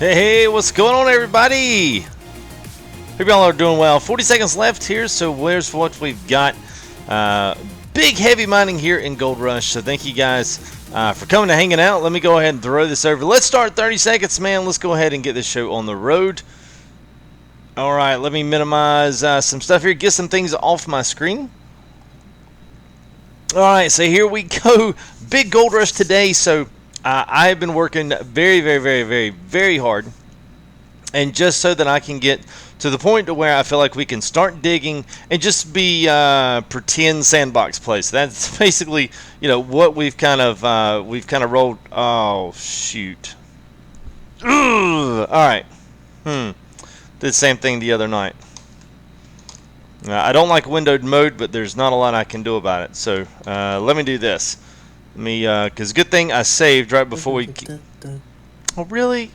Hey, what's going on, everybody? Hope y'all are doing well. 40 seconds left here, so where's what we've got. Big heavy mining here in Gold Rush, so thank you guys for coming and hanging out. Let me go ahead and throw this over. Let's start 30 seconds, man. Let's go ahead and get this show on the road. All right, let me minimize some stuff here, get some things off my screen. All right, so here we go. Big Gold Rush today, so I've been working very hard, and just so that I can get to the point to where I feel like we can start digging and just be pretend sandbox place. That's basically, you know, what we've kind of rolled. Oh shoot! Ugh. All right. Did the same thing the other night. I don't like windowed mode, but there's not a lot I can do about it. So let me do this. Because good thing I saved right before we... Oh, really?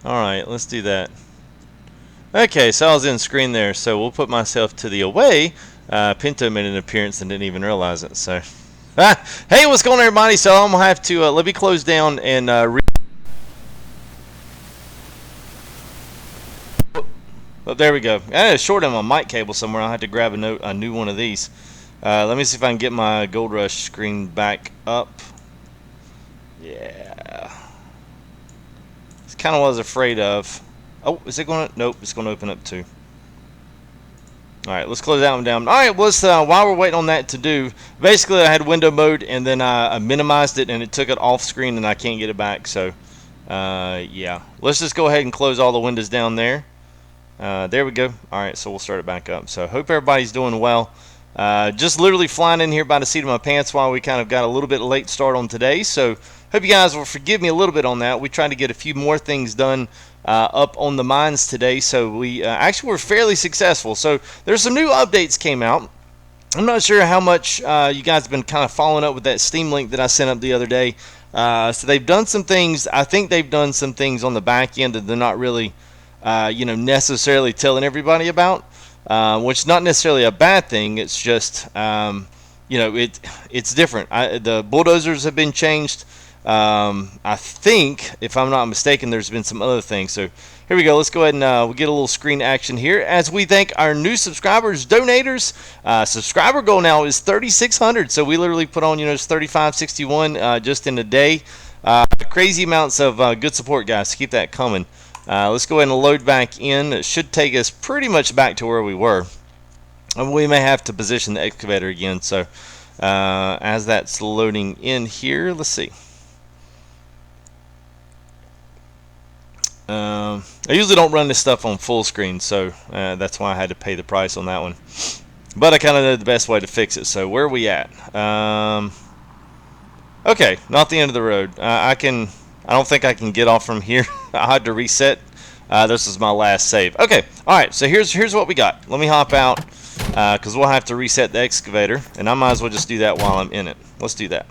Alright, let's do that. Okay, so I was in screen there, so we'll put myself to the away. Pinto made an appearance and didn't even realize it, so... Hey, what's going on, everybody? So I'm going to have to... let me close down and... Oh, there we go. I had a short on my mic cable somewhere. I'll have to grab a new one of these. Let me see if I can get my Gold Rush screen back up. Yeah. It's kind of what I was afraid of. Oh, is it going to? Nope, it's going to open up too. Alright, let's close that one down. Alright, well, let's, while we're waiting on that to do, basically I had window mode and then I minimized it and it took it off screen and I can't get it back. So, yeah. Let's just go ahead and close all the windows down there. There we go. Alright, so we'll start it back up. So, hope everybody's doing well. Just literally flying in here by the seat of my pants while we kind of got a little bit late start on today. So hope you guys will forgive me a little bit on that. We tried to get a few more things done up on the mines today. So we actually were fairly successful. So there's some new updates came out. I'm not sure how much you guys have been kind of following up with that Steam link that I sent up the other day. So they've done some things. I think they've done some things on the back end that they're not really, necessarily telling everybody about, which is not necessarily a bad thing. It's just, it's different. The bulldozers have been changed. I think, if I'm not mistaken, there's been some other things. So here we go. Let's go ahead and we'll get a little screen action here as we thank our new subscribers, donators. Subscriber goal now is 3,600. So we literally put on, it's 3,561 just in a day. Crazy amounts of good support, guys. Keep that coming. Let's go ahead and load back in. It should take us pretty much back to where we were. And we may have to position the excavator again. So as that's loading in here, let's see. I usually don't run this stuff on full screen, so that's why I had to pay the price on that one. But I kind of know the best way to fix it. So where are we at? Okay, not the end of the road. I don't think I can get off from here. I had to reset. This is my last save. Okay, all right. So here's what we got. Let me hop out because we'll have to reset the excavator, and I might as well just do that while I'm in it. Let's do that.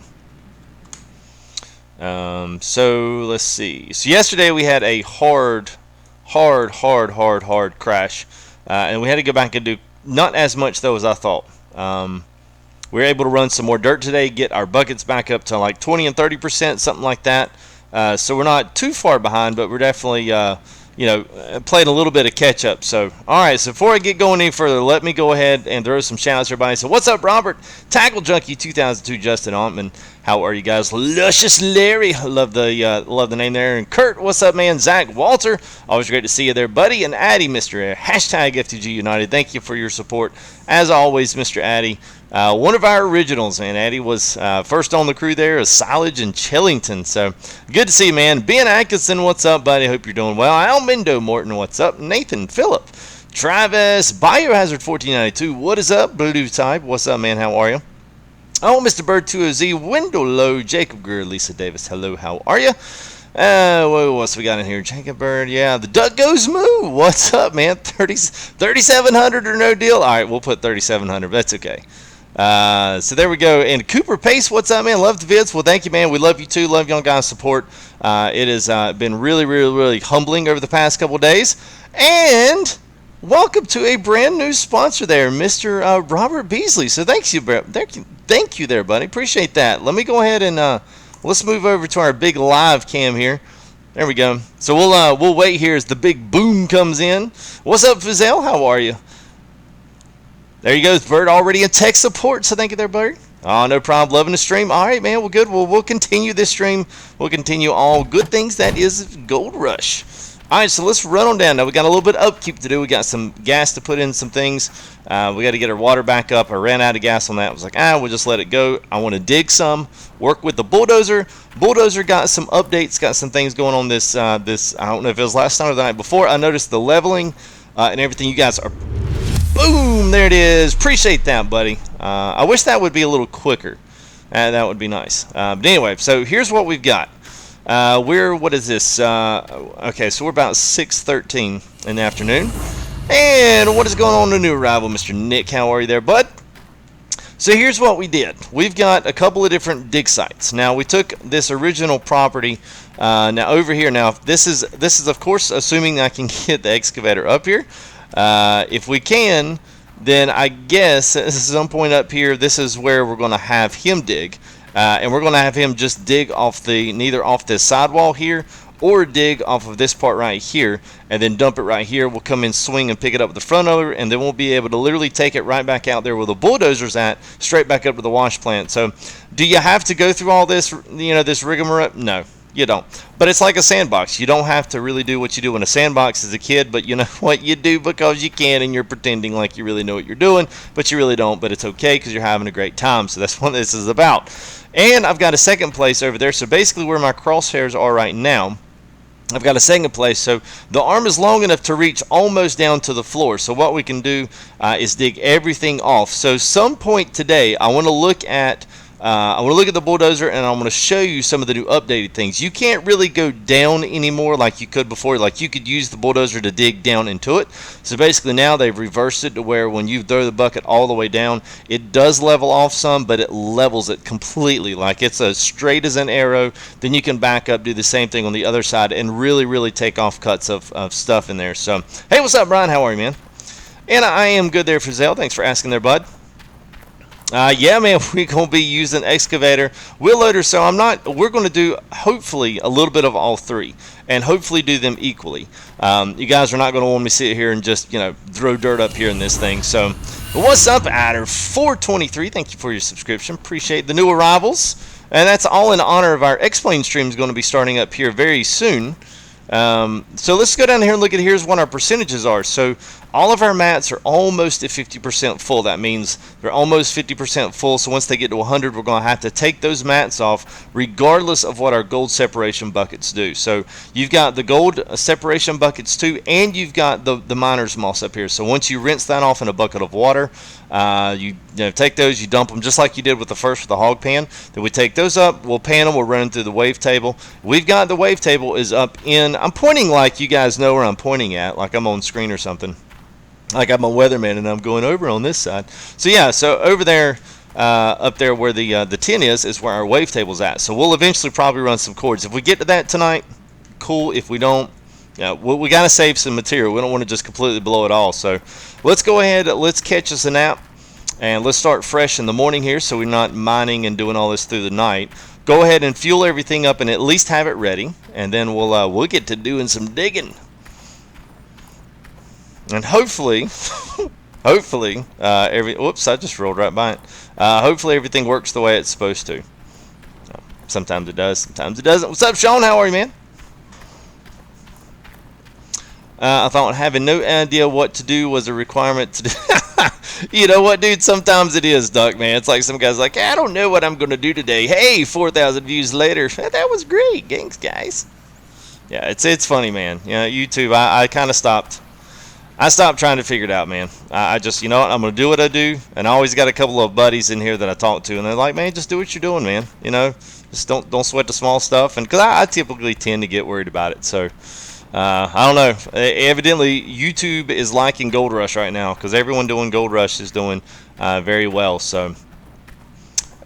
So let's see. So yesterday we had a hard crash, and we had to go back and do not as much though as I thought. We were able to run some more dirt today, get our buckets back up to like 20 and 30%, something like that. So we're not too far behind, but we're definitely playing a little bit of catch up. So all right, so before I get going any further, let me go ahead and throw some shout outs to everybody. So what's up, Robert, Tackle Junkie 2002, Justin Altman, how are you guys? Luscious Larry, love the name there. And Kurt, what's up, man? Zach, Walter, always great to see you there, buddy. And Addy, Mr. Hashtag FTG United, thank you for your support as always, Mr. Addy. One of our originals, man. Addy was first on the crew there, as Silage and Chillington. So good to see you, man. Ben Atkinson, what's up, buddy? Hope you're doing well. Almindo Morton, what's up? Nathan Phillip, Travis Biohazard 1492, what is up? Blue Type, what's up, man? How are you? Oh, Mr. Bird 2OZ, Wendell Lowe, Jacob Greer, Lisa Davis, hello, how are you? What's we got in here? Jacob Bird, yeah. The Duck Goes Moo, what's up, man? 3,700 or no deal? All right, we'll put 3,700, but that's okay. So there we go. And Cooper Pace, what's up, man? Love the vids. Well, thank you, man. We love you too. Love y'all guys' support. It has been really humbling over the past couple of days. And welcome to a brand new sponsor there, Mr. Robert Beasley. So thank you there, buddy. Appreciate that. Let me go ahead and let's move over to our big live cam here. There we go. So we'll wait here as the big boom comes in. What's up, Fizelle? How are you? There you go, Bird, already in tech support, so thank you there, Bird. Oh, no problem, loving the stream. All right, man, well, good. We'll continue this stream. We'll continue all good things. That is Gold Rush. All right, so let's run on down. Now, we got a little bit of upkeep to do. We got some gas to put in some things. We got to get our water back up. I ran out of gas on that. I was like, we'll just let it go. I want to dig some, work with the bulldozer. Bulldozer got some updates, got some things going on this, I don't know if it was last night or the night before. I noticed the leveling and everything. You guys are... Boom! There it is. Appreciate that, buddy. I wish that would be a little quicker. That would be nice. But anyway, so here's what we've got. What is this? Okay, so we're about 6:13 in the afternoon. And what is going on in the new arrival, Mr. Nick? How are you there, bud? So here's what we did. We've got a couple of different dig sites. Now, we took this original property. Now, over here, now, this is, of course, assuming I can get the excavator up here. If we can, then I guess at some point up here, this is where we're going to have him dig. And we're going to have him just dig off neither off this sidewall here or dig off of this part right here and then dump it right here. We'll come in, swing, and pick it up with the front loader, and then we'll be able to literally take it right back out there where the bulldozer's at, straight back up to the wash plant. So do you have to go through all this, this rigmarole? No. You don't. But it's like a sandbox. You don't have to really do what you do in a sandbox as a kid, but you know what, you do because you can, and you're pretending like you really know what you're doing, but you really don't. But it's okay because you're having a great time. So that's what this is about. And I've got a second place over there. So basically where my crosshairs are right now, I've got a second place. So the arm is long enough to reach almost down to the floor. So what we can do is dig everything off. So some point today, I want to look at I want to look at the bulldozer, and I'm going to show you some of the new updated things. You can't really go down anymore like you could before. Like, you could use the bulldozer to dig down into it. So basically now they've reversed it to where when you throw the bucket all the way down, it does level off some, but it levels it completely. Like, it's as straight as an arrow. Then you can back up, do the same thing on the other side, and really take off cuts of stuff in there. So, hey, what's up, Brian? How are you, man? And I am good there, Frizzell. Thanks for asking there, bud. Yeah, man, we're going to be using Excavator, wheel loader, so we're going to do, hopefully, a little bit of all three, and hopefully do them equally. You guys are not going to want me to sit here and just, throw dirt up here in this thing. So, what's up, Adder423? Thank you for your subscription. Appreciate the new arrivals. And that's all in honor of our X-Plane stream is going to be starting up here very soon. So let's go down here and look at here's what our percentages are. So all of our mats are almost at 50% full. That means they're almost 50% full. So once they get to 100, we're going to have to take those mats off regardless of what our gold separation buckets do. So you've got the gold separation buckets too, and you've got the miner's moss up here. So once you rinse that off in a bucket of water, you take those, you dump them just like you did with the first with the hog pan. Then we take those up, we'll pan them, we'll run them through the wave table. We've got the wave table is up in, I'm pointing like you guys know where I'm pointing at, like I'm on screen or something. Like I'm a weatherman and I'm going over on this side. So yeah, so over there, up there where the tin is where our wave table's at. So we'll eventually probably run some cords. If we get to that tonight, cool. If we don't, yeah, we got to save some material. We don't want to just completely blow it all. So let's go ahead, let's catch us a nap, and let's start fresh in the morning here so we're not mining and doing all this through the night. Go ahead and fuel everything up and at least have it ready, and then we'll get to doing some digging. And hopefully, whoops, I just rolled right by it. Hopefully everything works the way it's supposed to. Sometimes it does, sometimes it doesn't. What's up, Sean? How are you, man? I thought having no idea what to do was a requirement to do. You know what, dude? Sometimes it is, Duck, man. It's like some guy's like, I don't know what I'm going to do today. Hey, 4,000 views later. That was great. Thanks, guys. Yeah, it's funny, man. YouTube, I kind of stopped. I stopped trying to figure it out, man. I just, you know what, I'm going to do what I do. And I always got a couple of buddies in here that I talk to, and they're like, man, just do what you're doing, man. Just don't sweat the small stuff. And because I typically tend to get worried about it. So, I don't know. Evidently, YouTube is liking Gold Rush right now because everyone doing Gold Rush is doing very well. So,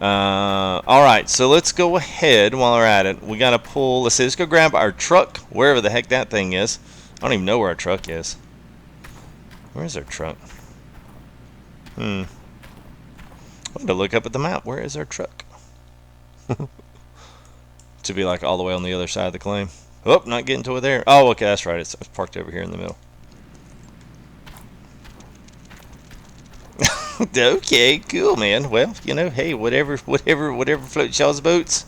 all right. So let's go ahead while we're at it. We got to pull. Let's go grab our truck wherever the heck that thing is. I don't even know where our truck is. Where is our truck? I want to look up at the map. Where is our truck? To be like all the way on the other side of the claim. Oh, not getting to it there. Oh, okay, that's right. It's parked over here in the middle. Okay, cool, man. Well, hey, whatever floats y'all's boats.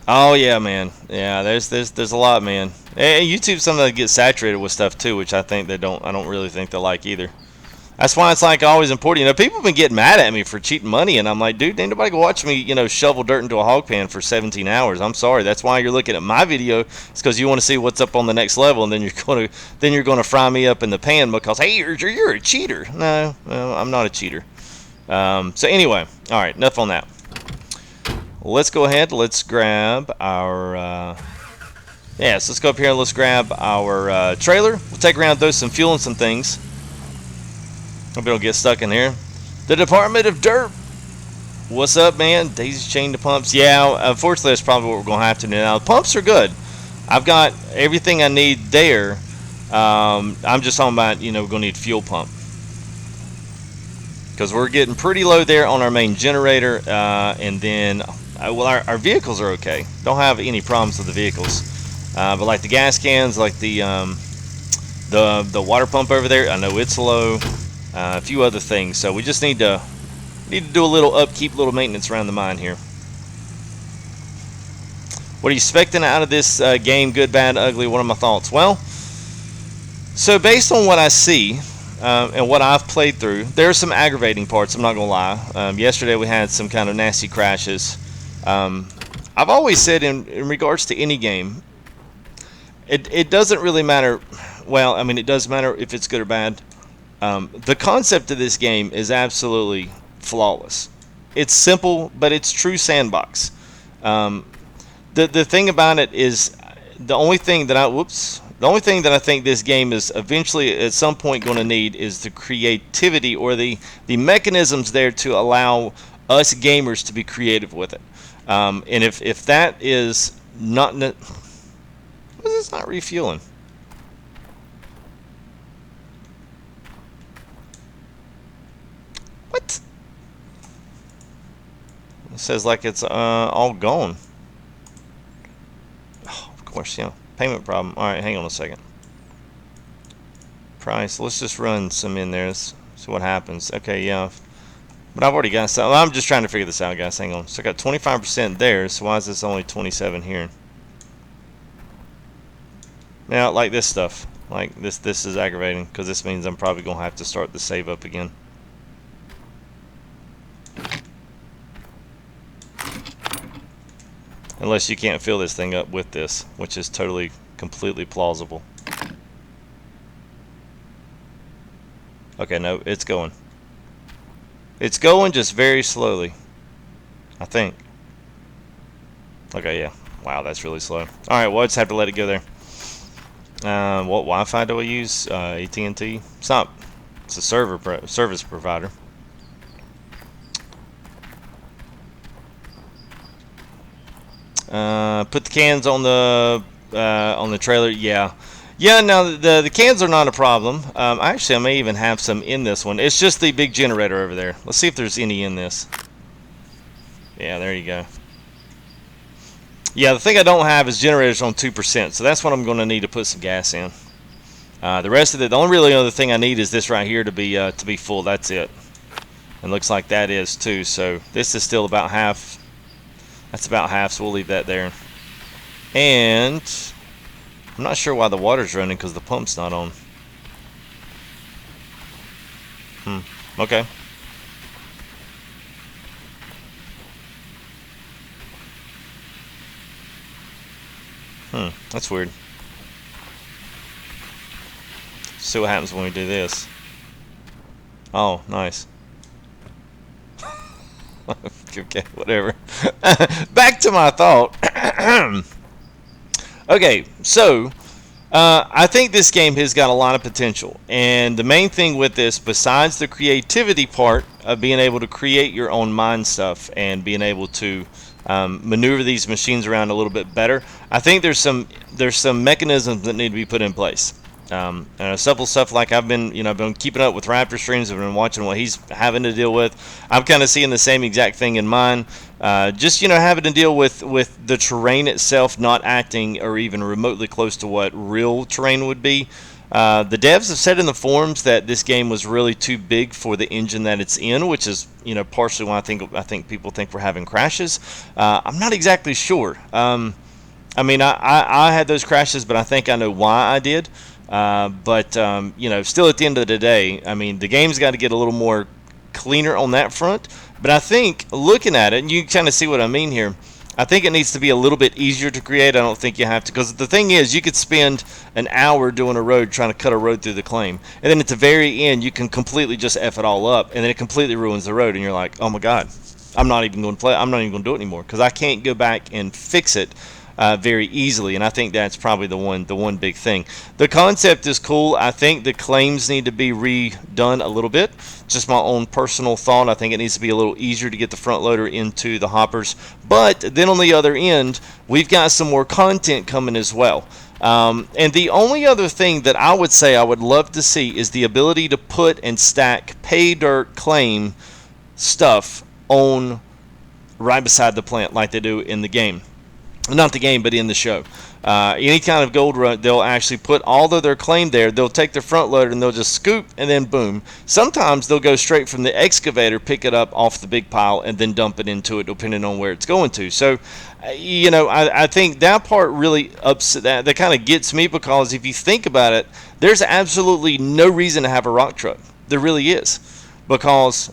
Oh yeah, man. Yeah, there's a lot, man. And YouTube sometimes gets saturated with stuff too, which I don't really think they like either. That's why it's like always important. People have been getting mad at me for cheating money, and I'm like, dude, ain't nobody gonna watch me, shovel dirt into a hog pan for 17 hours. I'm sorry. That's why you're looking at my video. It's because you want to see what's up on the next level, and then you're gonna fry me up in the pan because hey, you're a cheater. No, I'm not a cheater. So anyway, all right, enough on that. Let's go ahead. Let's grab our. So let's go up here and let's grab our trailer. We'll take around, throw some fuel and some things. Hope we don't get stuck in here. The Department of Dirt. What's up, man? Daisy chain to pumps. Yeah, unfortunately, that's probably what we're going to have to do now. The pumps are good. I've got everything I need there. I'm just talking about, we're going to need fuel pump. Because we're getting pretty low there on our main generator. And then, our vehicles are okay. Don't have any problems with the vehicles. But like the gas cans, like the water pump over there, I know it's low. A few other things, so we just need to do a little upkeep, little maintenance around the mine here. What are you expecting out of this game? Good, bad, ugly? What are my thoughts? Well, so based on what I see and what I've played through, there are some aggravating parts. I'm not gonna lie. Yesterday we had some kind of nasty crashes. I've always said in regards to any game, it doesn't really matter. Well, I mean, it does matter if it's good or bad. The concept of this game is absolutely flawless. It's simple, but it's true sandbox. The thing about it is, the only thing that I think this game is eventually at some point going to need is the creativity, or the mechanisms there to allow us gamers to be creative with it. And if that is not, what is this not refueling? What? It says like it's all gone. Oh, of course, yeah. Payment problem. Alright, hang on a second. Price. Let's just run some in there. Let's see what happens. Okay, yeah. But I've already got some. I'm just trying to figure this out, guys. Hang on. So I got 25% there. So why is this only 27 here? Now, like this stuff. Like this is aggravating, because this means I'm probably going to have to start the save up again. Unless you can't fill this thing up with this, which is totally, completely plausible. Okay, no, it's going. It's going, just very slowly, I think. Okay, yeah. Wow, that's really slow. Alright, well, I just have to let it go there. What Wi-Fi do I use? AT&T? It's not. It's a service provider. Put the cans on the trailer. Yeah. Now the cans are not a problem. Actually, I may even have some in this one. It's just the big generator over there. Let's see if there's any in this. Yeah, there you go. Yeah, the thing I don't have is generators on 2%, so that's what I'm going to need to put some gas in. The rest of it, the only really other thing I need is this right here to be full. That's it. And looks like that is too. So this is still about half. That's about half, so we'll leave that there. And I'm not sure why the water's running, because the pump's not on. Okay. That's weird. See what happens when we do this. Oh, nice. Okay, whatever. Back to my thought. Okay, so I think this game has got a lot of potential, and the main thing with this, besides the creativity part of being able to create your own mine stuff and being able to maneuver these machines around a little bit better, I think there's some mechanisms that need to be put in place. Simple stuff like I've been keeping up with Raptor streams. I've been watching what he's having to deal with. I'm kind of seeing the same exact thing in mine. Just having to deal with the terrain itself not acting or even remotely close to what real terrain would be. The devs have said in the forums that this game was really too big for the engine that it's in, which is partially why I think people think we're having crashes. I'm not exactly sure. I mean, I had those crashes, but I think I know why I did. But still at the end of the day, I mean, the game's got to get a little more cleaner on that front. But I think looking at it, and you kind of see what I mean here, I think it needs to be a little bit easier to create. I don't think you have to, because the thing is, you could spend an hour doing a road, trying to cut a road through the claim, and then at the very end, you can completely just F it all up, and then it completely ruins the road, and you're like, oh my God, I'm not even going to do it anymore, because I can't go back and fix it very easily, and I think that's probably the one big thing. The concept is cool. I think the claims need to be redone a little bit. Just my own personal thought. I think it needs to be a little easier to get the front loader into the hoppers. But then on the other end, we've got some more content coming as well. And the only other thing that I would say I would love to see is the ability to put and stack pay dirt claim stuff on right beside the plant like they do in the game. Not the game, but in the show. Any kind of gold run, they'll actually put all of their claim there. They'll take their front loader and they'll just scoop and then boom. Sometimes they'll go straight from the excavator, pick it up off the big pile, and then dump it into it, depending on where it's going to. So, I think that part really that kind of gets me, because if you think about it, there's absolutely no reason to have a rock truck. There really is. Because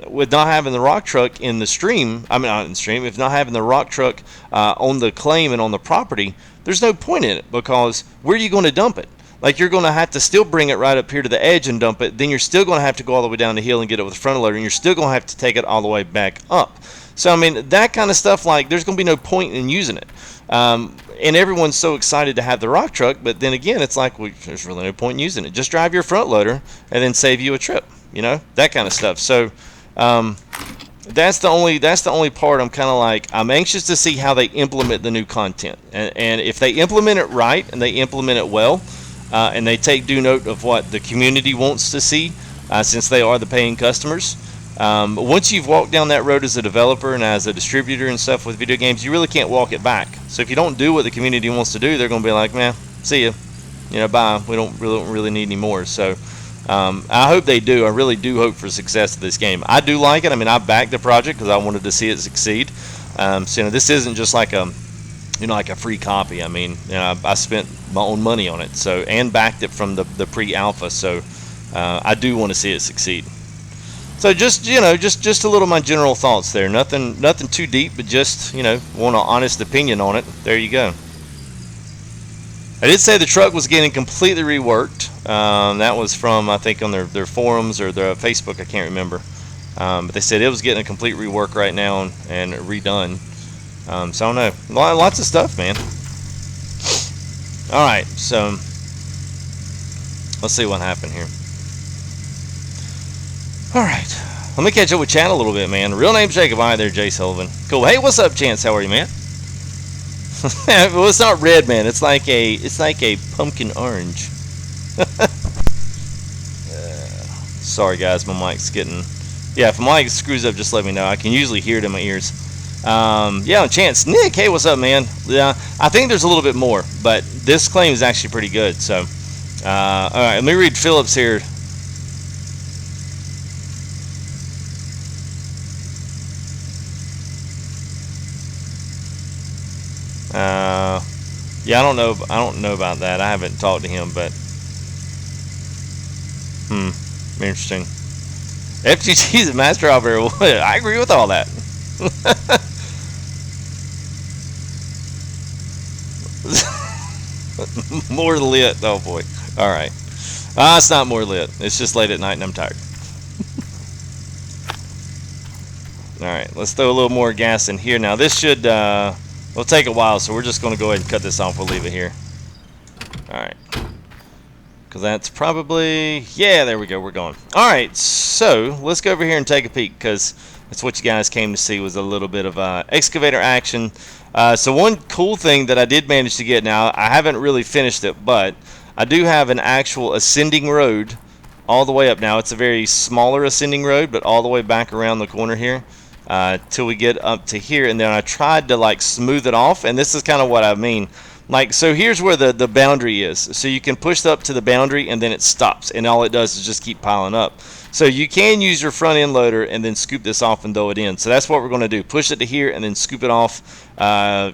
with not having the rock truck in the stream, if not having the rock truck on the claim and on the property, there's no point in it, because where are you going to dump it? like you're going to have to still bring it right up here to the edge and dump it. Then you're still going to have to go all the way down the hill and get it with the front loader, and you're still going to have to take it all the way back up. So I mean, that kind of stuff, like there's going to be no point in using it. And everyone's so excited to have the rock truck, but then again, it's like, well, there's really no point in using it. Just drive your front loader and then save you a trip, you know, that kind of stuff. So that's the only part I'm kind of like, I'm anxious to see how they implement the new content, and if they implement it right and they implement it well, and they take due note of what the community wants to see, since they are the paying customers. Once you've walked down that road as a developer and as a distributor and stuff with video games, you really can't walk it back. So if you don't do what the community wants to do, they're going to be like, man, see ya, you know, bye. We don't really need any more. So I hope they do. I really do hope for success of this game. I do like it. I mean, I backed the project because I wanted to see it succeed. So you know, this isn't just like a, you know, like a free copy. I mean, you know, I spent my own money on it, so, and backed it from the pre-alpha. So I do want to see it succeed. So just, you know, just a little my general thoughts there. Nothing too deep, but just, you know, want an honest opinion on it. There you go. I did say the truck was getting completely reworked. That was from, I think, on their forums or their Facebook. I can't remember. But they said it was getting a complete rework right now and redone. So I don't know. Lots of stuff, man. All right, so let's see what happened here. Alright, let me catch up with chat a little bit, man. Real name's Jacob. Hi there, Jay Sullivan. Cool. Hey, what's up, Chance? How are you, man? Well, it's not red, man. It's like a pumpkin orange. Sorry, guys. My mic's getting... Yeah, if my mic screws up, just let me know. I can usually hear it in my ears. Yeah, Chance. Nick, hey, what's up, man? Yeah, I think there's a little bit more, but this claim is actually pretty good. So, alright, let me read Phillips here. Yeah, I don't know about that. I haven't talked to him, but interesting. FGT is a master operator. I agree with all that. More lit. Oh boy. All right. It's not more lit. It's just late at night and I'm tired. All right. Let's throw a little more gas in here. Now this should it'll take a while, so we're just going to go ahead and cut this off. We'll leave it here. Alright. Because that's probably... Yeah, there we go. We're going. Alright, so let's go over here and take a peek, because that's what you guys came to see, was a little bit of excavator action. So one cool thing that I did manage to get, now I haven't really finished it, but I do have an actual ascending road all the way up. Now it's a very smaller ascending road, but all the way back around the corner here. Till we get up to here, and then I tried to like smooth it off, and this is kind of what I mean. Like, so here's where the boundary is. So you can push up to the boundary and then it stops, and all it does is just keep piling up. So you can use your front end loader and then scoop this off and throw it in. So that's what we're going to do. Push it to here and then scoop it off.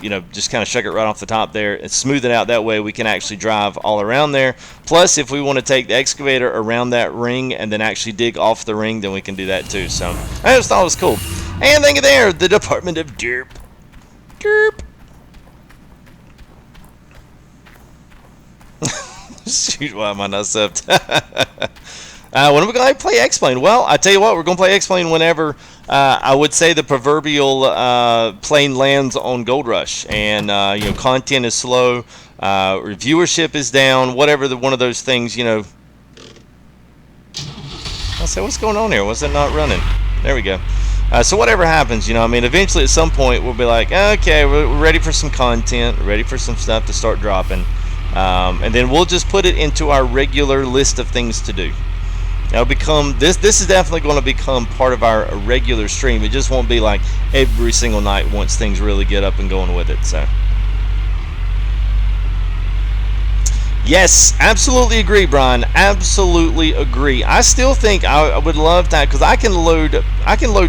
You know, just kind of shuck it right off the top there and smooth it out. That way we can actually drive all around there. Plus, if we want to take the excavator around that ring and then actually dig off the ring, then we can do that too. So I just thought it was cool. And thank you there, the Department of Derp. Derp. Shoot, why am I not subbed? When are we going to play X-Plane? Well, I tell you what, we're going to play X-Plane whenever I would say the proverbial plane lands on Gold Rush, and you know, content is slow, viewership is down, whatever one of those things, you know. I say, what's going on here? Was it not running? There we go. So whatever happens, you know, I mean, eventually at some point we'll be like, okay, we're ready for some content, ready for some stuff to start dropping. And then we'll just put it into our regular list of things to do. It'll become this is definitely going to become part of our regular stream. It just won't be like every single night once things really get up and going with it. So yes, absolutely agree, Brian. Absolutely agree. I still think I would love that, because I can load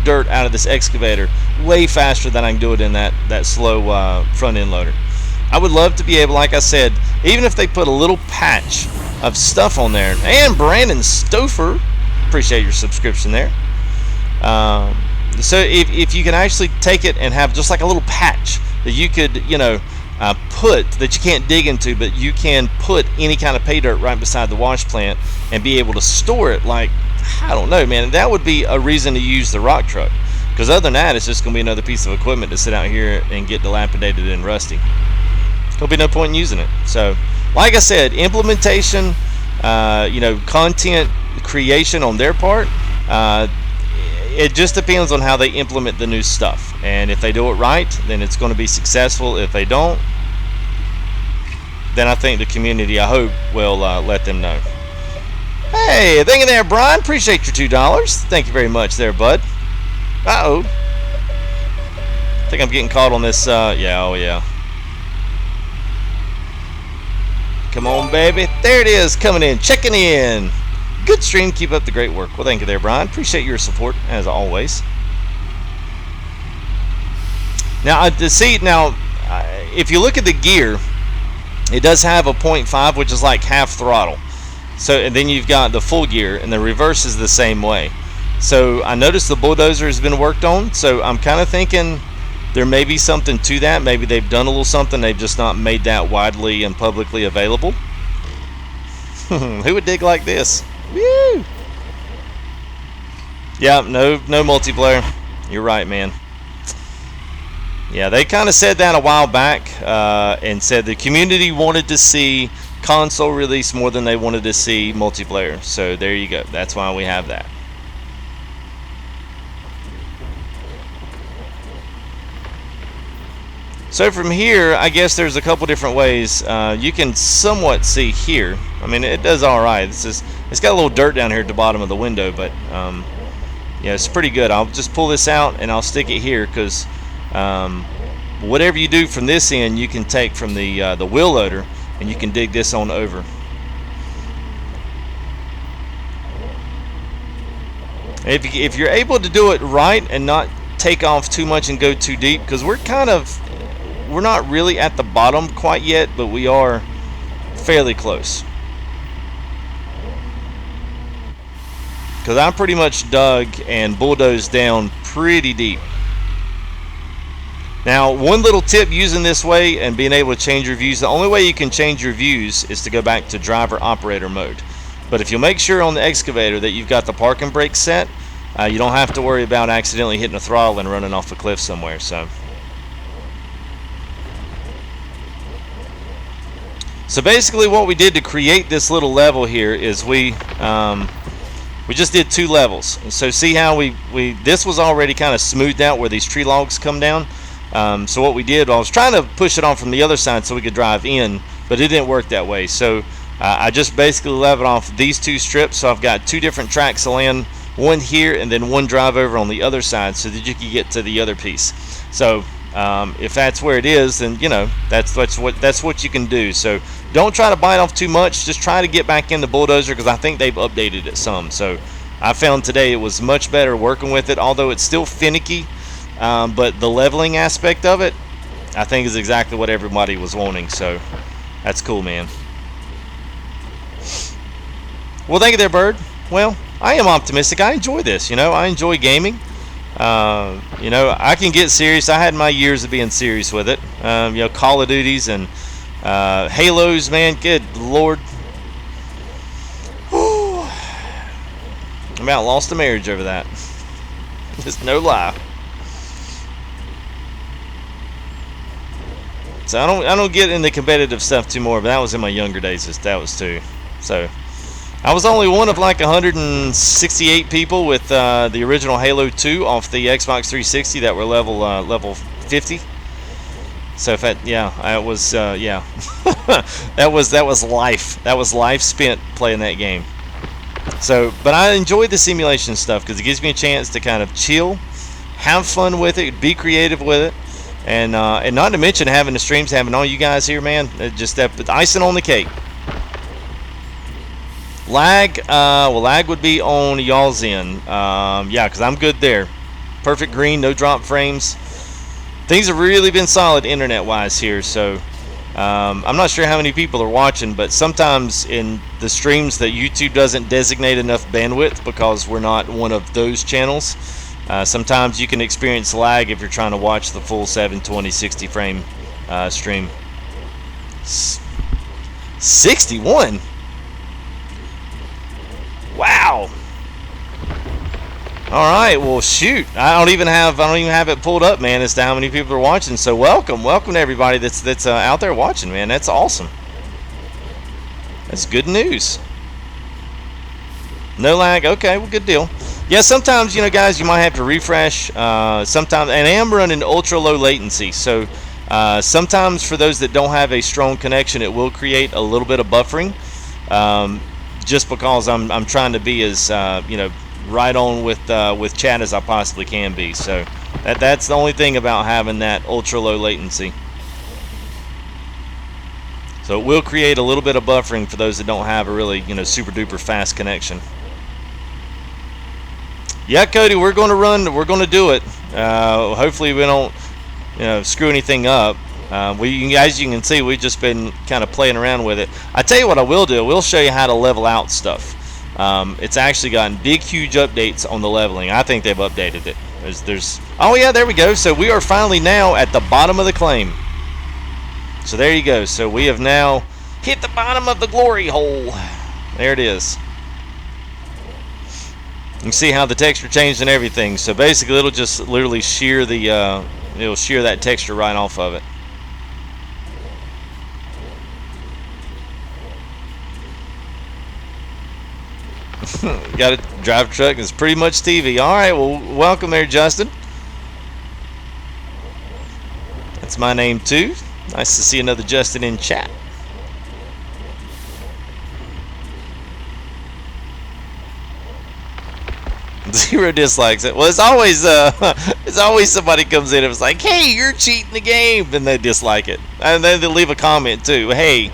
dirt out of this excavator way faster than I can do it in that slow front end loader. I would love to be able, like I said, even if they put a little patch of stuff on there. And Brandon Stouffer, appreciate your subscription there. So if you can actually take it and have just like a little patch that you could, you know, put that you can't dig into, but you can put any kind of pay dirt right beside the wash plant and be able to store it. Like, I don't know, man, that would be a reason to use the rock truck, because other than that, it's just going to be another piece of equipment to sit out here and get dilapidated and rusty. There'll be no point in using it. So, like I said, implementation, content creation on their part, it just depends on how they implement the new stuff. And if they do it right, then it's going to be successful. If they don't, then I think the community, I hope, will let them know. Hey, thank you there, Brian. Appreciate your $2. Thank you very much there, bud. Uh-oh. I think I'm getting caught on this. Yeah, oh yeah. Come on, baby. There it is, coming in, checking in. Good stream. Keep up the great work. Well, thank you there, Brian. Appreciate your support, as always. Now, if you look at the gear, it does have a 0.5, which is like half throttle. So, and then you've got the full gear, and the reverse is the same way. So, I noticed the Bulldozer has been worked on, so I'm kind of thinking there may be something to that. Maybe they've done a little something. They've just not made that widely and publicly available. Who would dig like this? Woo! Yeah, no multiplayer. You're right, man. Yeah, they kind of said that a while back and said the community wanted to see console release more than they wanted to see multiplayer. So there you go. That's why we have that. So from here, I guess there's a couple different ways. You can somewhat see here. I mean, it does all right. It's got a little dirt down here at the bottom of the window, but yeah, it's pretty good. I'll just pull this out and I'll stick it here, because whatever you do from this end, you can take from the wheel loader and you can dig this on over. If you're able to do it right and not take off too much and go too deep, because we're not really at the bottom quite yet, but we are fairly close. Because I pretty much dug and bulldozed down pretty deep. Now, one little tip using this way and being able to change your views, the only way you can change your views is to go back to driver operator mode. But if you'll make sure on the excavator that you've got the parking brake set, you don't have to worry about accidentally hitting the throttle and running off a cliff somewhere. So basically what we did to create this little level here is we just did 2 levels. So see how this was already kind of smoothed out where these tree logs come down. So what we did, I was trying to push it on from the other side so we could drive in, but it didn't work that way. So I just basically leveled off these 2 strips. So I've got 2 different tracks of land, one here and then one drive over on the other side, so that you can get to the other piece. So if that's where it is, then that's what you can do. So don't try to bite off too much. Just try to get back in the Bulldozer, because I think they've updated it some. So I found today it was much better working with it, although it's still finicky. But the leveling aspect of it, I think, is exactly what everybody was wanting. So that's cool, man. Well, thank you there, Bird. Well, I am optimistic. I enjoy this. I enjoy gaming. I can get serious. I had my years of being serious with it. Call of Duties and Halos, man. Good Lord. Whew. I about lost a marriage over that. Just no lie. So I don't get into competitive stuff too more, but that was in my younger days. That was too. So I was only one of like 168 people with the original Halo 2 off the Xbox 360 that were level 50. So if that, yeah, I was yeah, that was life. That was life spent playing that game. So, but I enjoy the simulation stuff because it gives me a chance to kind of chill, have fun with it, be creative with it, and not to mention having the streams, having all you guys here, man. Just that icing on the cake. Lag, well, lag would be on y'all's end. Yeah, because I'm good there. Perfect green, no drop frames. Things have really been solid internet-wise here, so I'm not sure how many people are watching, but sometimes in the streams that YouTube doesn't designate enough bandwidth because we're not one of those channels. Sometimes you can experience lag if you're trying to watch the full 720, 60 frame stream. 61. Wow. All right. Well, shoot. I don't even have it pulled up, man, as to how many people are watching. So welcome to everybody that's out there watching, man. That's awesome. That's good news. No lag. Okay, well, good deal. Yeah, sometimes, guys, you might have to refresh. Sometimes, and I am running ultra low latency, so sometimes for those that don't have a strong connection, it will create a little bit of buffering. Just because I'm trying to be as right on with chat as I possibly can be. So that's the only thing about having that ultra low latency. So it will create a little bit of buffering for those that don't have a really super duper fast connection. Yeah, Cody, we're going to do it. Hopefully we don't screw anything up. As you can see, we've just been kind of playing around with it. I tell you what I will do. We'll show you how to level out stuff. It's actually gotten big, huge updates on the leveling. I think they've updated it. Oh yeah, there we go. So we are finally now at the bottom of the claim. So there you go. So we have now hit the bottom of the glory hole. There it is. You can see how the texture changed and everything. So basically, it'll just literally shear it'll shear that texture right off of it. Got to drive a truck. It's pretty much TV. All right. Well, welcome there, Justin. That's my name too. Nice to see another Justin in chat. Zero dislikes it. Well, it's always somebody comes in and it's like, hey, you're cheating the game, and they dislike it, and then they leave a comment too. Hey,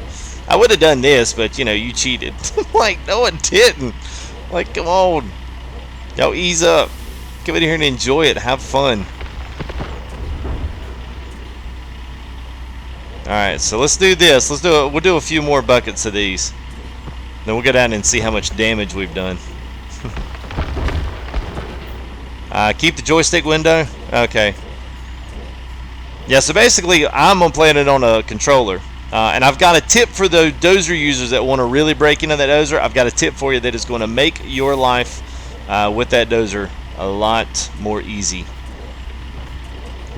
I would have done this, but you cheated. Like, no, one didn't. Like, come on, y'all ease up. Come in here and enjoy it. Have fun. All right, so let's do this. We'll do a few more buckets of these. Then we'll go down and see how much damage we've done. Keep the joystick window. Okay. Yeah, so basically, I'm playing it on a controller. And I've got a tip for the dozer users that want to really break into that dozer. I've got a tip for you that is going to make your life with that dozer a lot more easy.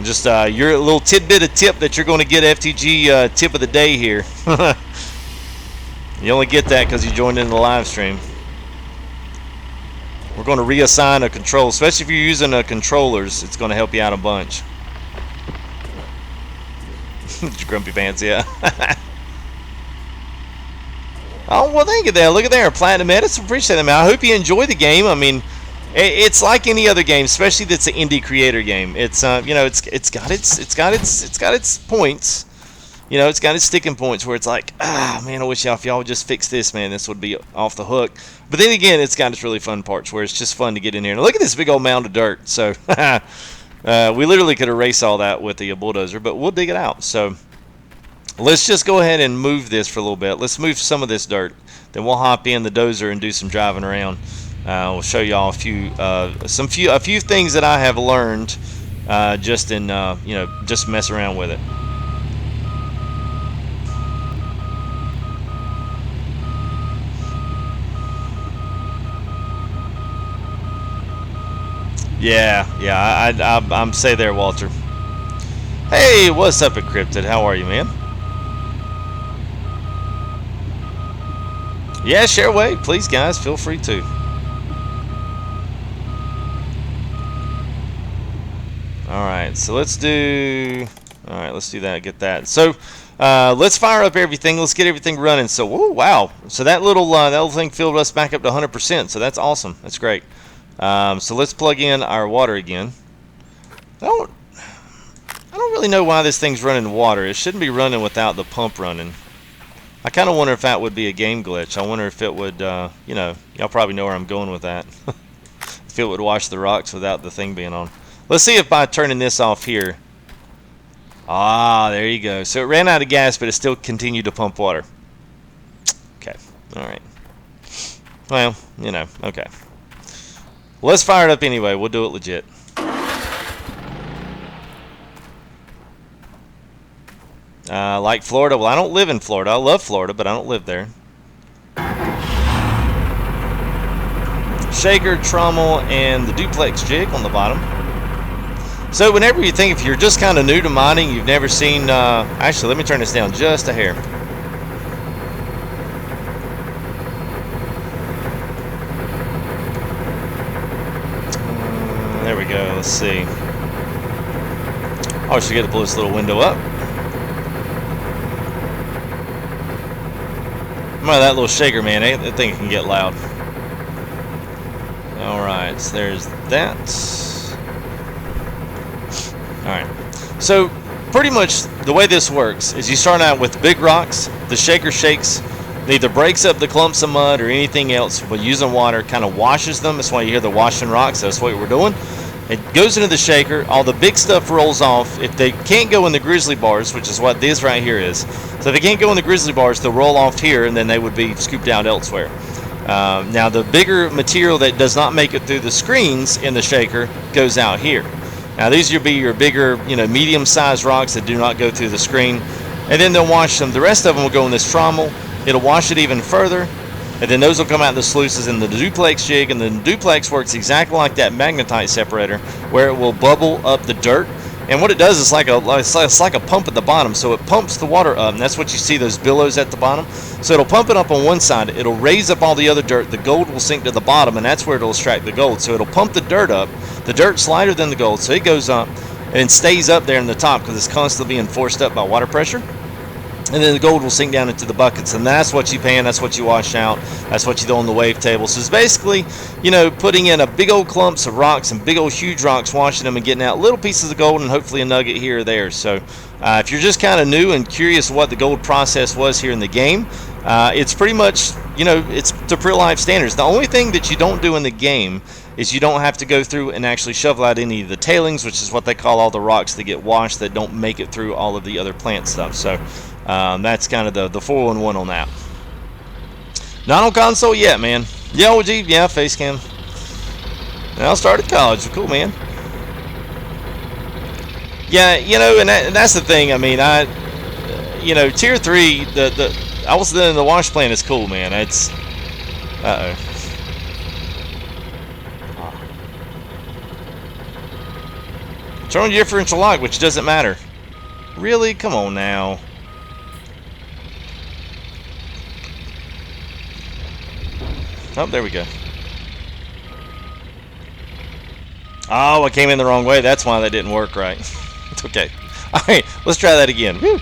Just your little tidbit of tip that you're going to get FTG tip of the day here. You only get that because you joined in the live stream. We're going to reassign a control, especially if you're using controllers. It's going to help you out a bunch. Grumpy pants, yeah. Oh, well, thank you there. Look at there, Platinum Edits. Appreciate that, man. I hope you enjoy the game. I mean, it's like any other game, especially that's an indie creator game. It's it's got its points. It's got its sticking points where it's like, man, I wish if y'all would just fix this, man, this would be off the hook. But then again, it's got its really fun parts where it's just fun to get in here. And look at this big old mound of dirt. So we literally could erase all that with the bulldozer, but we'll dig it out. So let's just go ahead and move this for a little bit. Let's move some of this dirt. Then we'll hop in the dozer and do some driving around. We'll show y'all a few things that I have learned just in just mess around with it. Yeah, I'm say there, Walter. Hey, what's up, Encrypted? How are you, man? Yeah, share away, please, guys. Feel free to. All right, so let's do. All right, let's do that. Get that. So let's fire up everything. Let's get everything running. So, whoa, wow. So that little thing filled us back up to 100%. So that's awesome. That's great. So let's plug in our water again. I don't really know why this thing's running water. It shouldn't be running without the pump running. I kind of wonder if that would be a game glitch. I wonder if it would, y'all probably know where I'm going with that. If it would wash the rocks without the thing being on. Let's see if by turning this off here. Ah, there you go. So it ran out of gas, but it still continued to pump water. Okay, all right. Well, okay. Let's fire it up anyway. We'll do it legit. Like Florida. Well, I don't live in Florida. I love Florida, but I don't live there. Shaker, trommel, and the duplex jig on the bottom. So whenever you think, if you're just kind of new to mining, you've never seen... actually, let me turn this down just a hair. There we go. Let's see. Oh, I should get to pull this little window up. Remember that little shaker, man. That thing can get loud. Alright, so there's that. Alright. So, pretty much the way this works is you start out with big rocks. The shaker shakes. It either breaks up the clumps of mud or anything else, but using water kind of washes them. That's why you hear the washing rocks. That's what we're doing. It goes into the shaker. All the big stuff rolls off. If they can't go in the grizzly bars, which is what this right here is. So if they can't go in the grizzly bars, they'll roll off here, and then they would be scooped out elsewhere. Now the bigger material that does not make it through the screens in the shaker goes out here. Now these will be your bigger, medium-sized rocks that do not go through the screen, and then they'll wash them. The rest of them will go in this trommel. It'll wash it even further, and then those will come out the sluices in the duplex jig, and the duplex works exactly like that magnetite separator, where it will bubble up the dirt. And what it does is it's like a pump at the bottom, so it pumps the water up, and that's what you see, those billows at the bottom. So it'll pump it up on one side, it'll raise up all the other dirt, the gold will sink to the bottom, and that's where it'll extract the gold. So it'll pump the dirt up, the dirt's lighter than the gold, so it goes up and stays up there in the top because it's constantly being forced up by water pressure. And then the gold will sink down into the buckets, and that's what you pan, that's what you wash out, that's what you do on the wave table. So it's basically, putting in a big old clumps of rocks and big old huge rocks, washing them and getting out little pieces of gold and hopefully a nugget here or there. So if you're just kind of new and curious what the gold process was here in the game, it's pretty much, it's to real life standards. The only thing that you don't do in the game is you don't have to go through and actually shovel out any of the tailings, which is what they call all the rocks that get washed that don't make it through all of the other plant stuff. So that's kind of the 4-in-1 on that. Not on console yet, man. Yeah, OG, yeah, face cam. Now I started college. Cool, man. Yeah, and that's the thing. I mean, tier 3, I was in the wash plant is cool, man. It's turn on your differential lock, which doesn't matter. Really? Come on now. Oh, there we go. Oh, I came in the wrong way. That's why that didn't work right. It's okay. Alright, let's try that again. Woo.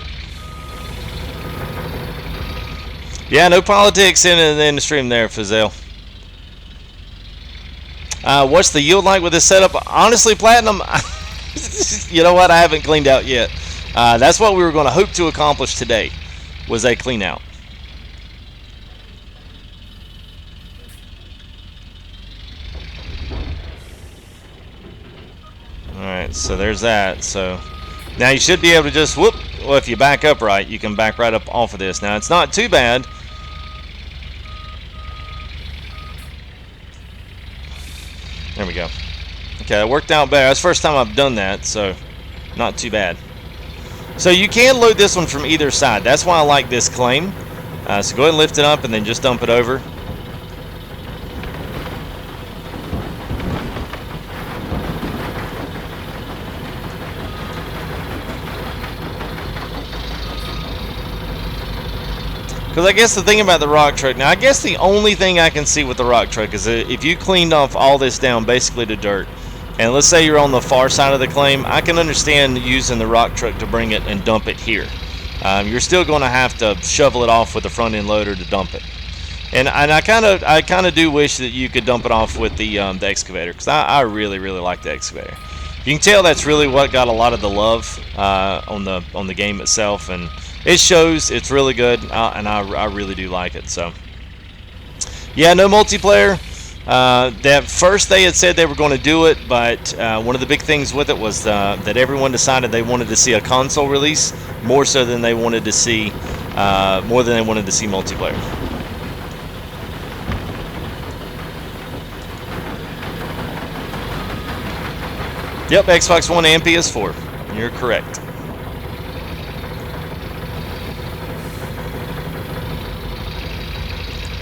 Yeah, no politics in the stream there, Fazelle. What's the yield like with this setup? Honestly, Platinum, you know what? I haven't cleaned out yet. That's what we were going to hope to accomplish today, was a clean out. Alright, so there's that. So now you should be able to just whoop. Well, if you back up right, you can back right up off of this. Now it's not too bad. There we go. Okay, it worked out better. That's the first time I've done that, so not too bad. So you can load this one from either side. That's why I like this claim. So go ahead and lift it up and then just dump it over. Because I guess the thing about the rock truck, now I guess the only thing I can see with the rock truck is that if you cleaned off all this down basically to dirt, and let's say you're on the far side of the claim, I can understand using the rock truck to bring it and dump it here. You're still going to have to shovel it off with the front end loader to dump it. And I kind of do wish that you could dump it off with the excavator, because I really like the excavator. You can tell that's really what got a lot of the love on the game itself, and it shows. It's really good, and I really do like it. So yeah, no multiplayer. That first they had said they were going to do it, but one of the big things with it was that everyone decided they wanted to see a console release more so than they wanted to see multiplayer. Yep, Xbox One and PS4. You're correct.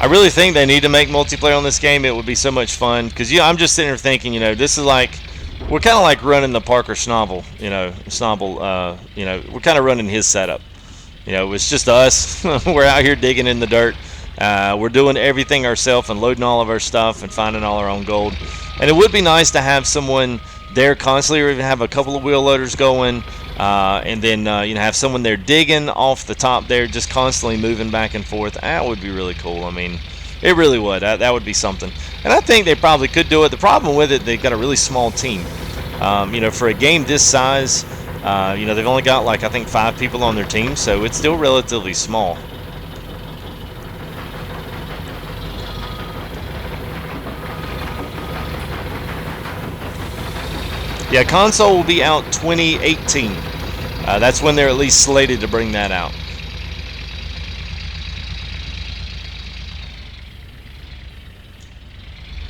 I really think they need to make multiplayer on this game. It would be so much fun because I'm just sitting here thinking, this is like we're kind of like running the Parker Schnabel, we're kind of running his setup. It's just us. We're out here digging in the dirt. We're doing everything ourselves and loading all of our stuff and finding all our own gold. And it would be nice to have someone there constantly, or even have a couple of wheel loaders going, and then have someone there digging off the top there, just constantly moving back and forth. That would be really cool. I mean, it really would. That would be something. And I think they probably could do it. The problem with it, they've got a really small team. For a game this size, they've only got like I think 5 people on their team, so it's still relatively small. Yeah, console will be out 2018. That's when they're at least slated to bring that out.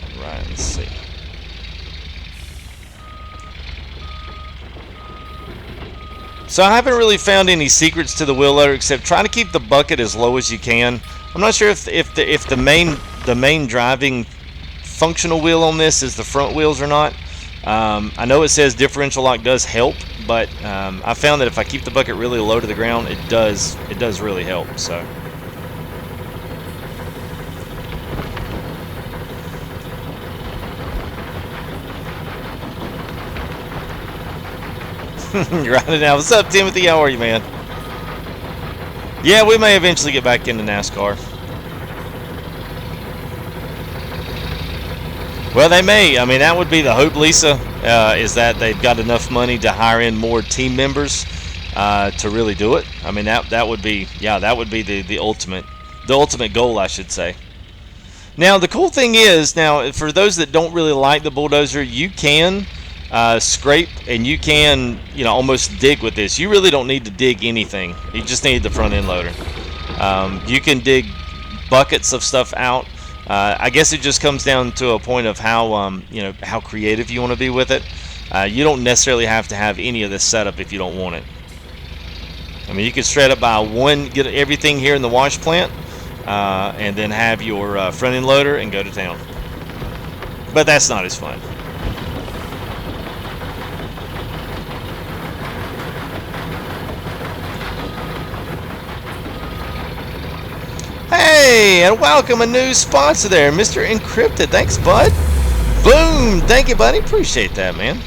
All right, let's see. So I haven't really found any secrets to the wheel loader except trying to keep the bucket as low as you can. I'm not sure if the main driving functional wheel on this is the front wheels or not. I know it says differential lock does help, but I found that if I keep the bucket really low to the ground, it does really help. So you're riding out. What's up, Timothy? How are you, man? Yeah, we may eventually get back into NASCAR. Well, they may. I mean, that would be the hope, Lisa, is that they've got enough money to hire in more team members to really do it. I mean, that would be, that would be the ultimate goal, I should say. Now, the cool thing is, now for those that don't really like the Bulldozer, you can scrape and you can, almost dig with this. You really don't need to dig anything. You just need the front end loader. You can dig buckets of stuff out. I guess it just comes down to a point of how how creative you want to be with it. You don't necessarily have to have any of this setup if you don't want it. I mean, you can straight up buy get everything here in the wash plant, and then have your front end loader and go to town. But that's not as fun. Hey, and welcome a new sponsor there, Mr. Encrypted. Thanks, bud. Boom. Thank you, buddy. Appreciate that, man.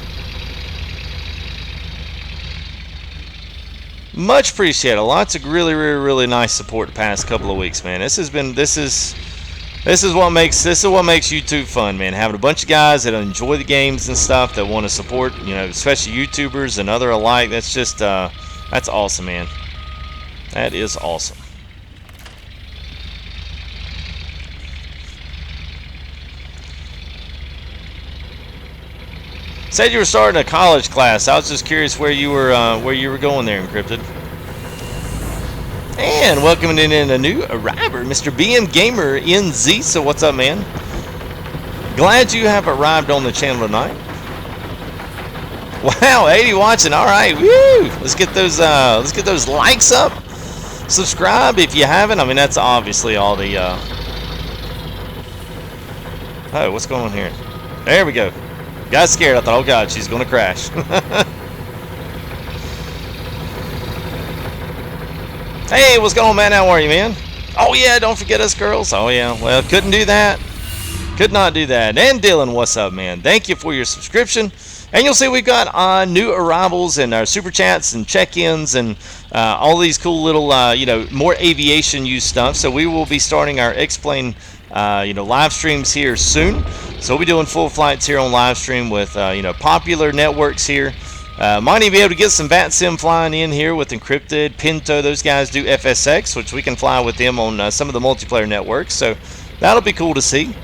Much appreciated. Lots of really nice support the past couple of weeks, man. This is what makes YouTube fun, man. Having a bunch of guys that enjoy the games and stuff, that want to support, especially YouTubers and other alike. That's just that's awesome, man. That is awesome. Said you were starting a college class. I was just curious where you were going there, Encrypted. And welcoming in a new arriver, Mr. BM Gamer NZ. So what's up, man? Glad you have arrived on the channel tonight. Wow, 80 watching. All right, woo! Let's get those likes up. Subscribe if you haven't. I mean, that's obviously all the. Oh, what's going on here? There we go. Got scared. I thought, oh god, she's gonna crash. Hey, what's going on, man? How are you, man? Oh yeah, don't forget us girls. Oh yeah, well, couldn't do that. Could not do that. And Dylan, what's up, man? Thank you for your subscription. And you'll see we've got new arrivals and our super chats and check-ins and all these cool little, more aviation use stuff. So we will be starting our X-Plane, live streams here soon. So we'll be doing full flights here on live stream with, popular networks here. Might even be able to get some VATSIM flying in here with Encrypted, Pinto. Those guys do FSX, which we can fly with them on some of the multiplayer networks. So that'll be cool to see.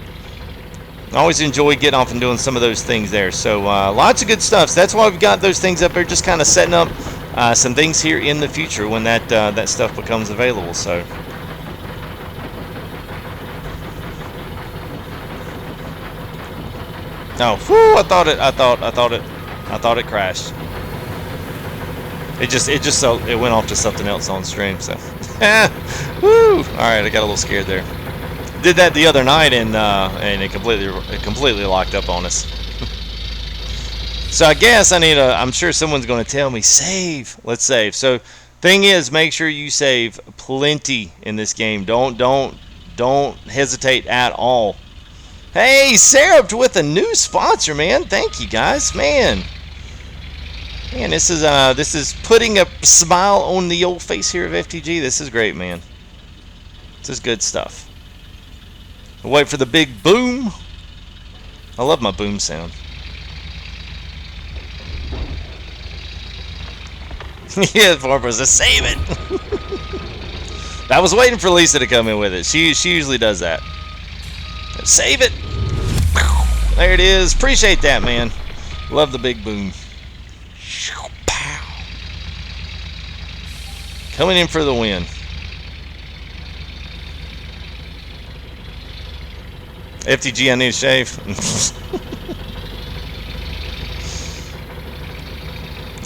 I always enjoy getting off and doing some of those things there. So lots of good stuff. So that's why we've got those things up there, just kind of setting up some things here in the future when that stuff becomes available. So. Oh, whew, I thought it crashed. It went off to something else on stream. So, woo! All right, I got a little scared there. Did that the other night, and it completely locked up on us. So I guess I'm sure someone's going to tell me, save. Let's save. So thing is, make sure you save plenty in this game. Don't hesitate at all. Hey, Sarah with a new sponsor, man. Thank you guys, man. Man, this is putting a smile on the old face here of FTG. This is great, man. This is good stuff. We'll wait for the big boom. I love my boom sound. Yeah, Barbara says, save it. I was waiting for Lisa to come in with it. She usually does that. Save it. There it is. Appreciate that, man. Love the big boom. Coming in for the win. FTG, I need a shave.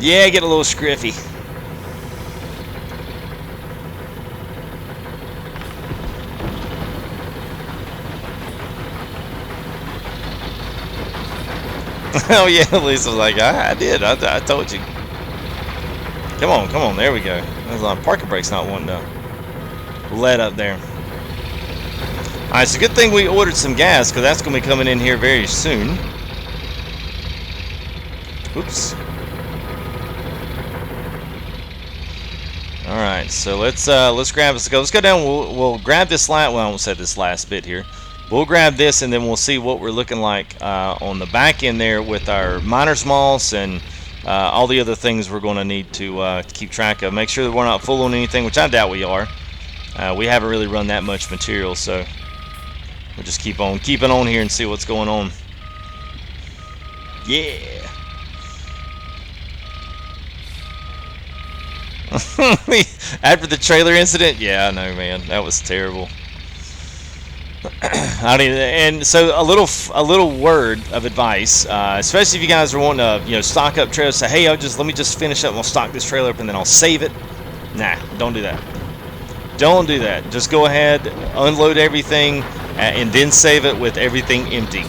Yeah, get a little scruffy. Oh yeah, Lisa's like, I did. I told you. Come on. There we go. There's a parking brake's not wanting to let up there. All right, so good thing we ordered some gas because that's going to be coming in here very soon. Oops. All right, so let's grab this. Let's go down. We'll grab this last. Well, I won't say this last bit here. We'll grab this, and then we'll see what we're looking like on the back end there with our miner's moss and all the other things we're going to need to keep track of. Make sure that we're not full on anything, which I doubt we are. We haven't really run that much material, so we'll just keep on keeping on here and see what's going on. Yeah. After the trailer incident, yeah, I know, man, that was terrible. And so a little word of advice, especially if you guys are wanting to stock up trailers. Say, hey, let me just finish up and I'll stock this trailer up and then I'll save it. Nah, don't do that. Don't do that. Just go ahead, unload everything, and then save it with everything empty.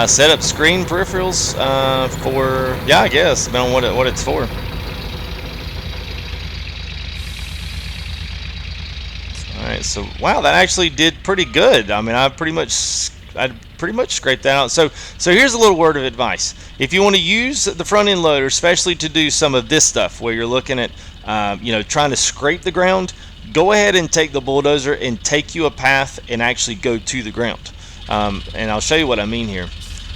Set up screen peripherals for, yeah, I guess, depending on what it's for. Alright, so, wow, that actually did pretty good. I mean, I pretty much scraped that out. So here's a little word of advice. If you want to use the front end loader, especially to do some of this stuff where you're looking at, trying to scrape the ground, go ahead and take the bulldozer and take you a path and actually go to the ground. And I'll show you what I mean here.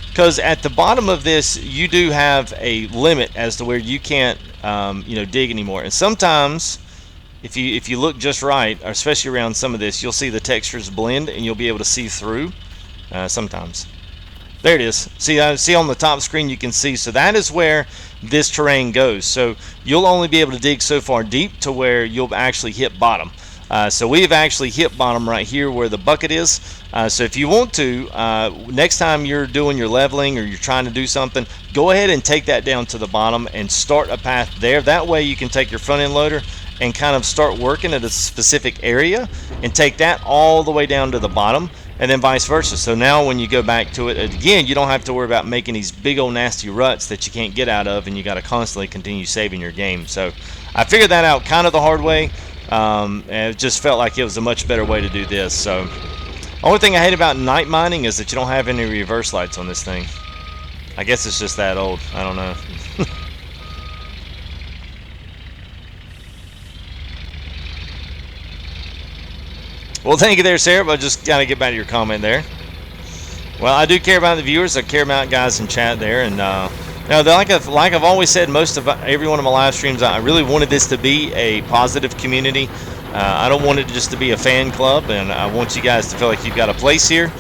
Because at the bottom of this, you do have a limit as to where you can't, dig anymore. And sometimes, if you look just right, especially around some of this, you'll see the textures blend, and you'll be able to see through. Sometimes. There it is. See on the top screen, you can see. So that is where this terrain goes. So you'll only be able to dig so far deep to where you'll actually hit bottom. So we've actually hit bottom right here where the bucket is. So if you want to, next time you're doing your leveling or you're trying to do something, go ahead and take that down to the bottom and start a path there. That way you can take your front end loader and kind of start working at a specific area and take that all the way down to the bottom, and then vice versa. So now when you go back to it again, you don't have to worry about making these big old nasty ruts that you can't get out of, and you got to constantly continue saving your game. So I figured that out kind of the hard way. And it just felt like it was a much better way to do this. So only thing I hate about night mining is that you don't have any reverse lights on this thing. I guess it's just that old. I don't know. Well, thank you there, Sarah, but just got to get back to your comment there. Well, I do care about the viewers. I care about guys in chat there. And, like I've always said, most of every one of my live streams, I really wanted this to be a positive community. I don't want it just to be a fan club, and I want you guys to feel like you've got a place here.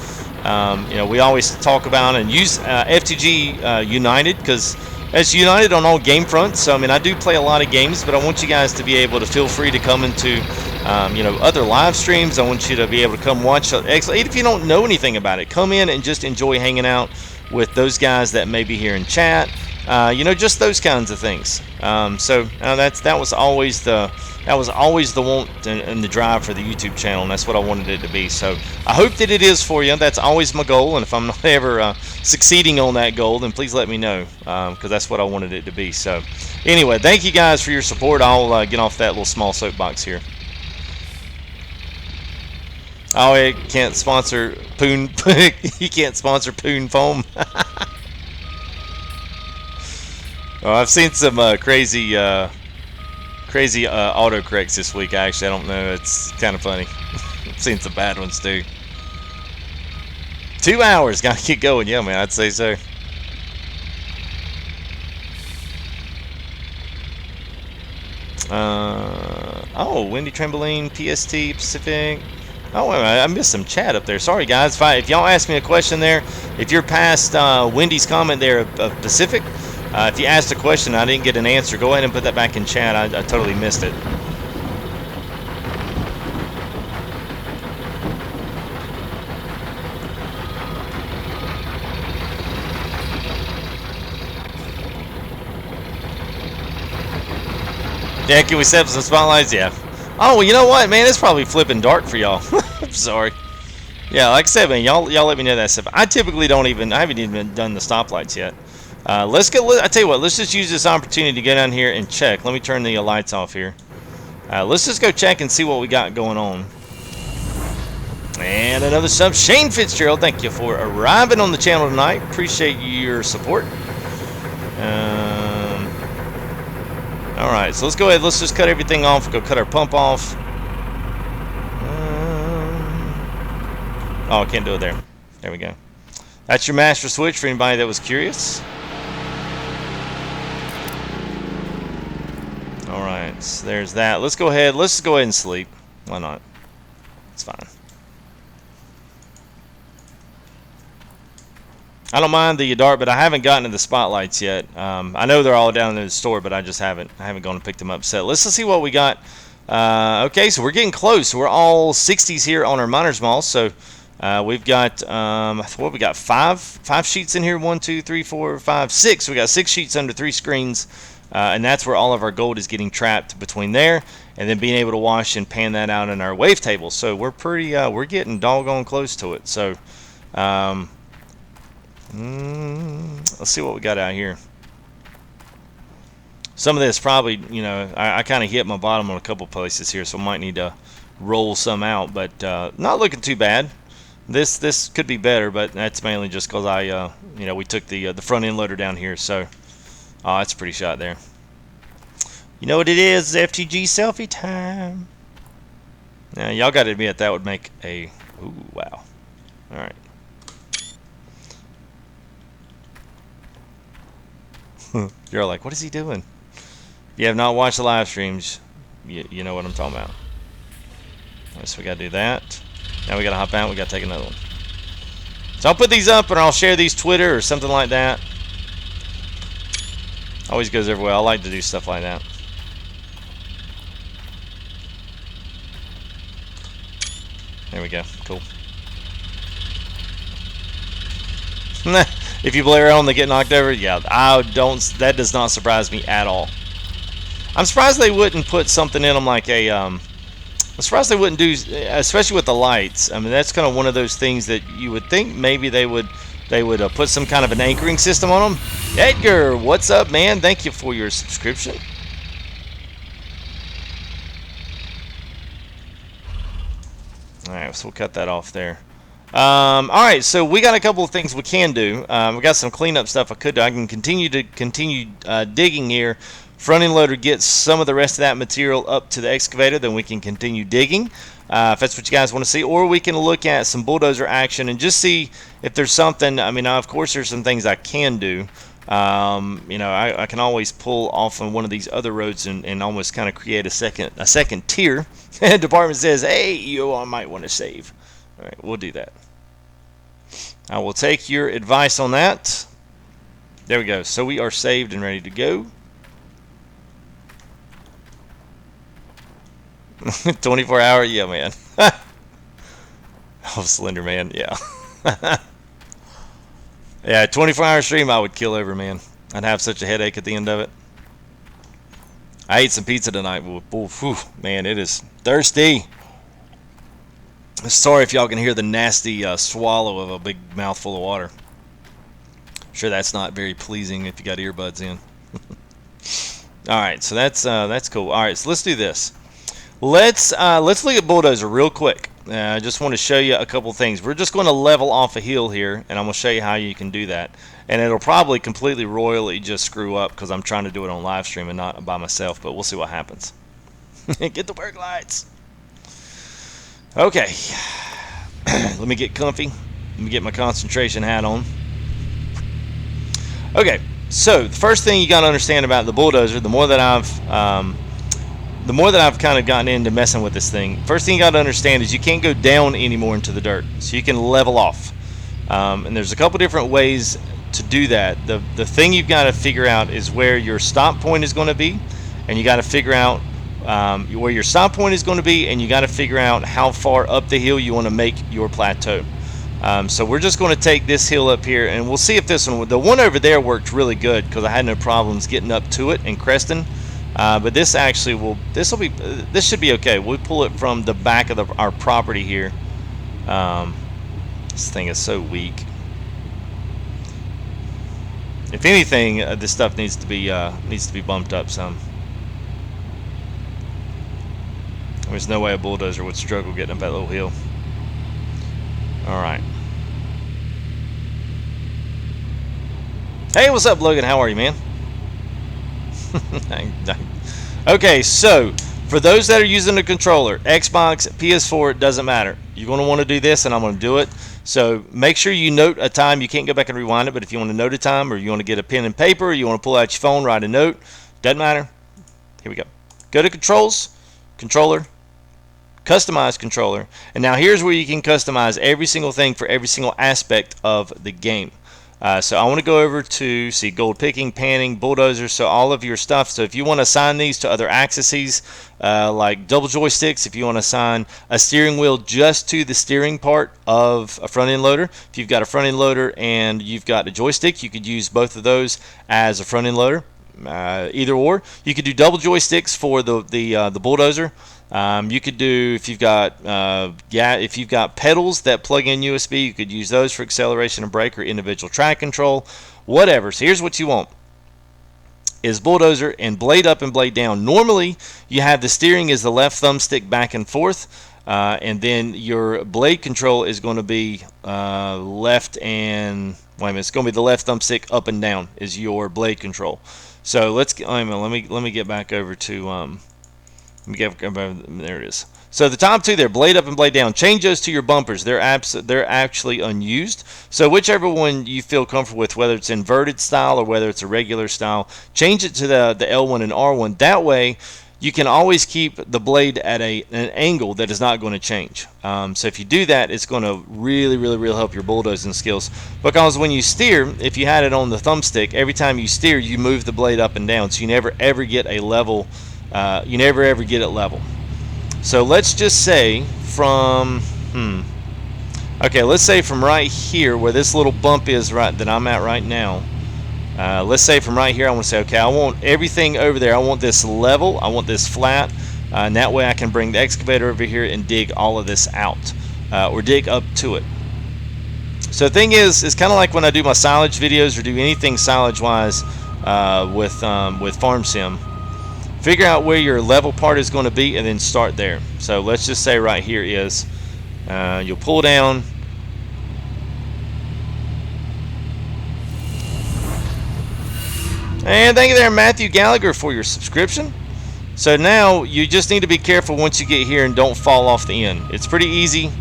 We always talk about and use FTG United, because it's united on all game fronts. So, I mean, I do play a lot of games, but I want you guys to be able to feel free to come into other live streams. I want you to be able to come watch. If you don't know anything about it, come in and just enjoy hanging out with those guys that may be here in chat. You know, just those kinds of things. So that was always the want and the drive for the YouTube channel, and that's what I wanted it to be. So I hope that it is for you. That's always my goal, and if I'm not ever succeeding on that goal, then please let me know, because that's what I wanted it to be. So anyway, thank you guys for your support. I'll get off that little small soapbox here. Oh, it can't sponsor Poon. You can't sponsor Poon Foam. Oh, I've seen some crazy autocorrects this week. Actually, I don't know. It's kind of funny. I've seen some bad ones too. 2 hours, gotta keep going. Yeah, man, I'd say so. Oh, Windy Trampoline, PST, Pacific. Oh, wait a minute, I missed some chat up there. Sorry, guys. If y'all ask me a question there, if you're past Wendy's comment there of Pacific, if you asked a question and I didn't get an answer, go ahead and put that back in chat. I totally missed it. Yeah, can we set up some spotlights? Yeah. Oh, well, you know what, man? It's probably flipping dark for y'all. I'm sorry. Yeah, like I said, man, y'all let me know that stuff. I typically I haven't even done the stoplights yet. I tell you what, let's just use this opportunity to go down here and check. Let me turn the lights off here. Let's just go check and see what we got going on. And another sub, Shane Fitzgerald. Thank you for arriving on the channel tonight. Appreciate your support. All right, so let's go ahead. Let's just cut everything off. Go cut our pump off. Oh, I can't do it there. There we go. That's your master switch for anybody that was curious. All right, so there's that. Let's go ahead. Let's just go ahead and sleep. Why not? It's fine. I don't mind the dark, but I haven't gotten to the spotlights yet. I know they're all down in the store, but I just haven't gone and picked them up. So let's see what we got. Okay, so we're getting close. We're all 60s here on our miners mall. So we've got what we got? Five sheets in here. 1, 2, 3, 4, 5, 6. We got 6 sheets under 3 screens, and that's where all of our gold is getting trapped between there, and then being able to wash and pan that out in our wave table. So we're pretty. We're getting doggone close to it. So. Let's see what we got out here. Some of this probably, you know, I kind of hit my bottom on a couple places here, so I might need to roll some out, but not looking too bad. This could be better, but that's mainly just because you know, we took the front end loader down here, so that's a pretty shot there. You know what it is? FTG selfie time. Now y'all got to admit that would make a ooh wow. All right. You're like, what is he doing? If you have not watched the live streams, you know what I'm talking about. Alright, so we gotta do that. Now we gotta hop out. We gotta take another one. So I'll put these up and I'll share these Twitter or something like that. Always goes everywhere. I like to do stuff like that. There we go. Cool. If you play around, they get knocked over. Yeah, that does not surprise me at all. I'm surprised they wouldn't put something in them like a. I'm surprised they wouldn't do, especially with the lights. I mean, that's kind of one of those things that you would think maybe they would put some kind of an anchoring system on them. Edgar, what's up, man? Thank you for your subscription. All right, so we'll cut that off there. Alright, so we got a couple of things we can do. We got some cleanup stuff I could do. I can continue digging here. Front end loader gets some of the rest of that material up to the excavator, then we can continue digging if that's what you guys want to see. Or we can look at some bulldozer action and just see if there's something. I mean, of course there's some things I can do. You know, I can always pull off on one of these other roads and almost kind of create a second tier. Department says, hey, I might want to save. Alright, we'll do that. I will take your advice on that. There we go. So we are saved and ready to go. 24 hour? Yeah, man. Oh, Slender Man, yeah. Yeah, 24-hour stream I would kill over, man. I'd have such a headache at the end of it. I ate some pizza tonight. Whew, man, it is thirsty. Sorry if y'all can hear the nasty swallow of a big mouthful of water. I'm sure that's not very pleasing if you got earbuds in. All right, so that's cool. All right, so let's do this. Let's look at Bulldozer real quick. I just want to show you a couple things. We're just going to level off a hill here, and I'm going to show you how you can do that. And it'll probably completely royally just screw up because I'm trying to do it on live stream and not by myself, but we'll see what happens. Get the work lights. Okay. Let me get comfy. Let me get my concentration hat on. Okay, so the first thing you got to understand about the Bulldozer, the more that I've kind of gotten into messing with this thing, first thing you got to understand is you can't go down anymore into the dirt, so you can level off. And there's a couple different ways to do that. The thing you've got to figure out is where your stop point is going to be, and you got to figure out where your stop point is going to be, and you got to figure out how far up the hill you want to make your plateau. So we're just going to take this hill up here, and we'll see if this one, the one over there worked really good because I had no problems getting up to it and cresting. But this actually this should be okay. We'll pull it from the back of our property here. This thing is so weak. If anything, this stuff needs to be bumped up some. There's no way a Bulldozer would struggle getting up that little hill. All right. Hey, what's up, Logan? How are you, man? Okay, so for those that are using the controller, Xbox, PS4, it doesn't matter. You're going to want to do this, and I'm going to do it. So make sure you note a time. You can't go back and rewind it, but if you want to note a time, or you want to get a pen and paper, or you want to pull out your phone, write a note, doesn't matter. Here we go. Go to Controls, Controller, Customize Controller, and now here's where you can customize every single thing for every single aspect of the game. So I want to go over to see gold picking, panning, Bulldozer, so all of your stuff. So if you want to assign these to other axes, like double joysticks, if you want to assign a steering wheel just to the steering part of a front end loader, if you've got a front end loader and you've got a joystick, you could use both of those as a front end loader. Either or, you could do double joysticks for the Bulldozer. You could do, if you've got pedals that plug in USB, you could use those for acceleration and brake or individual track control, whatever. So here's what you want: is Bulldozer and blade up and blade down. Normally you have the steering is the left thumbstick back and forth, and then your blade control is going to be left and it's going to be the left thumbstick up and down is your blade control. So let me get back over to there it is. So the top two there, blade up and blade down, change those to your bumpers. They're actually unused. So whichever one you feel comfortable with, whether it's inverted style or whether it's a regular style, change it to the L1 and R1. That way you can always keep the blade at an angle that is not going to change. So if you do that, it's going to really help your bulldozing skills. Because when you steer, if you had it on the thumbstick, every time you steer, you move the blade up and down. So you never ever get a level. You never ever get it level. So let's just say from okay, let's say from right here where this little bump is that I'm at right now. Let's say from right here I want to say, okay, I want everything over there. I want this level. I want this flat, and that way I can bring the excavator over here and dig all of this out, or dig up to it. So the thing is, it's kind of like when I do my silage videos or do anything silage wise with Farm Sim. Figure out where your level part is going to be and then start there. So let's just say right here is, you'll pull down. And thank you there, Matthew Gallagher, for your subscription. So now you just need to be careful once you get here and don't fall off the end. It's pretty easy,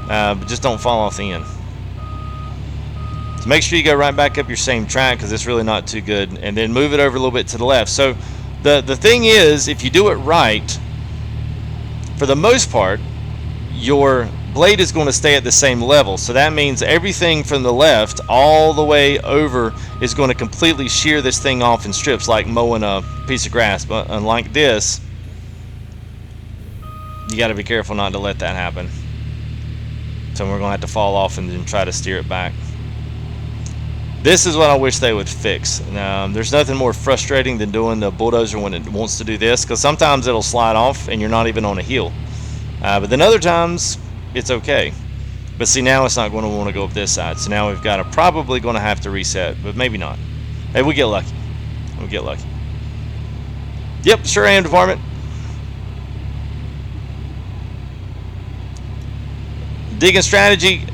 but just don't fall off the end. So make sure you go right back up your same track because it's really not too good. And then move it over a little bit to the left. So the thing is, if you do it right, for the most part, your blade is going to stay at the same level. So that means everything from the left all the way over is going to completely shear this thing off in strips, like mowing a piece of grass. But unlike this, you got to be careful not to let that happen. So we're going to have to fall off and then try to steer it back. This is what I wish they would fix. There's nothing more frustrating than doing the bulldozer when it wants to do this, because sometimes it'll slide off and you're not even on a hill. But then other times it's okay. But see, now it's not going to want to go up this side. So now we've got to probably going to have to reset, but maybe not. Hey, we get lucky. We'll get lucky. Yep, sure am, department. Digging strategy.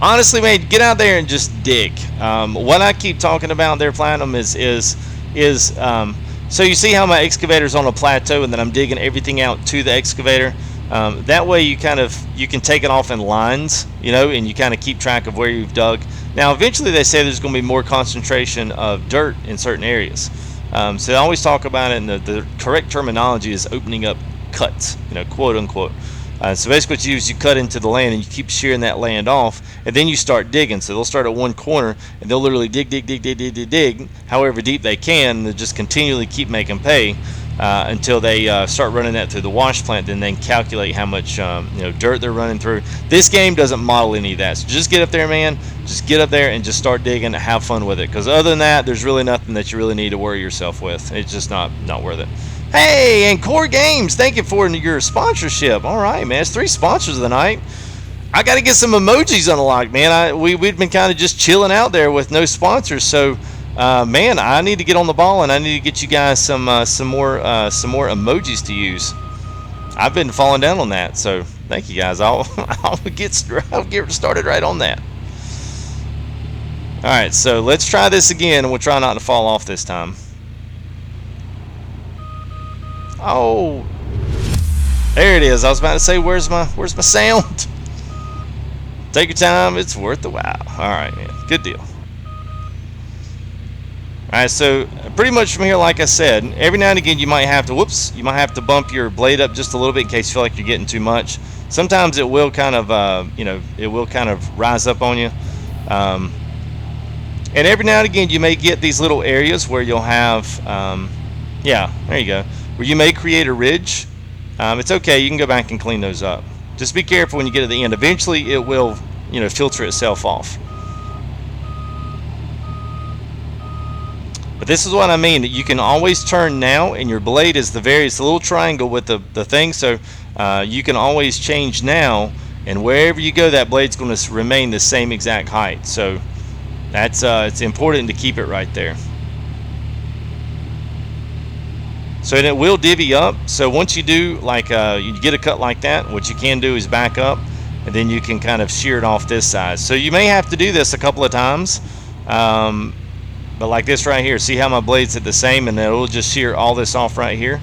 Honestly, man, get out there and just dig. What I keep talking about there, Platinum, is so you see how my excavator's on a plateau and then I'm digging everything out to the excavator. That way you can take it off in lines, you know, and you kind of keep track of where you've dug. Now, eventually they say there's going to be more concentration of dirt in certain areas. So I always talk about it, and the correct terminology is opening up cuts, you know, quote unquote. So basically what you do is you cut into the land and you keep shearing that land off, and then you start digging. So they'll start at one corner and they'll literally dig however deep they can, and they'll just continually keep making pay until they start running that through the wash plant, and then calculate how much dirt they're running through. This game doesn't model any of that, so just get up there, man. Just get up there and just start digging and have fun with it, because other than that, there's really nothing that you really need to worry yourself with. It's just not worth it. Hey, and Core Games, thank you for your sponsorship. All right, man, it's 3 sponsors of the night. I got to get some emojis unlocked, man. We've been kind of just chilling out there with no sponsors, so man, I need to get on the ball, and I need to get you guys some more emojis to use. I've been falling down on that, so thank you guys. I'll get started right on that. All right, so let's try this again, and we'll try not to fall off this time. Oh, there it is. I was about to say, where's my sound? Take your time. It's worth the while. All right, man. Good deal. All right, so pretty much from here, like I said, every now and again you might have to bump your blade up just a little bit in case you feel like you're getting too much. Sometimes it will kind of rise up on you. And every now and again you may get these little areas where you'll have yeah, there you go, where you may create a ridge. It's okay, you can go back and clean those up. Just be careful when you get to the end. Eventually it will, filter itself off. But this is what I mean, that you can always turn now, and your blade is it's the little triangle with the thing, so you can always change now, and wherever you go, that blade's going to remain the same exact height. So that's it's important to keep it right there. So it will divvy up. So once you do, like, you get a cut like that, what you can do is back up, and then you can kind of shear it off this side. So you may have to do this a couple of times. But like this right here, see how my blade's at the same, and it'll just shear all this off right here.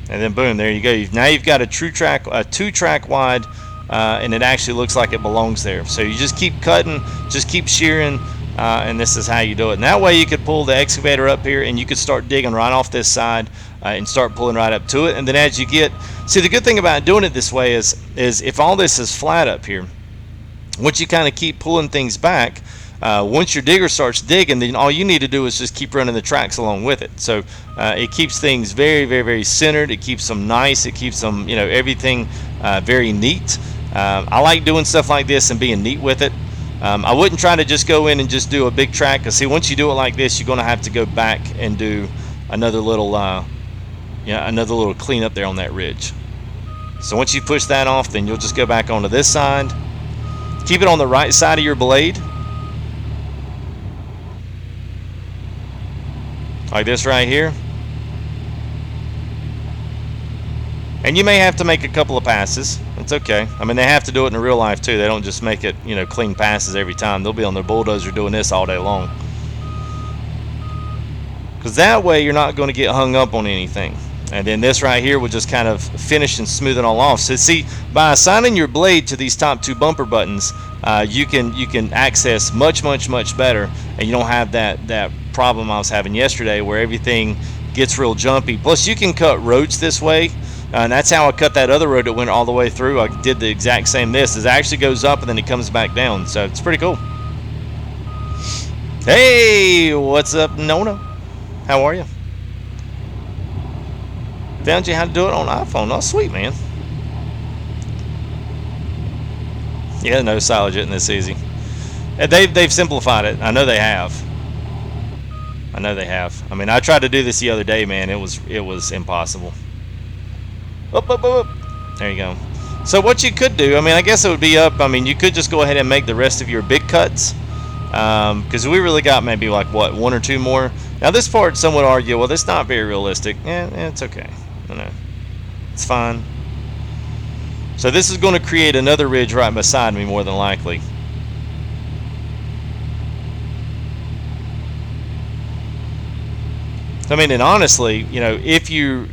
And then boom, there you go. Now you've got a 2-track wide, and it actually looks like it belongs there. So you just keep cutting, just keep shearing, and this is how you do it. And that way you could pull the excavator up here, and you could start digging right off this side and start pulling right up to it. And then as you see, the good thing about doing it this way is if all this is flat up here, once you kind of keep pulling things back, once your digger starts digging, then all you need to do is just keep running the tracks along with it. So it keeps things very, very, very centered. It keeps them nice. It keeps them, everything very neat. I like doing stuff like this and being neat with it. I wouldn't try to just go in and just do a big track, because see, once you do it like this, you're going to have to go back and do another little clean up there on that ridge. So once you push that off, then you'll just go back onto this side. Keep it on the right side of your blade, like this right here. And you may have to make a couple of passes. It's okay. I mean, they have to do it in real life too. They don't just make it, clean passes every time. They'll be on their bulldozer doing this all day long. Because that way you're not going to get hung up on anything. And then this right here will just kind of finish and smooth it all off. So see, by assigning your blade to these top 2 bumper buttons, you can access much better, and you don't have that problem I was having yesterday where everything gets real jumpy. Plus, you can cut roads this way, and that's how I cut that other road that went all the way through. I did the exact same. This it actually goes up and then it comes back down, so it's pretty cool. Hey, what's up, Nona? How are you? Found you how to do it on iPhone. Oh, sweet, man. Yeah, no, silage isn't this easy. And they've simplified it. I know they have. I know they have. I mean, I tried to do this the other day, man. It was impossible. Up, up, up, up. There you go. So what you could do, I mean, I guess it would be up. I mean, you could just go ahead and make the rest of your big cuts, because we really got maybe like what, 1 or 2 more. Now this part, some would argue, well, that's not very realistic. It's okay. I know. It's fine. So this is going to create another ridge right beside me, more than likely. I mean, and honestly, you know, if you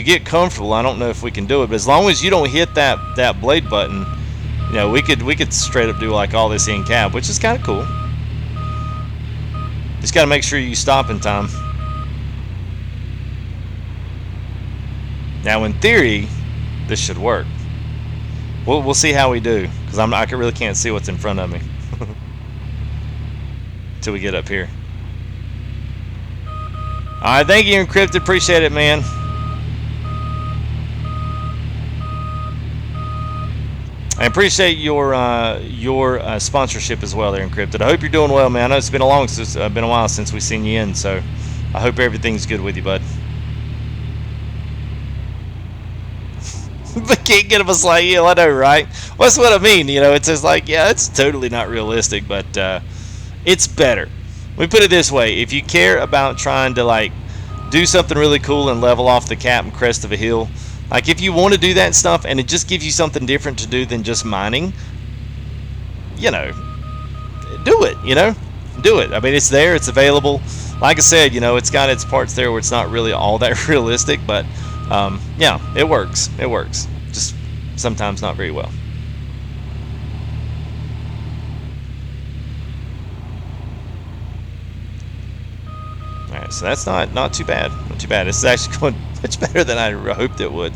get comfortable, I don't know if we can do it, but as long as you don't hit that blade button, you know, we could straight up do like all this in cab, which is kind of cool. Just got to make sure you stop in time. Now, in theory, this should work. We'll see how we do, because I really can't see what's in front of me until we get up here. All right, thank you, Encrypted. Appreciate it, man. I appreciate your sponsorship as well, there, Encrypted. I hope you're doing well, man. I know it's been a while since we've seen you in, so I hope everything's good with you, bud. But can't get him a slight heal, I know, right? Well, that's what I mean. You know, it's just like, yeah, it's totally not realistic, but it's better. Let me put it this way: if you care about trying to like do something really cool and level off the cap and crest of a hill, like if you want to do that stuff and it just gives you something different to do than just mining, you know, do it. You know, do it. I mean, it's there, it's available. Like I said, you know, it's got its parts there where it's not really all that realistic, but yeah, it works. It works. Just sometimes not very well. Alright, so that's not too bad. Not too bad. This is actually going much better than I hoped it would.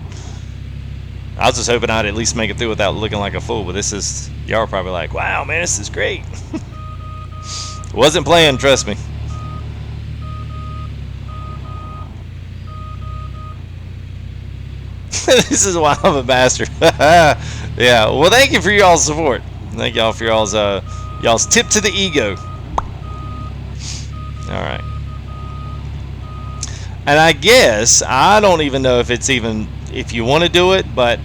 I was just hoping I'd at least make it through without looking like a fool, but this is, y'all are probably like, wow, man, this is great. Wasn't playing, trust me. This is why I'm a bastard. Yeah, well, thank you for y'all's support. Thank y'all for y'all's tip to the ego. Alright. And I guess, I don't even know if it's even, if you want to do it, but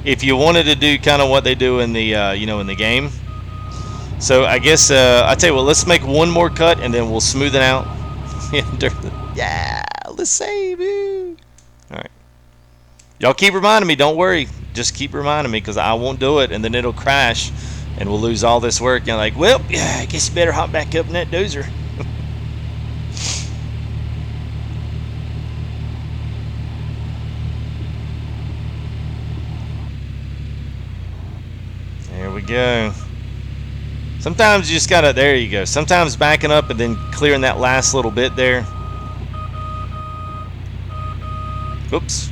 if you wanted to do kind of what they do in the, you know, in the game. So I guess, I tell you what, let's make one more cut and then we'll smooth it out. Yeah, let's save you. Alright. Y'all keep reminding me, don't worry. Just keep reminding me, because I won't do it and then it'll crash and we'll lose all this work. You're like, well, yeah, I guess you better hop back up in that dozer. There we go. Sometimes you just gotta, there you go. Sometimes backing up and then clearing that last little bit there. Oops.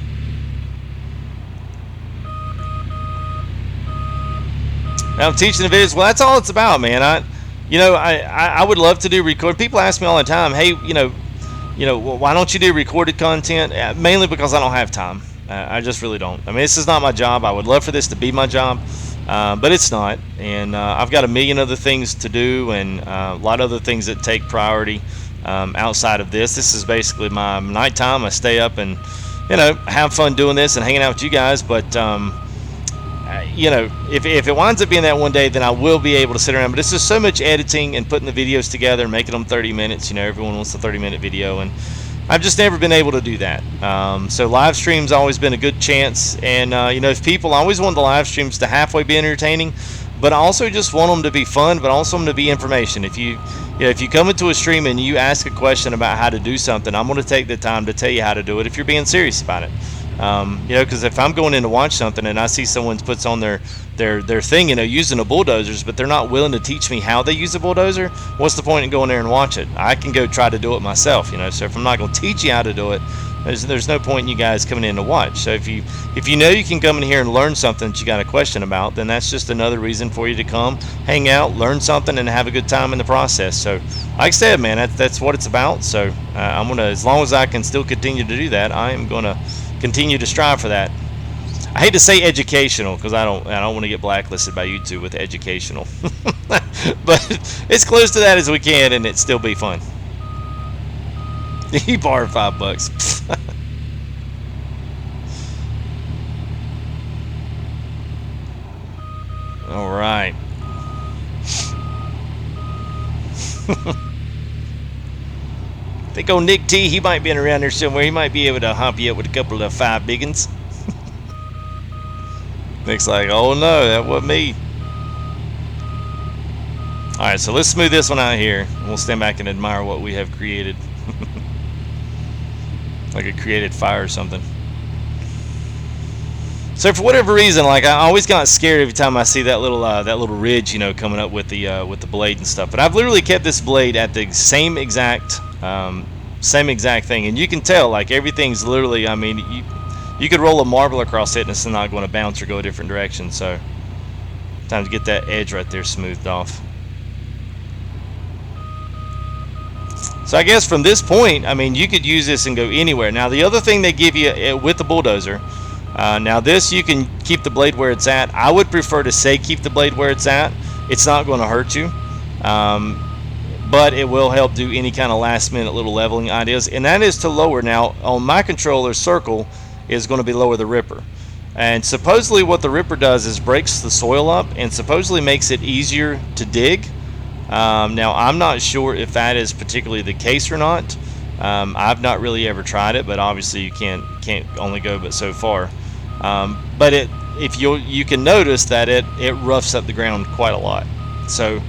Now I'm teaching the videos. Well, that's all it's about, man. I would love to do record. People ask me all the time, hey, you know, why don't you do recorded content? Mainly because I don't have time. I just really don't. I mean, this is not my job. I would love for this to be my job, but it's not. And I've got a million other things to do and a lot of other things that take priority outside of this. This is basically my nighttime. I stay up and, you know, have fun doing this and hanging out with you guys. But, you know, if it winds up being that one day, then I will be able to sit around. But it's just so much editing and putting the videos together and making them 30 minutes. You know, everyone wants a 30-minute video, and I've just never been able to do that. So live streams always been a good chance. And, you know, if people, I always want the live streams to halfway be entertaining, but I also just want them to be fun, but also them to be information. If you come into a stream and you ask a question about how to do something, I'm going to take the time to tell you how to do it if you're being serious about it. You know, because if I'm going in to watch something and I see someone puts on their thing, you know, using the bulldozers, but they're not willing to teach me how they use a bulldozer, what's the point in going there and watch it? I can go try to do it myself, you know. So if I'm not going to teach you how to do it, there's no point in you guys coming in to watch. So if you know you can come in here and learn something that you got a question about, then that's just another reason for you to come, hang out, learn something, and have a good time in the process. So like I said, man, that's what it's about. So I'm gonna, as long as I can still continue to do that, I am gonna continue to strive for that. I hate to say educational because I don't want to get blacklisted by YouTube with educational, but as close to that as we can, and it still be fun. He borrowed $5. All right. Think old Nick T, he might be around there somewhere. He might be able to hump you up with a couple of 5 big ones. Nick's like, oh no, that wasn't me. Alright, so let's smooth this one out here. And we'll stand back and admire what we have created. Like a created fire or something. So for whatever reason, like I always got scared every time I see that little ridge, you know, coming up with the blade and stuff. But I've literally kept this blade at the same exact thing, and you can tell like everything's literally. I mean, you could roll a marble across it and it's not going to bounce or go a different direction. So time to get that edge right there smoothed off. So I guess from this point, I mean, you could use this and go anywhere. Now the other thing they give you with the bulldozer. Now this, you can keep the blade where it's at. I would prefer to say keep the blade where it's at. It's not going to hurt you, but it will help do any kind of last minute little leveling ideas, and that is to lower. Now on my controller, circle is going to be lower the ripper, and supposedly what the ripper does is breaks the soil up and supposedly makes it easier to dig. Now I'm not sure if that is particularly the case or not. I've not really ever tried it, but obviously you can't only go but so far. But if you can notice that it roughs up the ground quite a lot. So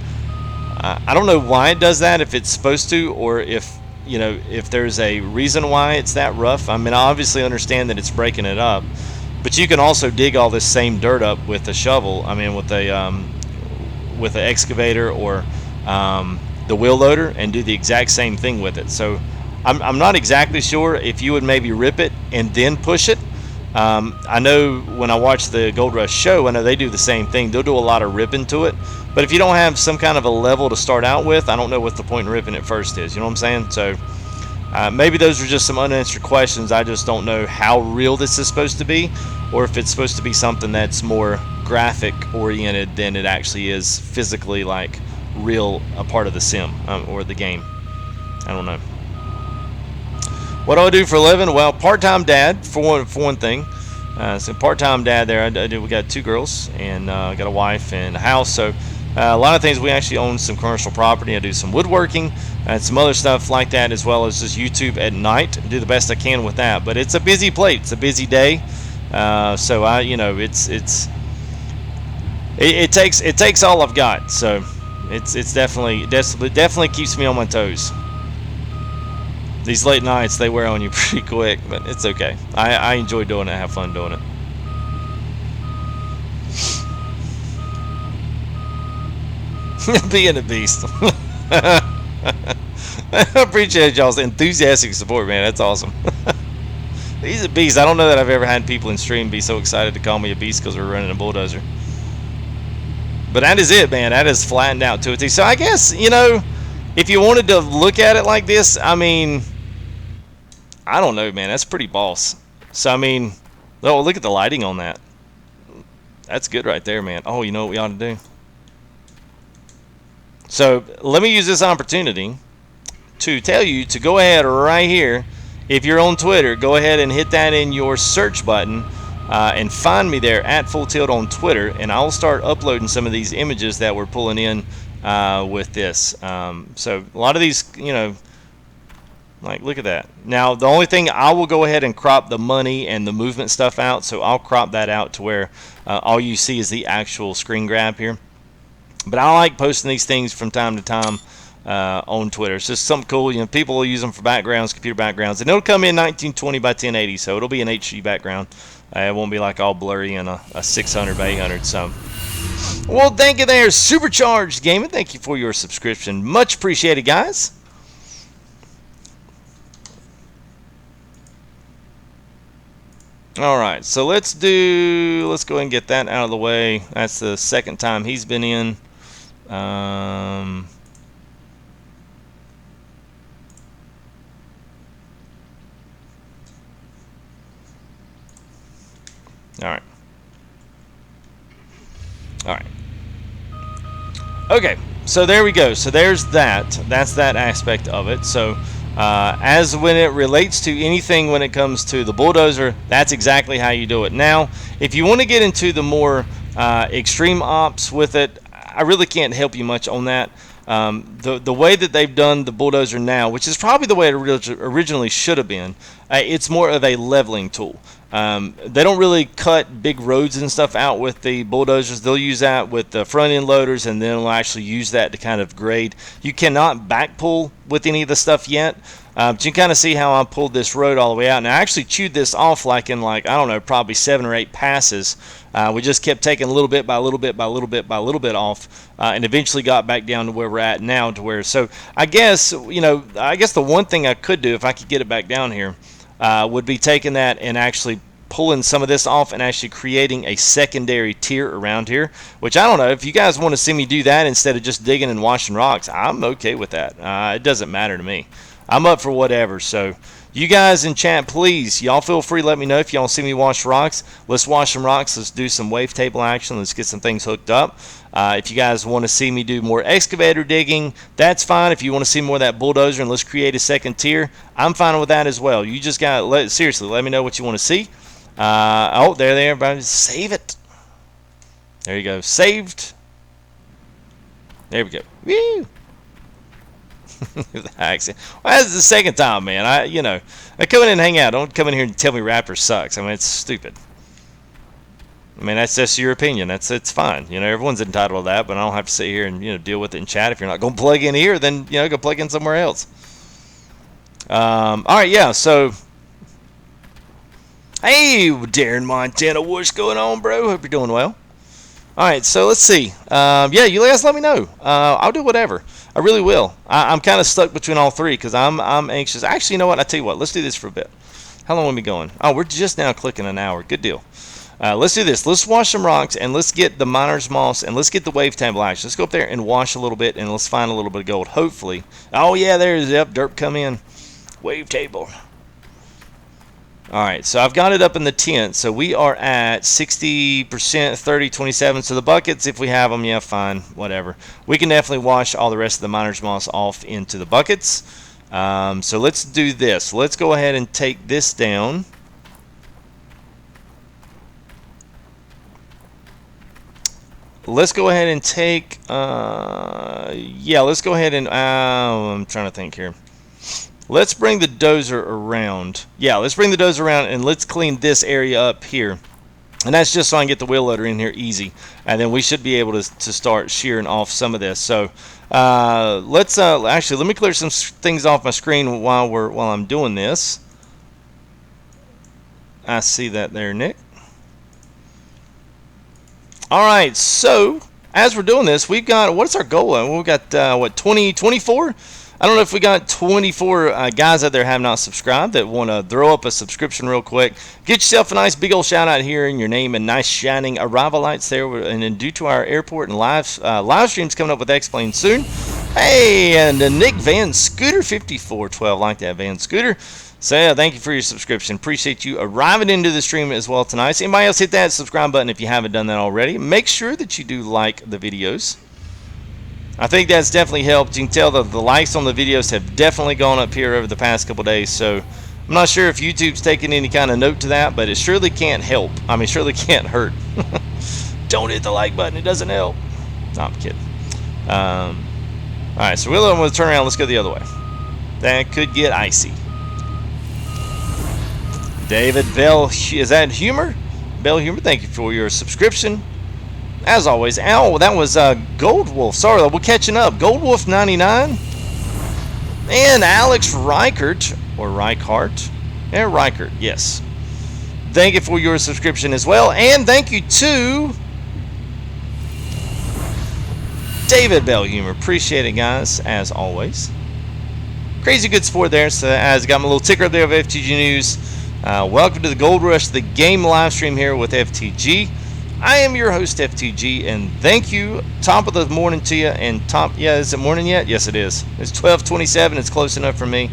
I don't know why it does that, if it's supposed to, or if if there's a reason why it's that rough. I mean, I obviously understand that it's breaking it up, but you can also dig all this same dirt up with a shovel. I mean, with an excavator or the wheel loader, and do the exact same thing with it. So I'm not exactly sure if you would maybe rip it and then push it. I know when I watch the Gold Rush show, I know they do the same thing. They'll do a lot of ripping to it. But if you don't have some kind of a level to start out with, I don't know what the point in ripping it first is. You know what I'm saying? So maybe those are just some unanswered questions. I just don't know how real this is supposed to be, or if it's supposed to be something that's more graphic oriented than it actually is physically, like real, a part of the sim or the game. I don't know. What do I do for a living? Well, part-time dad for one thing. So part-time dad there. We got 2 girls and got a wife and a house. So a lot of things. We actually own some commercial property. I do some woodworking and some other stuff like that, as well as just YouTube at night. Do the best I can with that. But it's a busy plate. It's a busy day. So it takes all I've got. So it's definitely keeps me on my toes. These late nights, they wear on you pretty quick, but it's okay. I enjoy doing it. I have fun doing it. Being a beast. I appreciate y'all's enthusiastic support, man. That's awesome. He's a beast. I don't know that I've ever had people in stream be so excited to call me a beast because we're running a bulldozer. But that is it, man. That is flattened out to it. So I guess, if you wanted to look at it like this, I mean, I don't know, man. That's pretty boss. So, I mean, oh, look at the lighting on that. That's good right there, man. Oh, you know what we ought to do? So, let me use this opportunity to tell you to go ahead right here. If you're on Twitter, go ahead and hit that in your search button and find me there at Full Tilt on Twitter, and I'll start uploading some of these images that we're pulling in with this. So, a lot of these, like, look at that. Now, the only thing, I will go ahead and crop the money and the movement stuff out. So I'll crop that out to where all you see is the actual screen grab here. But I like posting these things from time to time on Twitter. It's just something cool. People will use them for backgrounds, computer backgrounds. And it'll come in 1920 by 1080, so it'll be an HD background. It won't be like all blurry in a 600 by 800. So, well, thank you there, Supercharged Gaming. Thank you for your subscription. Much appreciated, guys. Alright, so let's go ahead and get that out of the way. That's the second time he's been in. Alright. All right. Okay, so there we go. So there's that. That's that aspect of it. So as when it relates to anything when it comes to the bulldozer, that's exactly how you do it. Now, if you want to get into the more extreme ops with it, I really can't help you much on that. The way that they've done the bulldozer now, which is probably the way it originally should have been, it's more of a leveling tool. They don't really cut big roads and stuff out with the bulldozers. They'll use that with the front end loaders, and then they'll actually use that to kind of grade. You cannot back pull with any of the stuff yet. But you can kind of see how I pulled this road all the way out. And I actually chewed this off like in I don't know, probably 7 or 8 passes. We just kept taking a little bit by a little bit by a little bit by a little bit off, and eventually got back down to where we're at now. So I guess the one thing I could do if I could get it back down here would be taking that and actually pulling some of this off and actually creating a secondary tier around here, which I don't know if you guys want to see me do that instead of just digging and washing rocks. I'm okay with that. It doesn't matter to me. I'm up for whatever. So you guys in chat, please, y'all feel free to let me know if y'all see me wash rocks. Let's wash some rocks. Let's do some wavetable action. Let's get some things hooked up. If you guys want to see me do more excavator digging, that's fine. If you want to see more of that bulldozer and let's create a second tier, I'm fine with that as well. You just got seriously, let me know what you want to see. Oh, there, everybody. Save it. There you go. Saved. There we go. Woo! Well, that's the second time, man. I come in and hang out. Don't come in here and tell me Raptor sucks. I mean, it's stupid. I mean, that's just your opinion. It's fine. Everyone's entitled to that, but I don't have to sit here and deal with it in chat. If you're not going to plug in here, then go plug in somewhere else. All right, yeah. So, hey, Darren Montana, what's going on, bro? Hope you're doing well. All right, so let's see. Yeah, you guys let me know. I'll do whatever. I really will. I'm kind of stuck between all three because I'm anxious. Actually, you know what? I tell you what. Let's do this for a bit. How long are we going? Oh, we're just now clicking an hour. Good deal. Let's do this. Let's wash some rocks and let's get the miner's moss and let's get the wavetable action. Let's go up there and wash a little bit and let's find a little bit of gold. Hopefully. Oh yeah, there's derp come in. Wavetable. All right, so I've got it up in the tent. So we are at 60%, 30, 27. So the buckets, if we have them, yeah, fine, whatever. We can definitely wash all the rest of the miner's moss off into the buckets. So let's do this. Let's go ahead and take this down. Let's go ahead and take, yeah, let's go ahead and, I'm trying to think here. Let's bring the dozer around. Yeah, let's bring the dozer around and let's clean this area up here. And that's just so I can get the wheel loader in here easy. And then we should be able to start shearing off some of this. So let's actually, let me clear some things off my screen while I'm doing this. I see that there, Nick. All right, so as we're doing this, we've got, what's our goal? We've got, what, 24? I don't know if we got 24 guys out there have not subscribed that want to throw up a subscription real quick. Get yourself a nice big old shout out here in your name and nice shining arrival lights there. And then due to our airport and live streams coming up with X-Plane soon. Hey, and Nick Van Scooter 5412, like that Van Scooter. So yeah, thank you for your subscription. Appreciate you arriving into the stream as well tonight. So anybody else hit that subscribe button if you haven't done that already. Make sure that you do like the videos. I think that's definitely helped. You can tell that the likes on the videos have definitely gone up here over the past couple days. So I'm not sure if YouTube's taking any kind of note to that, but it surely can't help. I mean, surely can't hurt. Don't hit the like button. It doesn't help. No, I'm kidding. All right, so we're going to turn around. Let's go the other way. That could get icy. David Bell, is that Humor? Bell Humor, thank you for your subscription. As always, ow, that was Gold Wolf. Sorry, we're catching up. Gold Wolf 99. And Alex Reichert, or Reichart. Yeah, Reichert, yes. Thank you for your subscription as well. And thank you to David Bell Humor. Appreciate it, guys, as always. Crazy good support there. So, as I got my little ticker up there of FTG News. Welcome to the Gold Rush, the game live stream here with FTG. I am your host, FTG, and thank you. Top of the morning to you. And yeah, is it morning yet? Yes, it is. It's 12:27. It's close enough for me.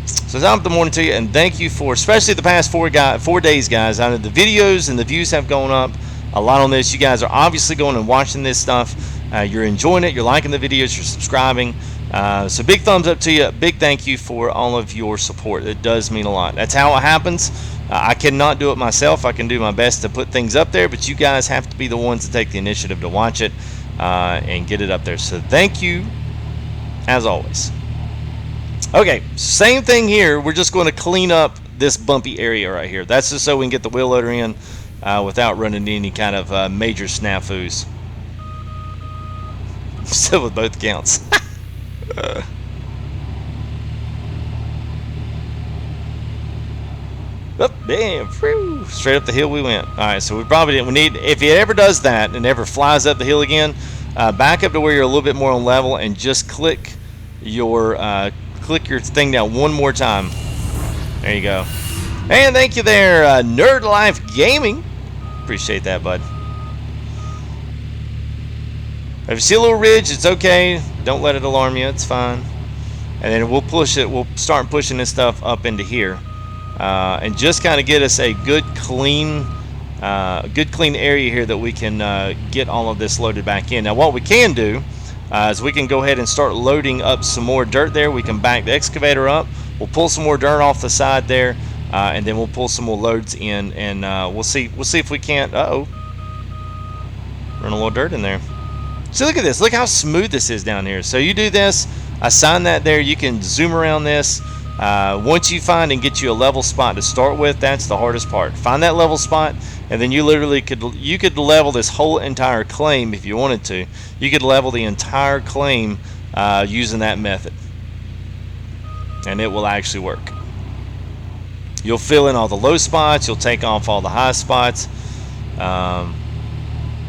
So top of the morning to you, and thank you for, especially the past 4 days, guys. I know the videos and the views have gone up. a lot on this. You guys are obviously going and watching this stuff. You're enjoying it. You're liking the videos. You're subscribing. So big thumbs up to you. Big thank you for all of your support. It does mean a lot. That's how it happens. I cannot do it myself. I can do my best to put things up there, but you guys have to be the ones to take the initiative to watch it and get it up there. So thank you, as always. Okay, same thing here. We're just going to clean up this bumpy area right here. That's just so we can get the wheel loader in without running into any kind of major snafus. Still with both accounts. Bam, straight up the hill we went. All right, so we probably didn't. We need, if it ever does that and ever flies up the hill again, back up to where you're a little bit more on level and just click your thing down one more time. There you go. And thank you there, Nerd Life Gaming. Appreciate that, bud. If you see a little ridge, it's okay. Don't let it alarm you. It's fine. And then we'll push it. We'll start pushing this stuff up into here, and just kind of get us a good clean area here that we can get all of this loaded back in. Now, what we can do is we can go ahead and start loading up some more dirt there. We can back the excavator up. We'll pull some more dirt off the side there, and then we'll pull some more loads in, and we'll see if we can't. Run a little dirt in there. So look at this. Look how smooth this is down here. So you do this, assign that there. You can zoom around this. Once you find and get you a level spot to start with, that's the hardest part. Find that level spot, and then you literally could level this whole entire claim if you wanted to. You could level the entire claim using that method, and it will actually work. You'll fill in all the low spots. You'll take off all the high spots.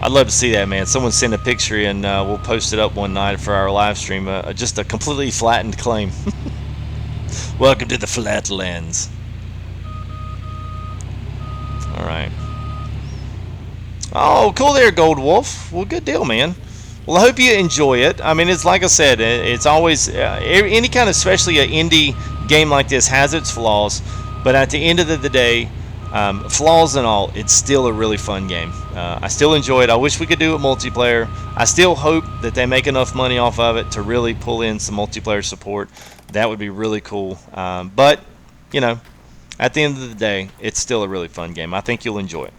I'd love to see that, man. Someone send a picture and we'll post it up one night for our live stream. Just a completely flattened claim. Welcome to the Flatlands. All right. Oh, cool there, Gold Wolf. Well, good deal, man. Well, I hope you enjoy it. I mean, it's like I said, it's always any kind of, especially an indie game like this, has its flaws. But at the end of the day, flaws and all, it's still a really fun game. I still enjoy it. I wish we could do it multiplayer. I still hope that they make enough money off of it to really pull in some multiplayer support. That would be really cool. But, you know, at the end of the day, it's still a really fun game. I think you'll enjoy it.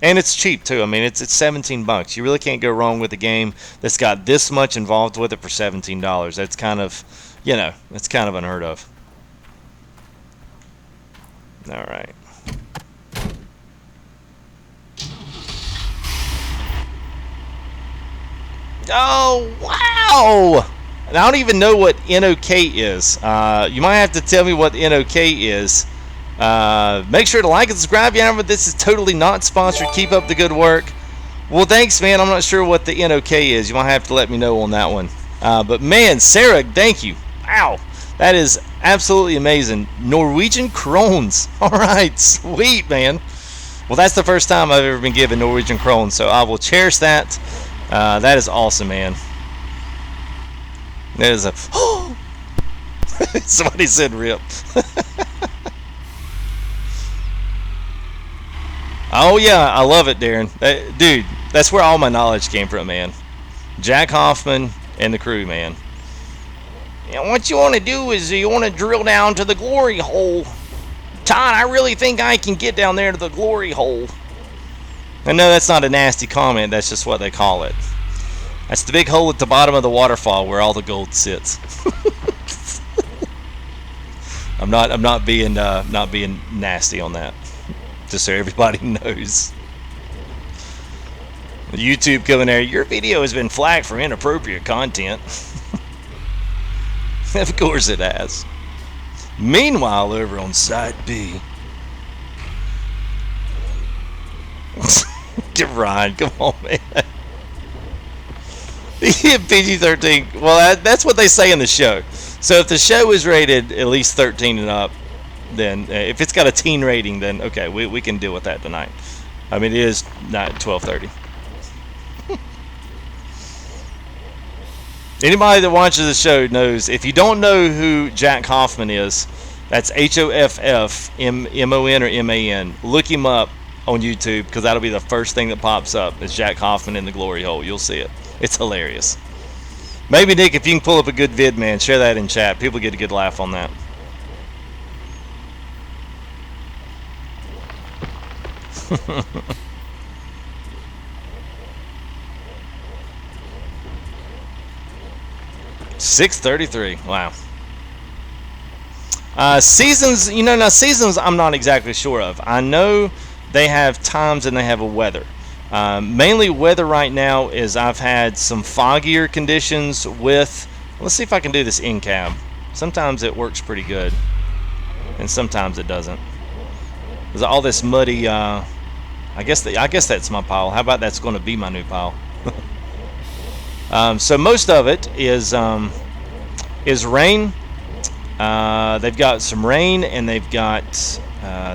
And it's cheap, too. I mean, it's $17. You really can't go wrong with a game that's got this much involved with it for $17. That's kind of, you know, it's kind of unheard of. All right. Oh, wow! And I don't even know what NOK is. You might have to tell me what NOK is. Make sure to like and subscribe. Yeah, but this is totally not sponsored. Keep up the good work. Well, thanks, man. I'm not sure what the NOK is. You might have to let me know on that one. But, man, Sarah, thank you. Wow. That is absolutely amazing. Norwegian krones. All right. Sweet, man. Well, that's the first time I've ever been given Norwegian krones, so I will cherish that. That is awesome, man. That is a... Somebody said rip. Oh, yeah, I love it, Darren. Dude, that's where all my knowledge came from, man. Jack Hoffman and the crew, man. And what you want to do is you want to drill down to the glory hole. Todd, I really think I can get down there to the glory hole. And no, that's not a nasty comment. That's just what they call it. That's the big hole at the bottom of the waterfall where all the gold sits. I'm not being nasty on that. Just so everybody knows. YouTube coming there. Your video has been flagged for inappropriate content. Of course it has. Meanwhile, over on side B. Ryan, come on, man. PG-13. Well, that's what they say in the show. So if the show is rated at least 13 and up, then if it's got a teen rating, then okay, we can deal with that tonight. I mean, it is not 12:30. Anybody that watches the show knows, if you don't know who Jack Hoffman is, that's Hoffmon or Man. Look him up. on YouTube, because that'll be the first thing that pops up. Is Jack Hoffman in the glory hole. You'll see it. It's hilarious. Maybe, Nick, if you can pull up a good vid, man, share that in chat. People get a good laugh on that. $633. Wow. Seasons, you know, now seasons I'm not exactly sure of. I know they have times and they have a weather. Mainly weather right now is I've had some foggier conditions with, let's see if I can do this in cab. Sometimes it works pretty good, and sometimes it doesn't. There's all this muddy, I guess that's my pile. How about that's going to be my new pile? So most of it is rain. They've got some rain, and they've got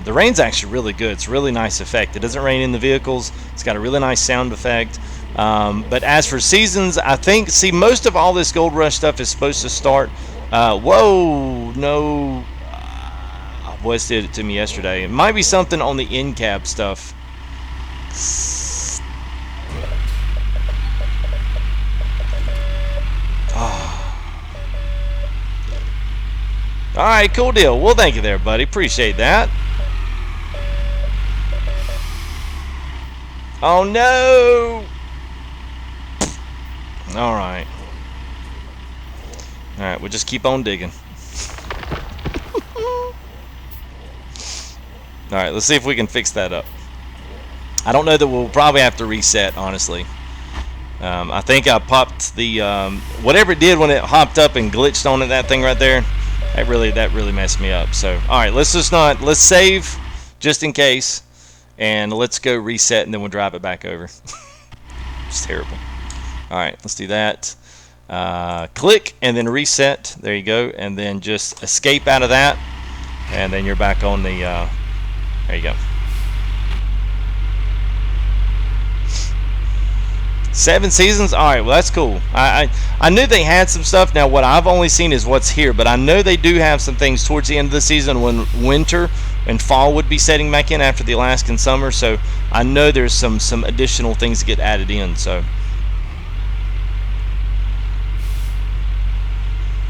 the rain's actually really good. It's a really nice effect. It doesn't rain in the vehicles. It's got a really nice sound effect. But as for seasons, I think, see, most of all this Gold Rush stuff is supposed to start. Whoa, no. Boys did it to me yesterday. It might be something on the in-cab stuff. Alright, cool deal. Well, thank you there, buddy. Appreciate that. Oh, no! Alright. Alright, we'll just keep on digging. Alright, let's see if we can fix that up. I don't know that we'll probably have to reset, honestly. I think I popped the... whatever it did when it hopped up and glitched on it, that thing right there. That really messed me up. So, alright, let's save just in case, and let's go reset, and then we'll drive it back over. It's terrible. Alright, let's do that. Click and then reset. There you go. And then just escape out of that, and then you're back on the there you go. 7 seasons? Alright, well, that's cool. I knew they had some stuff. Now, what I've only seen is what's here, but I know they do have some things towards the end of the season when winter and fall would be setting back in after the Alaskan summer, so I know there's some additional things to get added in, so.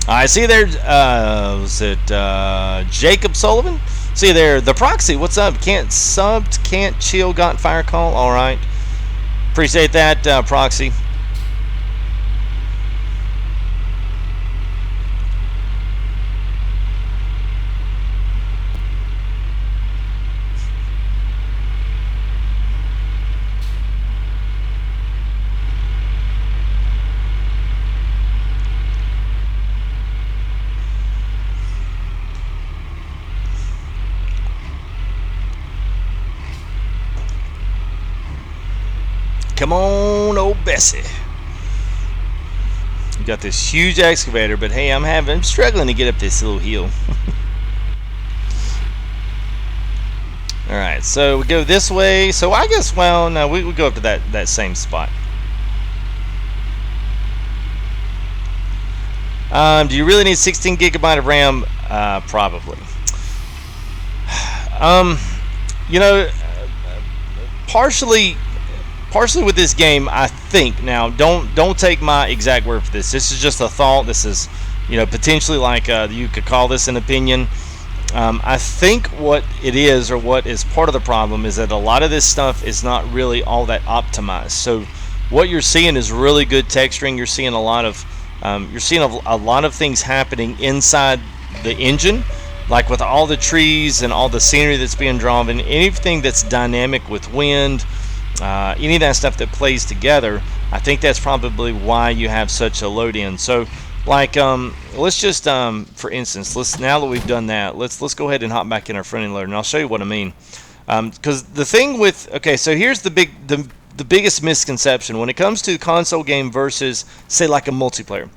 I see there, was it Jacob Sullivan? See there, the proxy, what's up? Can't subbed, can't chill, got fire call, alright. Appreciate that, proxy. Come on, old Bessie. You got this huge excavator, but hey, I'm struggling to get up this little hill. All right, so we go this way. So I guess, well, no, we go up to that same spot. Do you really need 16 gigabyte of RAM? Probably. You know, partially with this game, I think. Now, don't take my exact word for this. This is just a thought. This is, you know, potentially like you could call this an opinion. I think what it is, or what is part of the problem, is that a lot of this stuff is not really all that optimized. So what you're seeing is really good texturing. You're seeing a lot of things happening inside the engine, like with all the trees and all the scenery that's being drawn, and anything that's dynamic with wind. Any of that stuff that plays together, I think that's probably why you have such a load in. So, like, let's just, for instance, now that we've done that, let's go ahead and hop back in our front end loader, and I'll show you what I mean. Because the thing with, okay, so here's the biggest misconception when it comes to console game versus, say, like a multiplayer.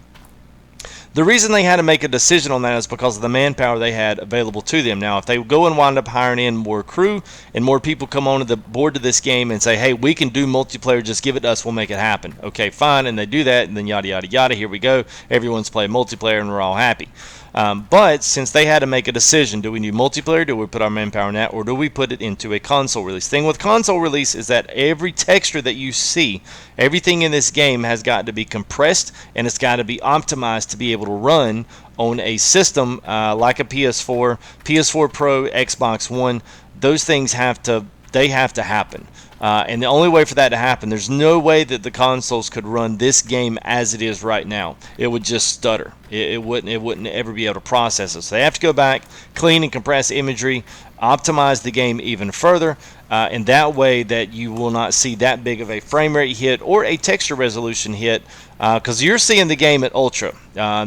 The reason they had to make a decision on that is because of the manpower they had available to them. Now, if they go and wind up hiring in more crew and more people come on the board to this game and say, hey, we can do multiplayer, just give it to us, we'll make it happen. Okay, fine, and they do that, and then yada, yada, yada, here we go. Everyone's playing multiplayer, and we're all happy. But since they had to make a decision, do we do multiplayer, do we put our manpower in that, or do we put it into a console release? Thing with console release is that every texture that you see, everything in this game has got to be compressed, and it's got to be optimized to be able to run on a system like a PS4, PS4 Pro, Xbox One. Those things have to happen. And the only way for that to happen, there's no way that the consoles could run this game as it is right now. It would just stutter. It wouldn't ever be able to process it. So they have to go back, clean and compress imagery, optimize the game even further, and that way that you will not see that big of a frame rate hit or a texture resolution hit, because you're seeing the game at ultra.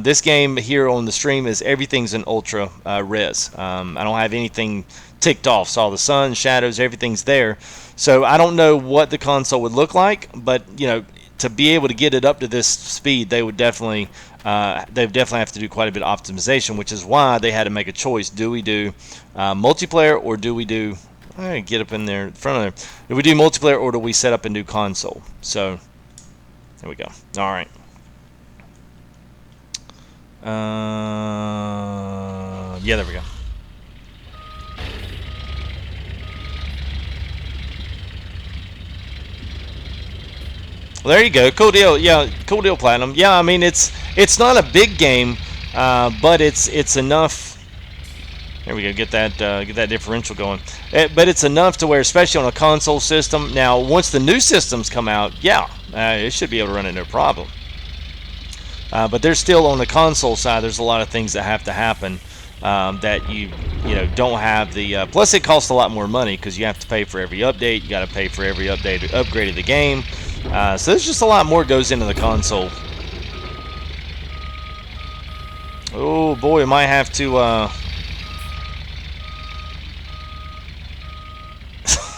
This game here on the stream is everything's in ultra res. I don't have anything ticked off, so all the sun, shadows, everything's there. So I don't know what the console would look like, but to be able to get it up to this speed, they would definitely have to do quite a bit of optimization, which is why they had to make a choice. Do we do multiplayer, or do we do get up in there in front of there? Do we do multiplayer, or do we set up and do console? So there we go. All right. Yeah, there we go. Well, there you go. Cool deal. Yeah, cool deal, Platinum. Yeah, I mean it's not a big game, but it's enough. There we go. Get that differential going. But it's enough to where, especially on a console system. Now, once the new systems come out, yeah, it should be able to run it no problem. But there's still, on the console side, there's a lot of things that have to happen that you don't have the. Plus, it costs a lot more money because you have to pay for every update. You got to pay for every upgrade of the game. So there's just a lot more goes into the console. Oh boy, I might have to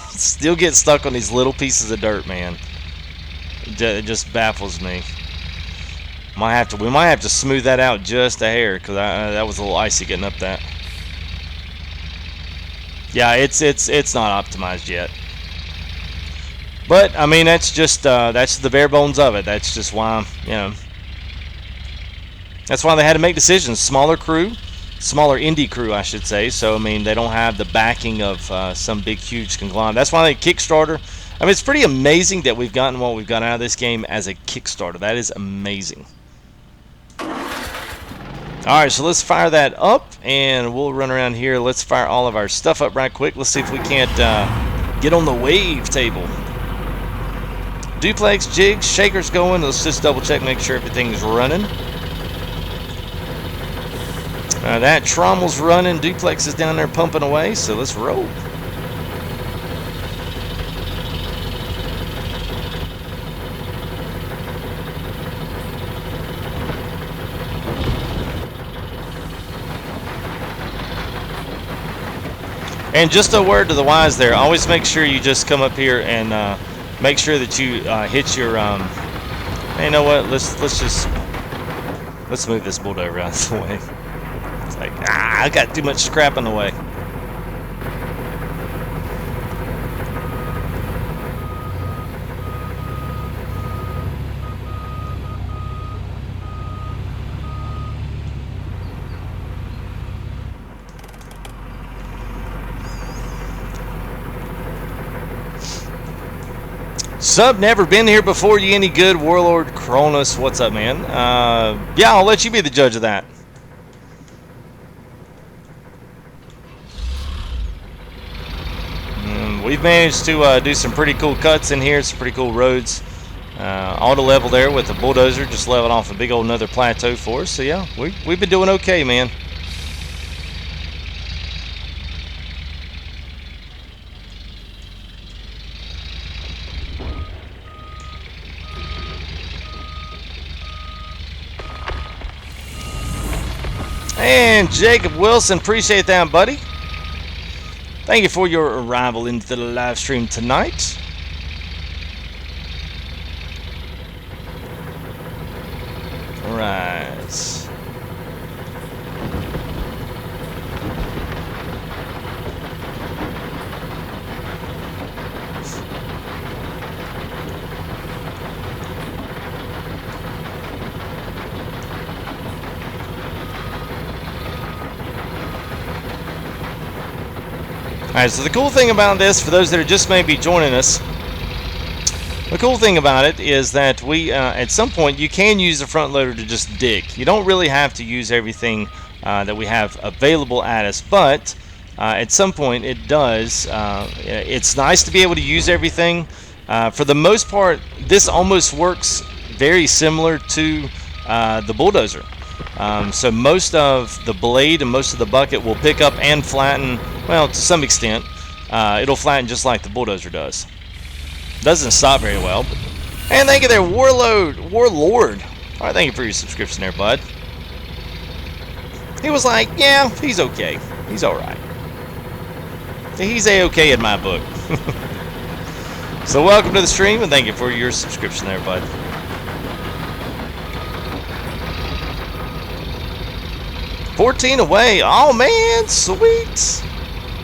still get stuck on these little pieces of dirt, man. It just baffles me. We might have to smooth that out just a hair, because that was a little icy getting up that. Yeah, it's not optimized yet. But I mean, that's just that's the bare bones of it. That's just why that's why they had to make decisions. Smaller indie crew, I should say. So I mean, they don't have the backing of some big, huge conglomerate. That's why they Kickstarter. I mean, it's pretty amazing that we've gotten what we've got out of this game as a Kickstarter. That is amazing. All right, so let's fire that up, and we'll run around here. Let's fire all of our stuff up right quick. Let's see if we can't get on the wave table. Duplex, jigs, shakers going. Let's just double check, make sure everything's running. That trommel's running. Duplex is down there pumping away, so let's roll. And just a word to the wise there, always make sure you just come up here and make sure that you hit your hey, you know what, let's move this bulldozer out of the way. It's like, I got too much scrap in the way. Sub, never been here before. You any good? Warlord Cronus, what's up, man? Yeah, I'll let you be the judge of that. We've managed to do some pretty cool cuts in here, some pretty cool roads. Auto level there with the bulldozer, just leveling off a big old another plateau for us. So yeah, we've been doing okay, man. And Jacob Wilson, appreciate that, buddy. Thank you for your arrival into the live stream tonight. All right. Alright, so the cool thing about this, for those that are just maybe joining us, the cool thing about it is that we, at some point, you can use the front loader to just dig. You don't really have to use everything that we have available at us, but at some point it does. It's nice to be able to use everything. For the most part, this almost works very similar to the Bulldozer. So most of the blade and most of the bucket will pick up and flatten, well, to some extent. It'll flatten just like the Bulldozer does. Doesn't stop very well. And thank you there, Warlord. All right, thank you for your subscription there, bud. He was like, yeah, he's okay. He's all right. He's a-okay in my book. So welcome to the stream, and thank you for your subscription there, bud. $14 away. Oh, man, sweet.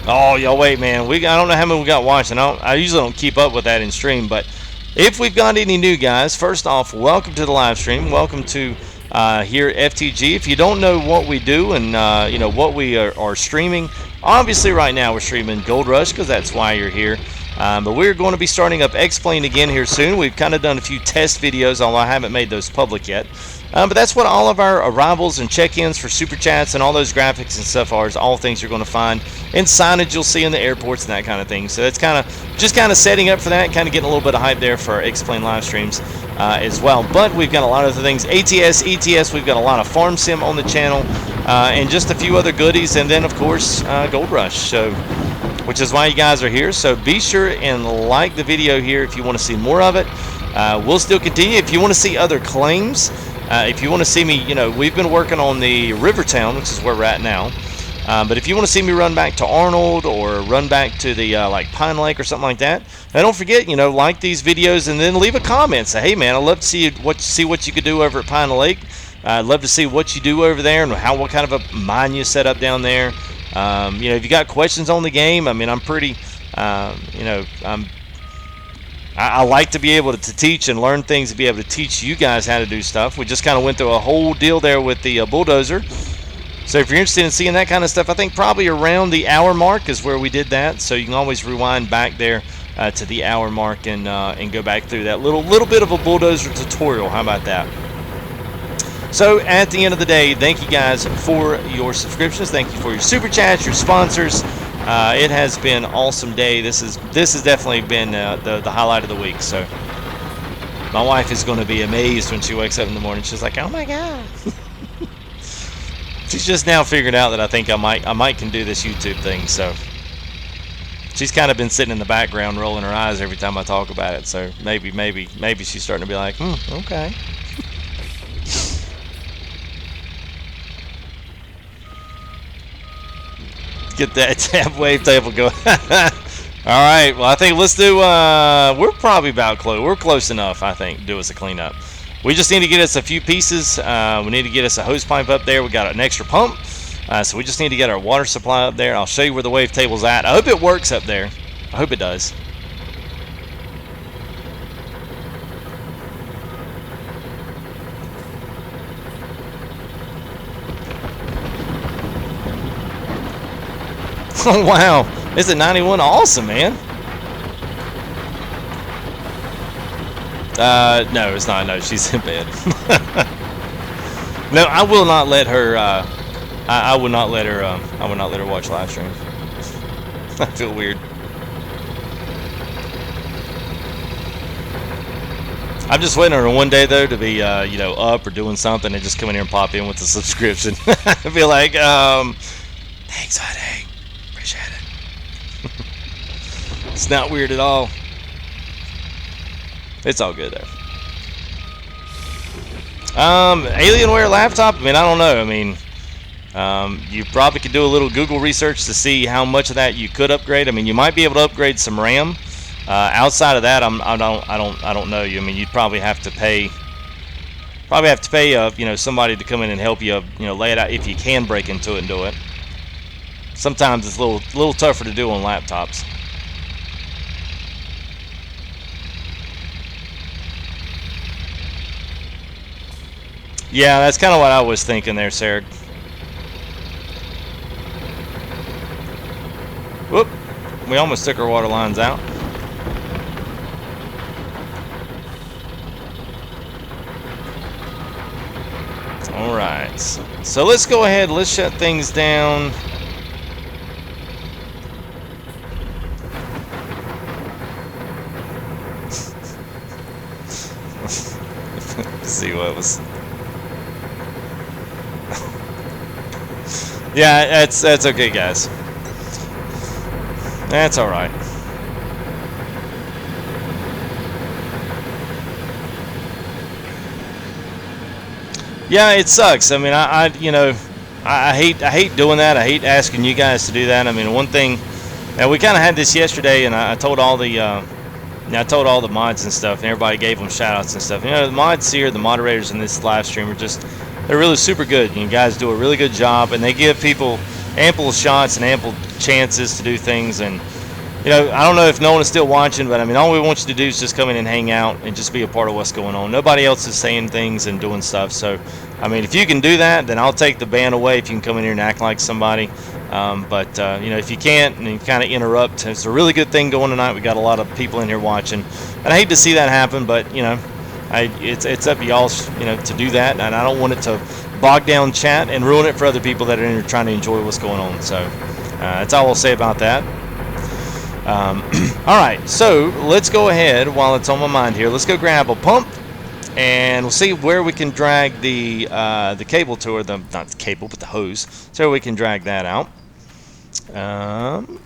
Oh, y'all wait, man. I don't know how many we got watching. I usually don't keep up with that in stream, but if we've got any new guys, first off, welcome to the live stream. Welcome to here at FTG. If you don't know what we do and you know what we are streaming, obviously right now we're streaming Gold Rush because that's why you're here. But we're going to be starting up X-Plane again here soon. We've kind of done a few test videos, although I haven't made those public yet. But that's what all of our arrivals and check-ins for Super Chats and all those graphics and stuff are, is all things you're going to find. And signage you'll see in the airports and that kind of thing. So that's kind of just setting up for that, kind of getting a little bit of hype there for our X-Plane live streams as well. But we've got a lot of other things. ATS, ETS, we've got a lot of Farm Sim on the channel and just a few other goodies. And then, of course, Gold Rush. So, which is why you guys are here. So be sure and like the video here if you want to see more of it. We'll still continue. If you want to see other claims, if you want to see me, you know, we've been working on the RiVERTOWN, which is where we're at now. But if you want to see me run back to Arnold or run back to the like Pine Lake or something like that, and don't forget, you know, like these videos and then leave a comment. Say, hey man, I'd love to see what you could do over at Pine Lake. I'd love to see what you do over there and what kind of a mine you set up down there. You know, if you got questions on the game, I mean, I'm pretty, you know, I like to be able to teach and learn things, to be able to teach you guys how to do stuff. We just kind of went through a whole deal there with the Bulldozer. So if you're interested in seeing that kind of stuff, I think probably around the hour mark is where we did that. So you can always rewind back there to the hour mark and go back through that little bit of a Bulldozer tutorial. How about that? So at the end of the day, thank you guys for your subscriptions. Thank you for your super chats, your sponsors. It has been an awesome day. This has definitely been the highlight of the week. So my wife is going to be amazed when she wakes up in the morning. She's like, "Oh my god!" She's just now figured out that I think I might can do this YouTube thing. So she's kind of been sitting in the background, rolling her eyes every time I talk about it. So maybe she's starting to be like, okay. Get that tab wave table going. All right, well, I think let's do, we're probably about close. We're close enough, I think, do us a cleanup. We just need to get us a few pieces. We need to get us a hose pipe up there. We got an extra pump, so we just need to get our water supply up there. I'll show you where the wave table's at. I hope it works up there. I hope it does. Oh, wow. Is it 91? Awesome, man. No, it's not. No, she's in bed. No, I will not let her, I will not let her watch live stream. I feel weird. I'm just waiting on her one day, though, to be, you know, up or doing something and just come in here and pop in with a subscription. I feel like, thanks, honey. Appreciate it. It's not weird at all. It's all good though. Alienware laptop. I mean, I don't know. I mean, you probably could do a little Google research to see how much of that you could upgrade. I mean, you might be able to upgrade some RAM. Outside of that, I don't know. I mean, you'd probably have to pay. You know, somebody to come in and help you. You know, lay it out if you can break into it and do it. Sometimes it's a little tougher to do on laptops. Yeah, that's kind of what I was thinking there, Sarah. Whoop. we almost took our water lines out. All right. So let's go ahead. Let's shut things down. See what was. Yeah, that's okay, guys. That's all right. Yeah, it sucks. I mean, I hate doing that. I hate asking you guys to do that. I mean, one thing, and we kind of had this yesterday, and I told all the mods and stuff, and everybody gave them shout outs and stuff. You know, the mods here, the moderators in this live stream are just, they're really super good. You guys do a really good job, and they give people ample shots and ample chances to do things. And you know, I don't know if no one is still watching, but I mean, all we want you to do is just come in and hang out and just be a part of what's going on. Nobody else is saying things and doing stuff. So, I mean, if you can do that, then I'll take the ban away if you can come in here and act like somebody. But you know, if you can't and you kind of interrupt, it's a really good thing going tonight. We got a lot of people in here watching, and I hate to see that happen, but you know, it's up to y'all, you know, to do that, and I don't want it to bog down chat and ruin it for other people that are in here trying to enjoy what's going on. So that's all I'll say about that. All right, so let's go ahead while it's on my mind here. Let's go grab a pump, and we'll see where we can drag the cable to, or not the cable, but the hose, so we can drag that out.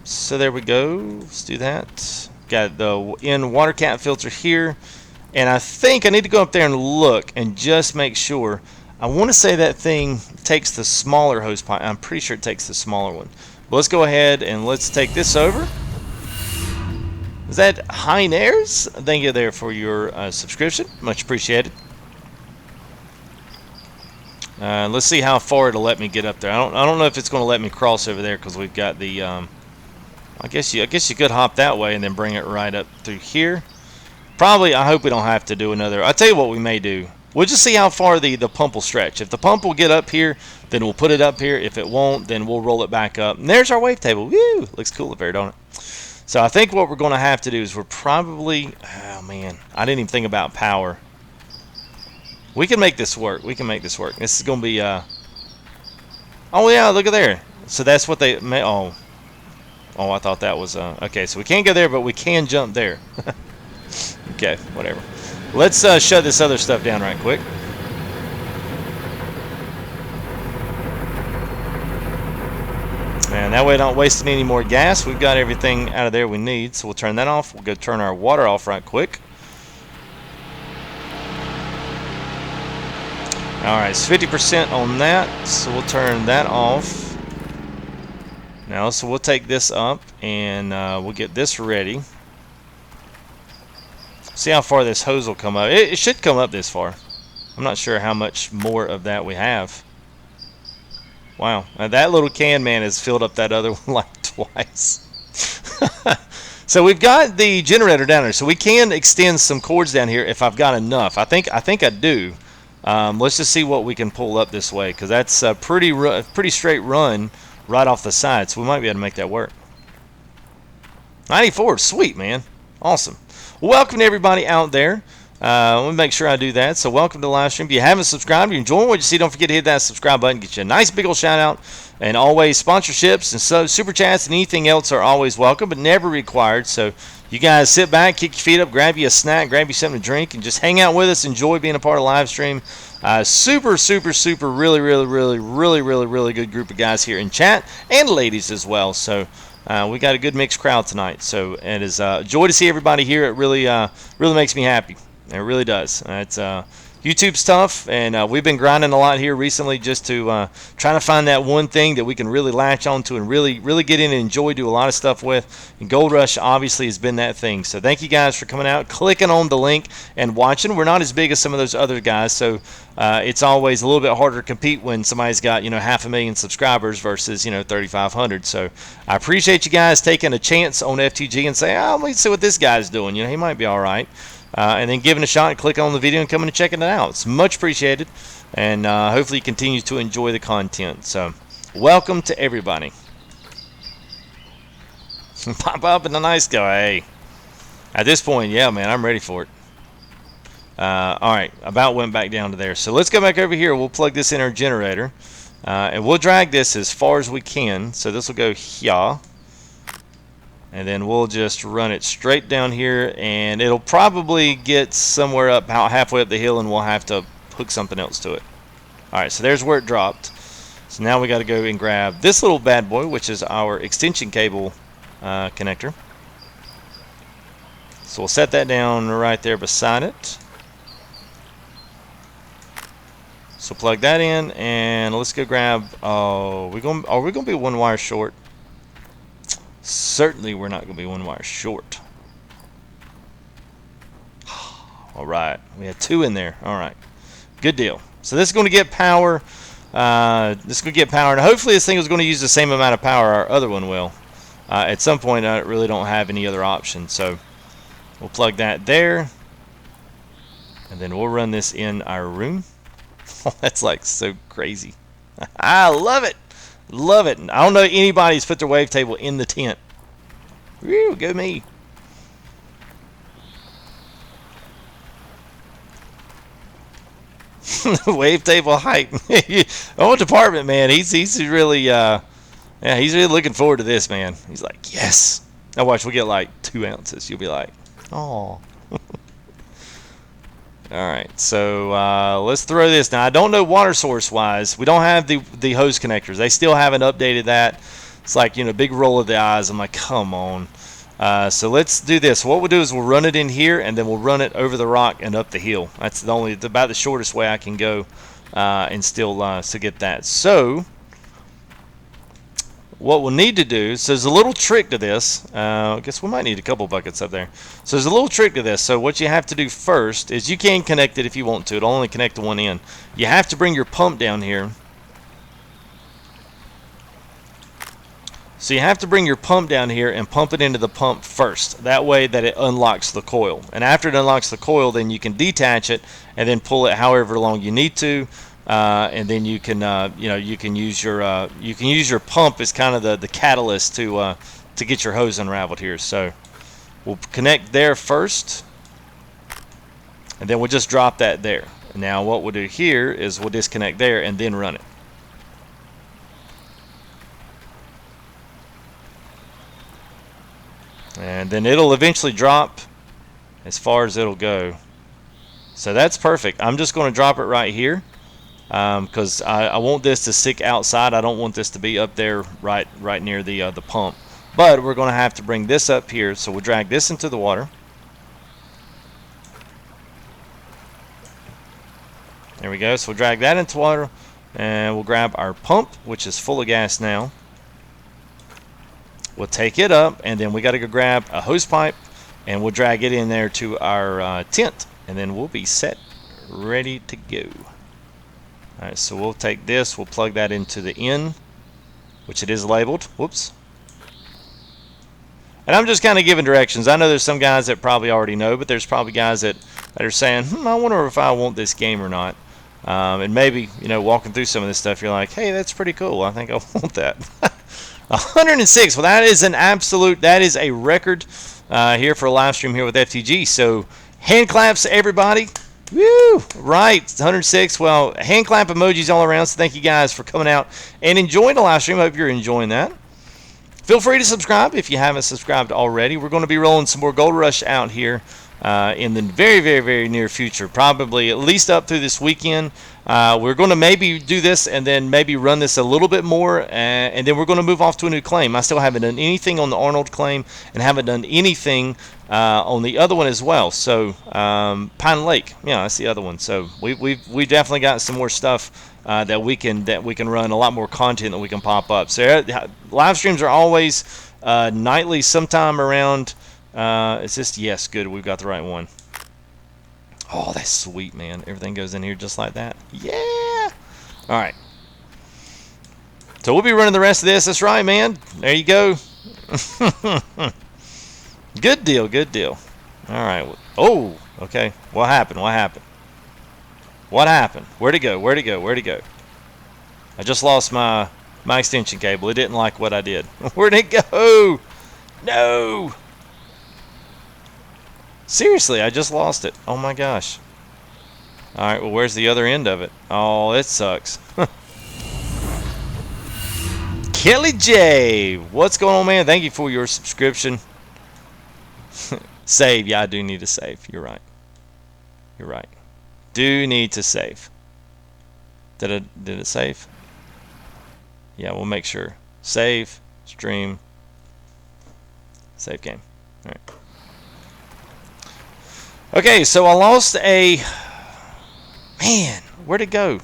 So there we go. Let's do that. Got the in water cap filter here, and I think I need to go up there and look and just make sure. I want to say that thing takes the smaller hose pipe. I'm pretty sure it takes the smaller one. But let's go ahead and let's take this over. Is that Hein Airs? Thank you there for your subscription. Much appreciated. Let's see how far it'll let me get up there. I don't know if it's going to let me cross over there because we've got the. I guess you could hop that way and then bring it right up through here. Probably. I hope we don't have to do another. I'll tell you what we may do. We'll just see how far the pump will stretch. If the pump will get up here, then we'll put it up here. If it won't, then we'll roll it back up. And there's our wavetable. Woo! Looks cool up there, don't it? So I think what we're going to have to do is we're probably, oh man, I didn't even think about power. We can make this work. We can make this work. This is going to be, oh yeah, look at there. So that's what they, oh, I thought that was, okay, so we can't go there, but we can jump there. Okay, whatever. Let's shut this other stuff down right quick. And that way I don't waste any more gas. We've got everything out of there we need. So we'll turn that off. We'll go turn our water off right quick. Alright, it's 50% on that. So we'll turn that off. Now, so we'll take this up and we'll get this ready. See how far this hose will come up. It should come up this far. I'm not sure how much more of that we have. Wow, now that little can man has filled up that other one like twice. So we've got the generator down there, so we can extend some cords down here if I've got enough. I think I do. Let's just see what we can pull up this way, because that's a pretty straight run right off the side, so we might be able to make that work. 94, sweet man, awesome. Welcome to everybody out there. Let me make sure I do that. So welcome to the live stream. If you haven't subscribed, you're enjoying what you see, don't forget to hit that subscribe button. Get you a nice big old shout out. And always sponsorships and so super chats and anything else are always welcome, but never required. So you guys sit back, kick your feet up, grab you a snack, grab you something to drink, and just hang out with us. Enjoy being a part of the live stream. Super really good group of guys here in chat, and ladies as well. So we got a good mixed crowd tonight. So it is a joy to see everybody here. It really makes me happy. It really does. It's YouTube's tough, and we've been grinding a lot here recently just to try to find that one thing that we can really latch onto and really get in and enjoy, do a lot of stuff with. And Gold Rush obviously has been that thing. So thank you guys for coming out, clicking on the link, and watching. We're not as big as some of those other guys, so it's always a little bit harder to compete when somebody's got 500,000 subscribers versus 3,500. So I appreciate you guys taking a chance on FTG and saying, oh, let me see what this guy's doing. He might be all right. And then giving a shot and clicking on the video and coming and checking it out. It's much appreciated, and hopefully you continue to enjoy the content. So welcome to everybody. Pop up in the nice guy. At this point, yeah, man, I'm ready for it. Alright, about went back down to there. So let's go back over here. We'll plug this in our generator. And we'll drag this as far as we can. So this will go here. And then we'll just run it straight down here. And it'll probably get somewhere up, about halfway up the hill, and we'll have to hook something else to it. Alright, so there's where it dropped. So now we got to go and grab this little bad boy, which is our extension cable connector. So we'll set that down right there beside it. So plug that in, and let's go grab. Are we gonna be one wire short? Certainly, we're not gonna be one wire short. All right, we had 2 in there. All right, good deal. So this is going to get power. This is going to get power, and hopefully this thing is going to use the same amount of power our other one will. At some point, I really don't have any other option, so we'll plug that there, and then we'll run this in our room. Oh, that's like so crazy. I love it. Love it. I don't know anybody who's put their wavetable in the tent. Woo, go me. Wavetable height. Oh, department man, he's really yeah, he's really looking forward to this, man. He's like, yes. Now watch, we'll get like 2 ounces. You'll be like, oh. Alright, so let's throw this. Now, I don't know water source wise. We don't have the hose connectors. They still haven't updated that. It's like, you know, big roll of the eyes. I'm like, come on. So let's do this. What we'll do is we'll run it in here, and then we'll run it over the rock and up the hill. That's about the shortest way I can go and still get that. So what we'll need to do, so there's a little trick to this. I guess we might need a couple buckets up there. So there's a little trick to this. So what you have to do first is you can connect it if you want to. It'll only connect to one end. You have to bring your pump down here. So you have to bring your pump down here and pump it into the pump first. That way that it unlocks the coil. And after it unlocks the coil, then you can detach it and then pull it however long you need to. And then you can, you can use your pump as kind of the catalyst to get your hose unraveled here. So we'll connect there first, and then we'll just drop that there. Now what we'll do here is we'll disconnect there and then run it. And then it'll eventually drop as far as it'll go. So that's perfect. I'm just going to drop it right here. Because I want this to stick outside. I don't want this to be up there right near the pump. But we're going to have to bring this up here. So we'll drag this into the water. There we go. So we'll drag that into water, and we'll grab our pump, which is full of gas now. We'll take it up, and then we got to go grab a hose pipe, and we'll drag it in there to our tent, and then we'll be set, ready to go. Alright, so we'll take this, we'll plug that into the end, which it is labeled. Whoops. And I'm just kind of giving directions. I know there's some guys that probably already know, but there's probably guys that are saying, I wonder if I want this game or not. And maybe, you know, walking through some of this stuff, you're like, hey, that's pretty cool. I think I want that. 106. Well, that is an absolute, that is a record here for a live stream here with FTG. So, hand claps, everybody. Woo! Right, 106. Well, hand clap emojis all around. So thank you guys for coming out and enjoying the live stream. I hope you're enjoying that. Feel free to subscribe if you haven't subscribed already. We're going to be rolling some more Gold Rush out here in the very, very, very near future. Probably at least up through this weekend. We're going to maybe do this and then maybe run this a little bit more. And then we're going to move off to a new claim. I still haven't done anything on the Arnold claim and haven't done anything on the other one as well. So Pine Lake, yeah, that's the other one. So we definitely got some more stuff that we can run, a lot more content that we can pop up. So live streams are always nightly, sometime around. It's just, yes, good. We've got the right one. Oh, that's sweet, man. Everything goes in here just like that. Yeah. All right. So we'll be running the rest of this. That's right, man. There you go. Good deal. Good deal. All right. Oh, okay. What happened? What happened? What happened? Where'd it go? Where'd it go? Where'd it go? I just lost my extension cable. It didn't like what I did. Where'd it go? No! Seriously, I just lost it. Oh my gosh. Alright, well, where's the other end of it? Oh, it sucks. Kelly J! What's going on, man? Thank you for your subscription. Save. Yeah, I do need to save. You're right. You're right. Do need to save. Did it save? Yeah, we'll make sure. Save. Stream. Save game. Alright. Okay, so I lost a... Man, where'd it go?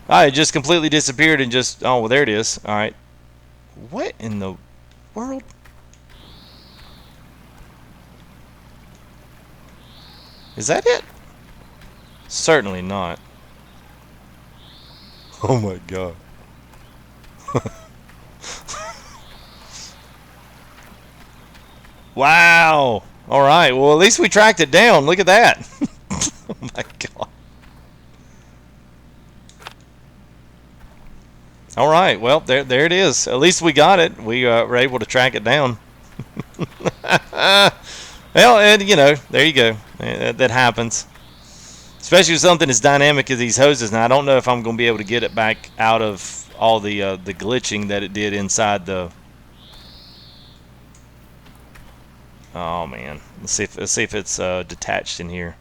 It just completely disappeared and just... Oh, well, there it is. Alright. What in the world? Is that it? Certainly not. Oh my god. Wow. Alright, well, at least we tracked it down. Look at that. Oh my god. Alright, well, there it is. At least we got it. We were able to track it down. Well, and, you know, there you go. That happens. Especially with something as dynamic as these hoses. Now, I don't know if I'm going to be able to get it back out of all the glitching that it did inside the... Oh, man. Let's see if it's detached in here.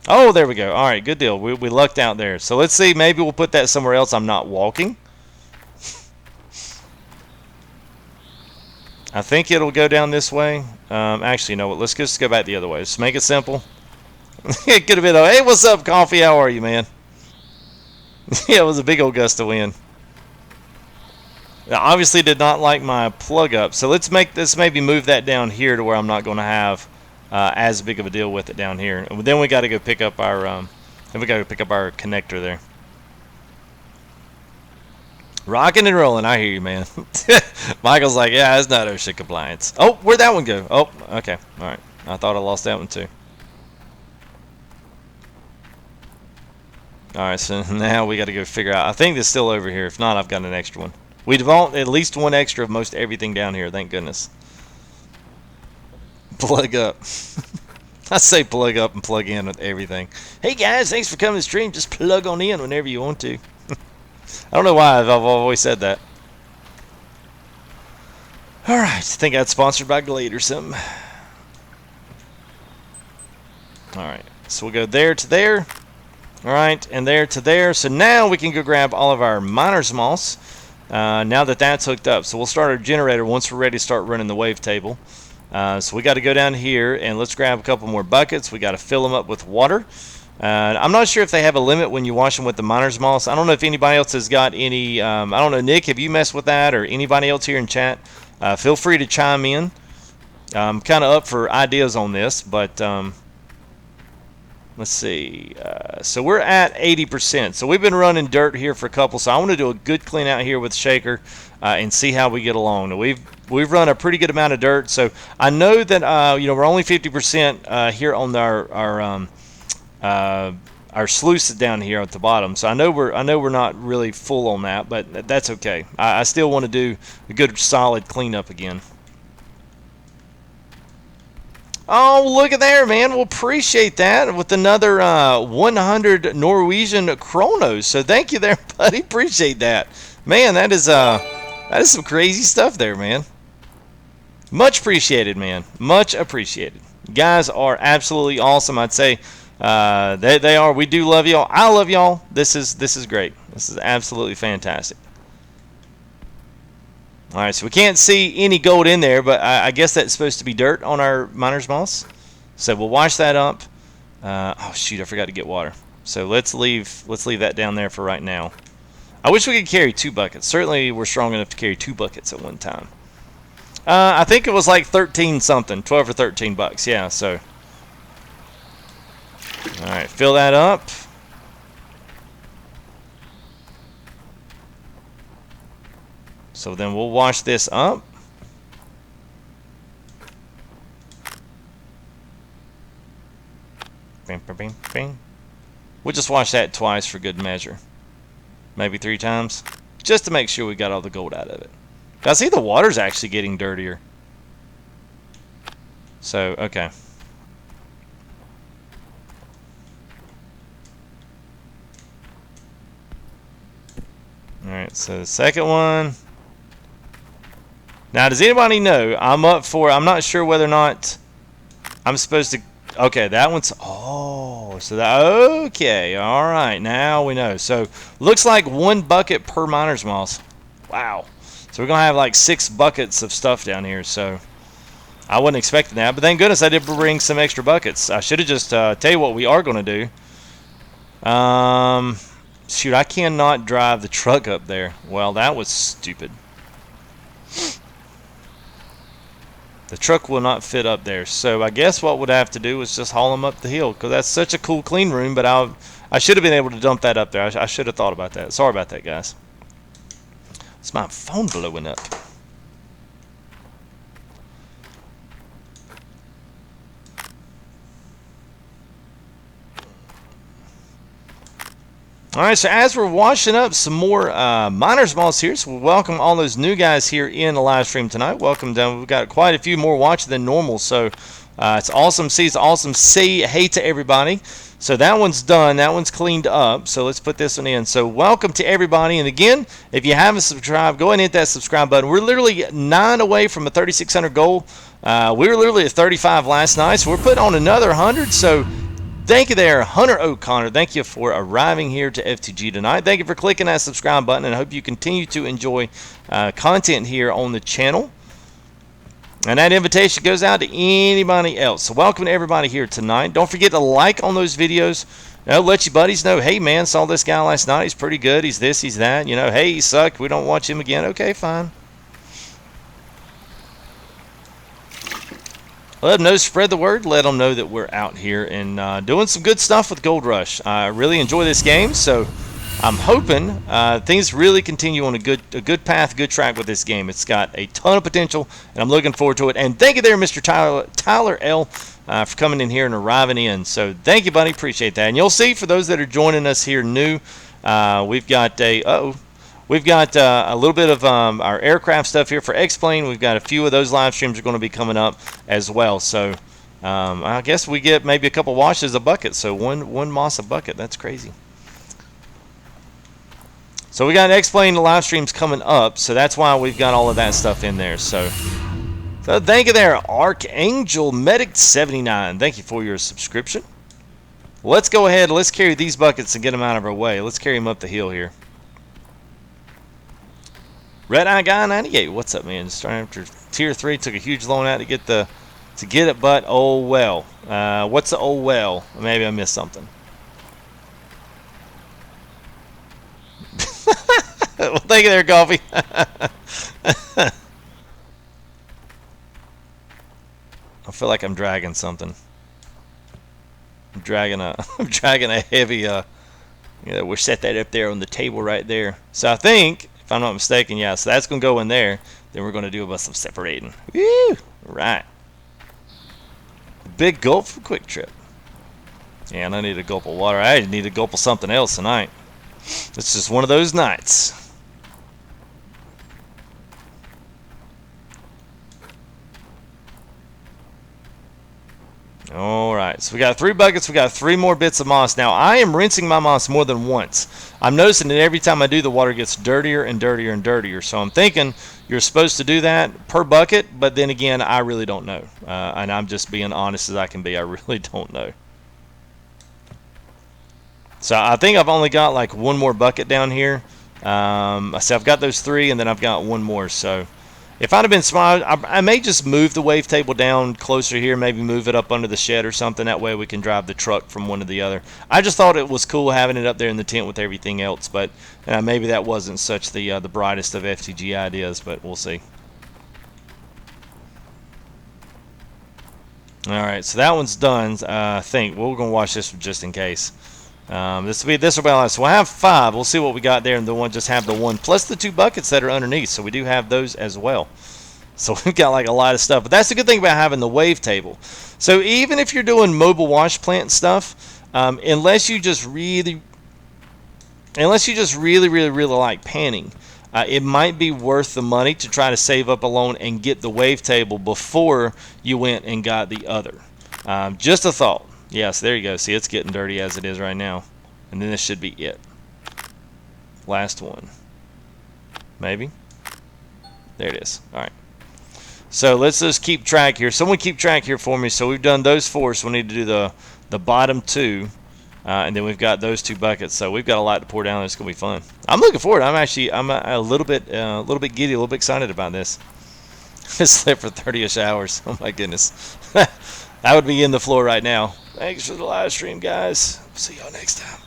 Oh, there we go. All right, good deal. We lucked out there. So let's see. Maybe we'll put that somewhere else I'm not walking. I think it'll go down this way. Actually, you know what? Let's just go back the other way. Let's make it simple. It could have been, hey, what's up, Coffee? How are you, man? Yeah, it was a big old gust of wind. I obviously did not like my plug up. So let's maybe move that down here to where I'm not going to have as big of a deal with it down here. And then we got to go pick up our connector there. Rocking and rolling, I hear you, man. Michael's like, yeah, it's not OSHA compliance. Oh, where'd that one go? Oh, okay, all right. I thought I lost that one too. All right, so now we got to go figure out. I think it's still over here. If not, I've got an extra one. We've at least one extra of most everything down here. Thank goodness. Plug up. I say plug up and plug in with everything. Hey guys, thanks for coming to the stream. Just plug on in whenever you want to. I don't know why I've always said that. Alright, I think that's sponsored by Glade or something. Alright, so we'll go there to there. Alright, and there to there. So now we can go grab all of our miner's moss. Now that that's hooked up. So we'll start our generator once we're ready to start running the wavetable. So we got to go down here and let's grab a couple more buckets. We got to fill them up with water. I'm not sure if they have a limit when you wash them with the miner's moss. I don't know if anybody else has got any. I don't know, Nick, have you messed with that, or anybody else here in chat? Feel free to chime in. I'm kind of up for ideas on this, but let's see. So we're at 80%. So we've been running dirt here for a couple. So I want to do a good clean out here with Shaker and see how we get along. Now, we've run a pretty good amount of dirt. So I know that we're only 50% here on our sluice down here at the bottom. So I know we're not really full on that, but that's okay. I still want to do a good solid cleanup again. Oh, look at there, man. We'll appreciate that with another 100 Norwegian kronos. So thank you there, buddy. Appreciate that. Man, that is some crazy stuff there, man. Much appreciated, man. Much appreciated. You guys are absolutely awesome, I'd say. They are. We do love y'all. I love y'all. This is great. This is absolutely fantastic. All right, so we can't see any gold in there, but I guess that's supposed to be dirt on our miner's moss. So we'll wash that up. Oh shoot, I forgot to get water. So let's leave that down there for right now. I wish we could carry 2 buckets. Certainly, we're strong enough to carry 2 buckets at one time. I think it was like 13 something, 12 or 13 bucks. Yeah. So, all right, fill that up. So then we'll wash this up. Bing, bing, bing, bing. We'll just wash that twice for good measure. Maybe 3 times. Just to make sure we got all the gold out of it. I see the water's actually getting dirtier. So, okay. Alright, so the second one. Now, does anybody know? I'm not sure whether or not I'm supposed to. Okay, that one's. Oh, so that. Okay, alright, now we know. So, looks like 1 bucket per miner's moss. Wow. So, we're going to have like 6 buckets of stuff down here. So, I wasn't expecting that. But thank goodness I did bring some extra buckets. I should have just tell you what we are going to do. Shoot, I cannot drive the truck up there. Well, that was stupid. The truck will not fit up there. So I guess what we'd have to do is just haul them up the hill. Because that's such a cool clean room. But I should have been able to dump that up there. I should have thought about that. Sorry about that, guys. It's my phone blowing up. Alright, so as we're washing up some more miners moss here, so we'll welcome all those new guys here in the live stream tonight. Welcome down. We've got quite a few more watching than normal, so it's awesome to see. It's awesome to say hey to everybody. So that one's done. That one's cleaned up. So let's put this one in. So welcome to everybody. And again, if you haven't subscribed, go ahead and hit that subscribe button. We're literally 9 away from a 3,600 goal. We were literally at 35 last night, so we're putting on another 100. So thank you there, Hunter O'Connor. Thank you for arriving here to FTG tonight. Thank you for clicking that subscribe button, and I hope you continue to enjoy content here on the channel. And that invitation goes out to anybody else. So welcome to everybody here tonight. Don't forget to like on those videos. You know, let your buddies know, hey, man, saw this guy last night. He's pretty good. He's this, he's that. You know, hey, he sucked. We don't watch him again. Okay, fine. Let them know, spread the word. Let them know that we're out here and doing some good stuff with Gold Rush. I really enjoy this game, so I'm hoping things really continue on a good path, good track with this game. It's got a ton of potential, and I'm looking forward to it. And thank you there, Mr. Tyler L., for coming in here and arriving in. So thank you, buddy. Appreciate that. And you'll see, for those that are joining us here new, we've got a We've got a little bit of our aircraft stuff here for X-Plane. We've got a few of those live streams are going to be coming up as well. So I guess we get maybe a couple washes a bucket. So one moss a bucket. That's crazy. So we got X-Plane live streams coming up. So that's why we've got all of that stuff in there. So thank you there, Archangel Medic 79. Thank you for your subscription. Let's go ahead. Let's carry these buckets and get them out of our way. Let's carry them up the hill here. Red Eye Guy 98, what's up, man? Just starting after tier 3, took a huge loan out to get it, but oh well. What's the oh well? Maybe I missed something. Well, thank you there, Coffee. I feel like I'm dragging something. I'm dragging a heavy. We're set that up there on the table right there. So I think, if I'm not mistaken, yeah, so that's going to go in there. Then we're going to do a bunch of separating. Woo! Right. Big gulp for Quick Trip. Yeah, and I need a gulp of water. I need a gulp of something else tonight. It's just one of those nights. Alright, so we got 3 buckets, we got 3 more bits of moss. Now, I am rinsing my moss more than once. I'm noticing that every time I do, the water gets dirtier and dirtier and dirtier. So I'm thinking you're supposed to do that per bucket, but then again, I really don't know. And I'm just being honest as I can be. I really don't know. So I think I've only got like 1 more bucket down here. So I've got those 3, and then I've got 1 more. So if I'd have been smart, I may just move the wave table down closer here, maybe move it up under the shed or something. That way we can drive the truck from one to the other. I just thought it was cool having it up there in the tent with everything else, but maybe that wasn't such the brightest of FTG ideas, but we'll see. Alright, so that one's done, I think. We're going to watch this just in case. This will be last. So we'll have 5. We'll see what we got there, and the one just have the 1 plus the 2 buckets that are underneath. So we do have those as well. So we've got like a lot of stuff. But that's the good thing about having the wave table. So even if you're doing mobile wash plant stuff, unless you just really like panning, it might be worth the money to try to save up a loan and get the wavetable before you went and got the other. Just a thought. Yes, there you go. See, it's getting dirty as it is right now. And then this should be it. Last one. Maybe. There it is. All right. So let's just keep track here. Someone keep track here for me. So we've done those 4, so we need to do the bottom 2. And then we've got those 2 buckets. So we've got a lot to pour down. It's going to be fun. I'm looking forward. I'm a little bit giddy, a little bit excited about this. I slept for 30-ish hours. Oh my goodness. I would be in the floor right now. Thanks for the live stream, guys. See y'all next time.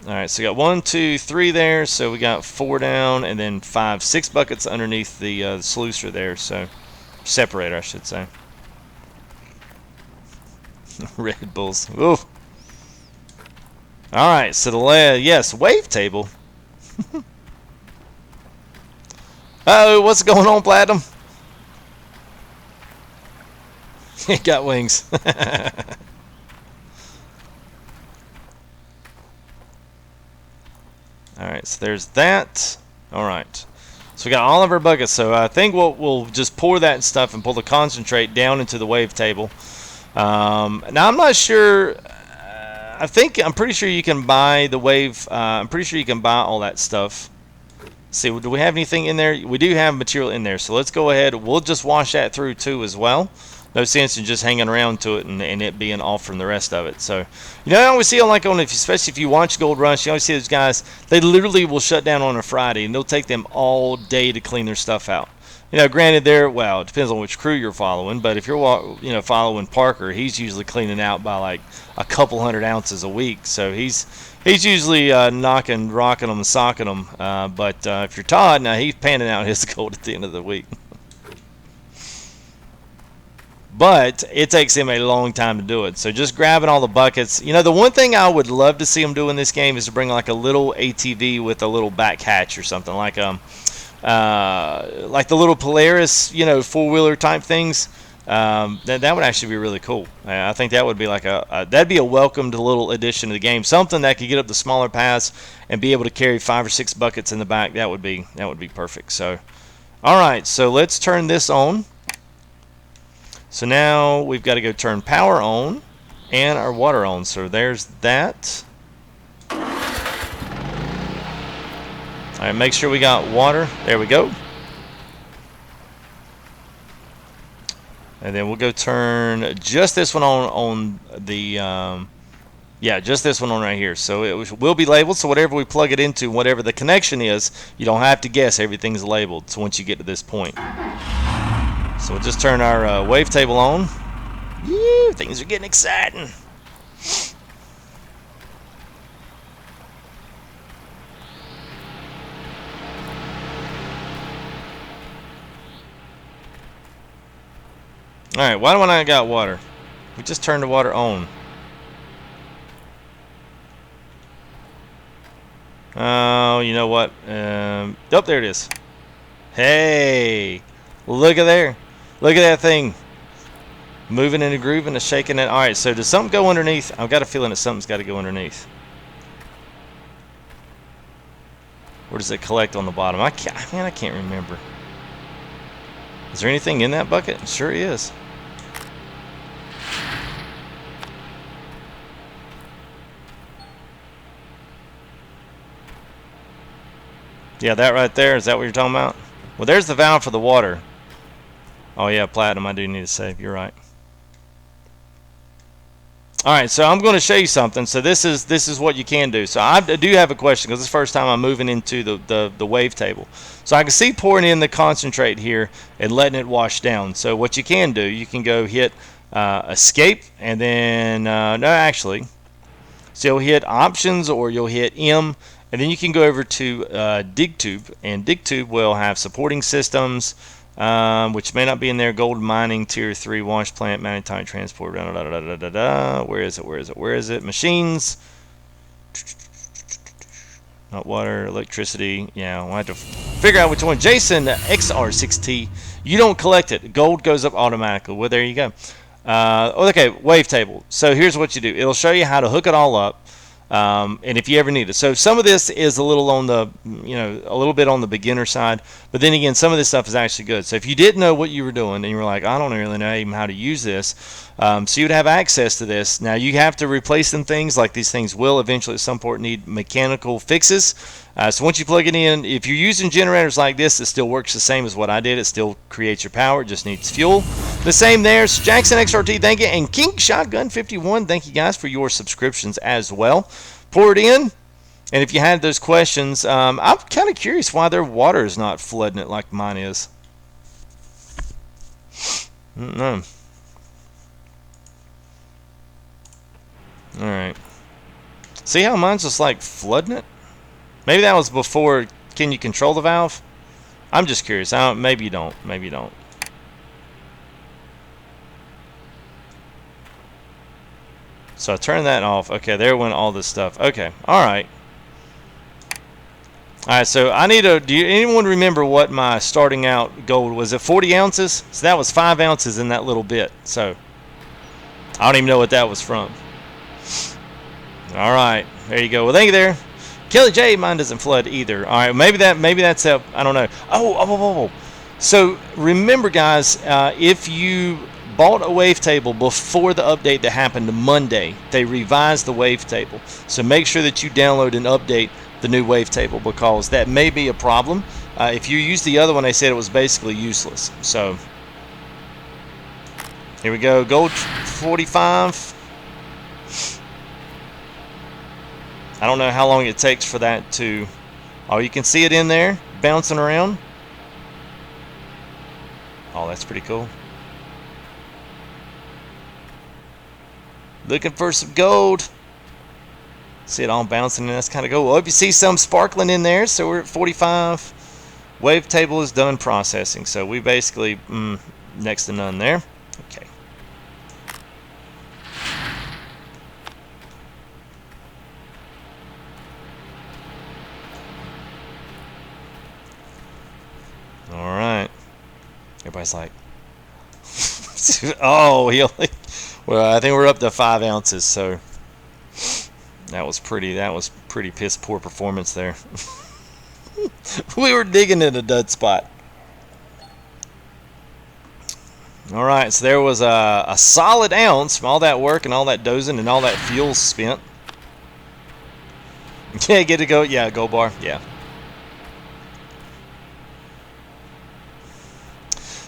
All right, so we got 1, 2, 3 there. So we got 4 down, and then 5, 6 buckets underneath the sluicer there. So separator, I should say. Red Bulls. Ooh. All right, so yes, wavetable. Oh, what's going on, Platinum? It got wings. Alright, so there's that. Alright. So we got all of our buckets. So I think we'll just pour that stuff and pull the concentrate down into the wavetable. Now I'm not sure. I'm pretty sure you can buy the wave. I'm pretty sure you can buy all that stuff. Let's see, do we have anything in there? We do have material in there. So let's go ahead. We'll just wash that through too as well. No sense in just hanging around to it and it being off from the rest of it. So, you know, I always see especially if you watch Gold Rush, you always see those guys, they literally will shut down on a Friday and it'll take them all day to clean their stuff out. You know, granted, it depends on which crew you're following, but if you're, following Parker, he's usually cleaning out by like a couple 100 ounces a week. So he's usually rocking them and socking them. But if you're Todd, now he's panning out his gold at the end of the week. But it takes him a long time to do it. So just grabbing all the buckets. You know, the one thing I would love to see him do in this game is to bring like a little ATV with a little back hatch or something like the little Polaris, four-wheeler type things. That would actually be really cool. I think that would be like that'd be a welcomed little addition to the game. Something that could get up the smaller paths and be able to carry 5 or 6 buckets in the back. That would be perfect. So, all right. So let's turn this on. So now we've got to go turn power on and our water on. So there's that. All right, make sure we got water. There we go. And then we'll go turn just this one on the, just this one on right here. So it will be labeled. So whatever we plug it into, whatever the connection is, you don't have to guess. Everything's labeled. So once you get to this point. So we'll just turn our wavetable on. Woo, things are getting exciting. Alright, why don't I got water? We just turned the water on. Oh, you know what? Oh, there it is. Hey, look at there. Look at that thing. Moving in a groove and shaking it. Alright, so does something go underneath? I've got a feeling that something's got to go underneath. Or does it collect on the bottom? I can't remember. Is there anything in that bucket? It sure is. Yeah, that right there. Is that what you're talking about? Well, there's the valve for the water. Oh yeah, platinum. I do need to save. You're right. All right, so I'm going to show you something. So this is what you can do. So I do have a question because it's the first time I'm moving into the wavetable. So I can see pouring in the concentrate here and letting it wash down. So what you can do, you can go hit escape and then no, actually, so you'll hit options or you'll hit M. And then you can go over to DigTube, and DigTube will have supporting systems, which may not be in there. Gold mining, tier 3, wash plant, magnetite transport. Where is it? Machines. Not water, electricity. Yeah, we'll have to figure out which one. Jason XR6T. You don't collect it. Gold goes up automatically. Well, there you go. Okay, wavetable. So here's what you do. It'll show you how to hook it all up. and if you ever need it. So some of this is a little on the, a little bit on the beginner side, but then again, some of this stuff is actually good. So if you didn't know what you were doing and you were like, I don't really know even how to use this, so you'd have access to this. Now you have to replace some things, like these things will eventually at some point need mechanical fixes. So once you plug it in, if you're using generators like this, it still works the same as what I did. It still creates your power. It just needs fuel. The same there. So Jackson XRT, thank you. And King Shotgun 51, thank you guys for your subscriptions as well. Pour it in. And if you had those questions, I'm kind of curious why their water is not flooding it like mine is. No. Alright. See how mine's just like flooding it? Maybe that was before. Can you control the valve? I'm just curious. Maybe you don't. Maybe you don't. So I turned that off. Okay, there went all this stuff. Okay, all right. All right, so I need to. Anyone remember what my starting out gold was? It 40 ounces? So that was 5 ounces in that little bit. So I don't even know what that was from. All right, there you go. Well, thank you there. Kelly J, mine doesn't flood either. All right, maybe that's a, I don't know. Oh. So remember, guys, if you bought a wavetable before the update that happened Monday, they revised the wavetable. So make sure that you download and update the new wavetable, because that may be a problem. If you use the other one, they said it was basically useless. So here we go, gold 45. I don't know how long it takes for that to... Oh, you can see it in there, bouncing around. Oh, that's pretty cool. Looking for some gold. See it all bouncing, and that's kind of cool. Well, if you see some sparkling in there, so we're at 45. Wavetable is done processing, so we basically, next to none there. Okay. All right. Everybody's like, oh, he only. Well, I think we're up to 5 ounces, so that was pretty piss poor performance there. We were digging in a dud spot. All right, so there was a solid ounce from all that work and all that dozing and all that fuel spent. Yeah, get to go. Yeah, gold bar. Yeah.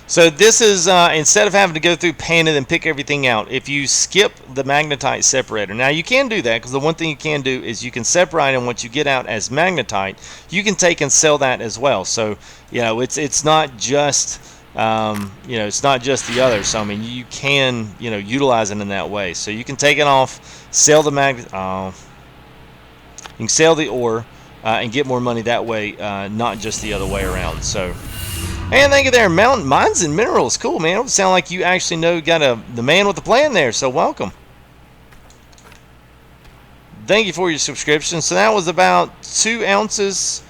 So this is, instead of having to go through pan and then pick everything out, if you skip the magnetite separator. Now you can do that, because the one thing you can do is you can separate them. Once you get out as magnetite, you can take and sell that as well. So, it's not just, it's not just the other. So, I mean, you can, utilize it in that way. So you can take it off, sell the you can sell the ore, and get more money that way, not just the other way around. So... And thank you there, Mountain Mines and Minerals. Cool, man. It sound like you actually got the man with the plan there, so welcome. Thank you for your subscription. So that was about 2 ounces.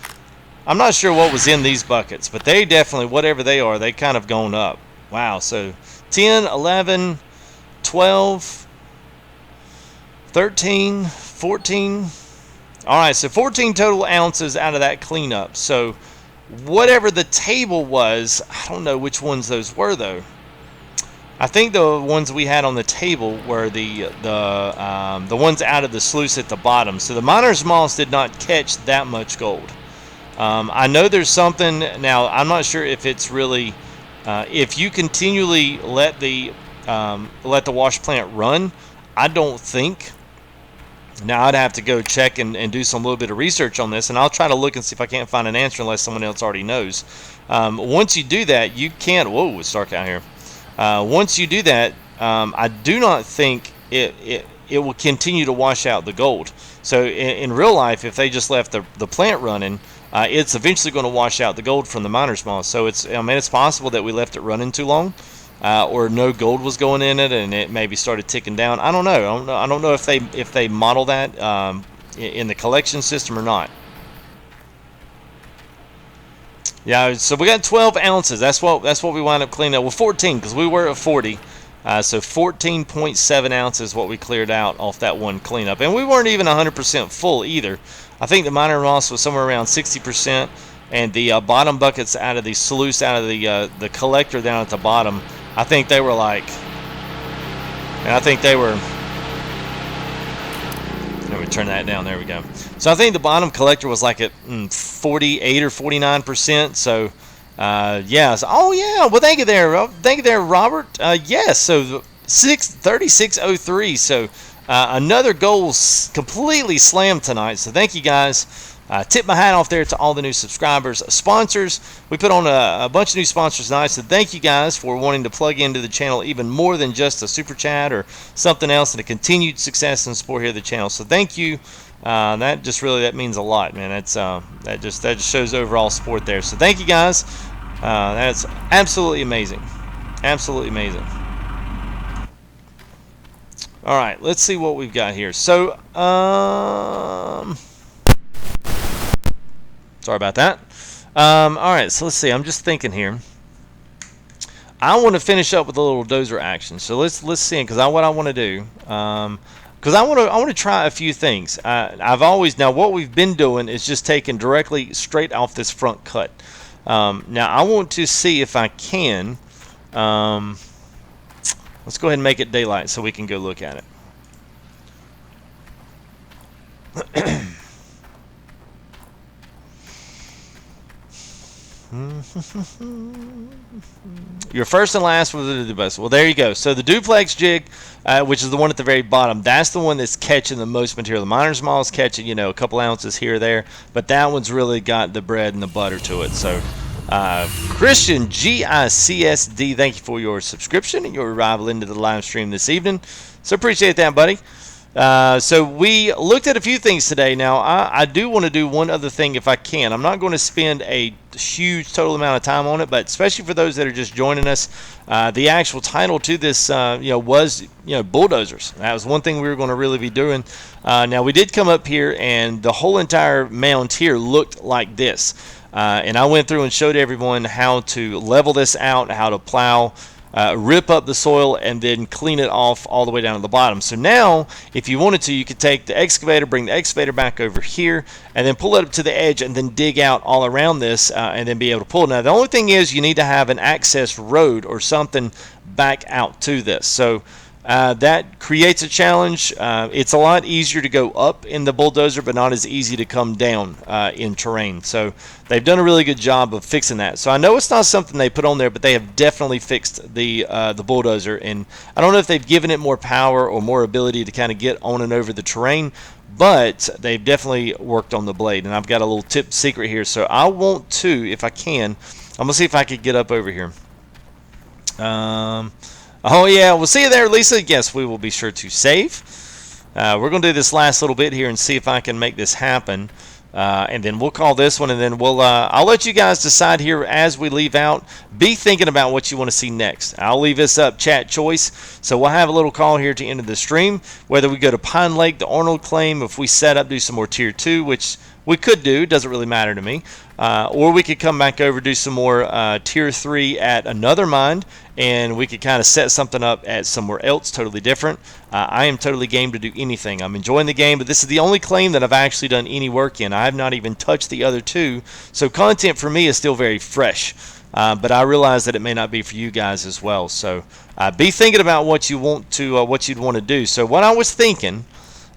I'm not sure what was in these buckets, but they definitely, whatever they are, they kind of gone up. Wow, so 10, 11, 12, 13, 14. All right, so 14 total ounces out of that cleanup. So... whatever the table was, I don't know which ones those were though. I think the ones we had on the table were the ones out of the sluice at the bottom. So the miner's moss did not catch that much gold. I know there's something now. I'm not sure if it's really if you continually let the wash plant run. I don't think. Now, I'd have to go check and do some little bit of research on this, and I'll try to look and see if I can't find an answer unless someone else already knows. Once you do that, you can't... Whoa, it's dark out here. Once you do that, I do not think it will continue to wash out the gold. So in real life, if they just left the plant running, it's eventually going to wash out the gold from the miner's moss. So it's possible that we left it running too long. Or no gold was going in it, and it maybe started ticking down. I don't know. I don't know if they model that in the collection system or not. Yeah, so we got 12 ounces. That's what we wound up cleaning up. Well, 14 because we were at 40. So 14.7 ounces what we cleared out off that one cleanup. And we weren't even 100% full either. I think the minor loss was somewhere around 60%. And the bottom buckets out of the sluice, out of the collector down at the bottom, I think they were like, and I think they were, let me turn that down, there we go. So I think the bottom collector was like at 48 or 49%. So yeah, so, oh yeah, well thank you there, Robert. Yes, so 3603. So another goal completely slammed tonight. So thank you guys. Tip my hat off there to all the new subscribers, sponsors. We put on a bunch of new sponsors tonight, so thank you guys for wanting to plug into the channel even more than just a super chat or something else, and a continued success and support here at the channel. So thank you. That means a lot, man. That just shows overall support there. So thank you guys. That's absolutely amazing. Absolutely amazing. All right, let's see what we've got here. So sorry about that. All right, so let's see. I'm just thinking here. I want to finish up with a little dozer action. So let's see, because what I want to do, because I want to try a few things. Now what we've been doing is just taking directly straight off this front cut. Now I want to see if I can. Let's go ahead and make it daylight so we can go look at it. Your first and last was the best. Well, there you go. So the duplex jig, which is the one at the very bottom, that's the one that's catching the most material. The miner's maul is catching, a couple ounces here or there, but that one's really got the bread and the butter to it. So Christian GICSD, thank you for your subscription and your arrival into the live stream this evening. So appreciate that, buddy. So we looked at a few things today. Now, I do want to do one other thing if I can. I'm not going to spend a huge total amount of time on it, but especially for those that are just joining us, the actual title to this, was, bulldozers. That was one thing we were going to really be doing. Now, we did come up here, and the whole entire mound here looked like this. And I went through and showed everyone how to level this out, how to plow, rip up the soil, and then clean it off all the way down to the bottom. So now, if you wanted to, you could take the excavator, bring the excavator back over here, and then pull it up to the edge, and then dig out all around this, and then be able to pull. Now, the only thing is you need to have an access road or something back out to this. So that creates a challenge. It's a lot easier to go up in the bulldozer, but not as easy to come down in terrain. So they've done a really good job of fixing that. So I know it's not something they put on there, but they have definitely fixed the bulldozer. And I don't know if they've given it more power or more ability to kind of get on and over the terrain, but they've definitely worked on the blade. And I've got a little tip secret here. So I want to, if I can, I'm going to see if I could get up over here. Oh, yeah, we'll see you there, Lisa. Yes, we will be sure to save. We're going to do this last little bit here and see if I can make this happen. And then we'll call this one, and then I'll let you guys decide here as we leave out. Be thinking about what you want to see next. I'll leave this up, chat choice. So we'll have a little call here to end of the stream, whether we go to Pine Lake, the Arnold claim, if we set up, do some more Tier 2, which we could do. Doesn't really matter to me. Or we could come back over, do some more Tier 3 at another mine, and we could kind of set something up at somewhere else totally different. I am totally game to do anything. I'm enjoying the game, but this is the only claim that I've actually done any work in. I have not even touched the other two, so content for me is still very fresh. But I realize that it may not be for you guys as well. So be thinking about what you want to, what you'd want to do. So what I was thinking,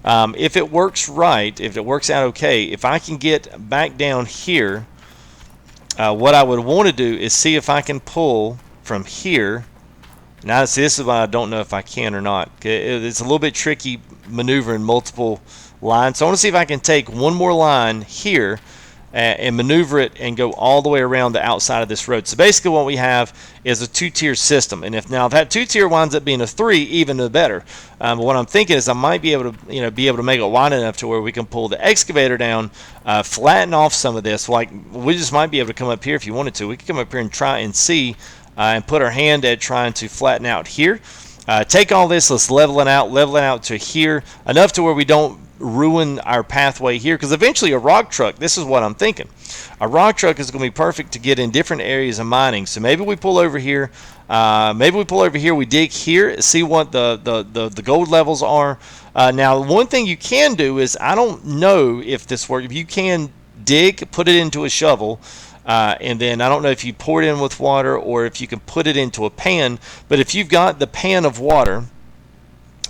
if it works right, if it works out okay, if I can get back down here, what I would want to do is see if I can pull from here. Now, see, this is what I don't know if I can or not. It's a little bit tricky maneuvering multiple lines. So I want to see if I can take one more line here and maneuver it and go all the way around the outside of this road. So basically what we have is a two-tier system. And if that two-tier winds up being a 3, even better. But what I'm thinking is I might be able to make it wide enough to where we can pull the excavator down, flatten off some of this. Like, we just might be able to come up here if you wanted to. We could come up here and try and see and put our hand at trying to flatten out here. Take all this, let's level it out to here, enough to where we don't ruin our pathway here, because eventually a rock truck, this is what I'm thinking, a rock truck is going to be perfect to get in different areas of mining. So maybe we pull over here, we dig here, see what the gold levels are. Now one thing you can do is, I don't know if this works, if you can dig, put it into a shovel, and then I don't know if you pour it in with water or if you can put it into a pan. But if you've got the pan of water,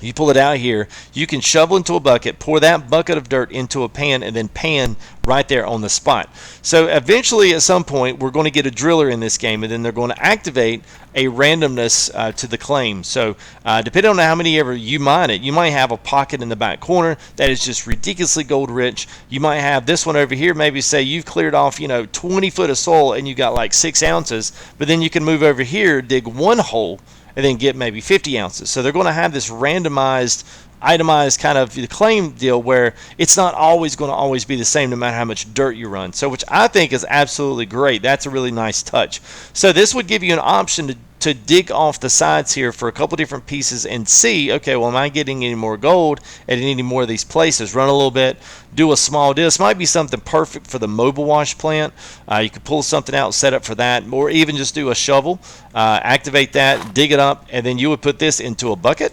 you pull it out here, you can shovel into a bucket, pour that bucket of dirt into a pan, and then pan right there on the spot. So eventually at some point we're going to get a driller in this game, and then they're going to activate a randomness to the claim. So depending on how many ever you mine it, you might have a pocket in the back corner that is just ridiculously gold rich. You might have this one over here, maybe say you've cleared off 20 foot of soil and you got like 6 ounces, but then you can move over here, dig one hole, and then get maybe 50 ounces. So they're going to have this randomized, itemized kind of claim deal where it's not always going to always be the same no matter how much dirt you run. So which I think is absolutely great. That's a really nice touch. So this would give you an option to dig off the sides here for a couple different pieces and see, okay, well, am I getting any more gold at any more of these places? Run a little bit, do a small deal. This might be something perfect for the mobile wash plant. You could pull something out, set up for that, or even just do a shovel, activate that, dig it up, and then you would put this into a bucket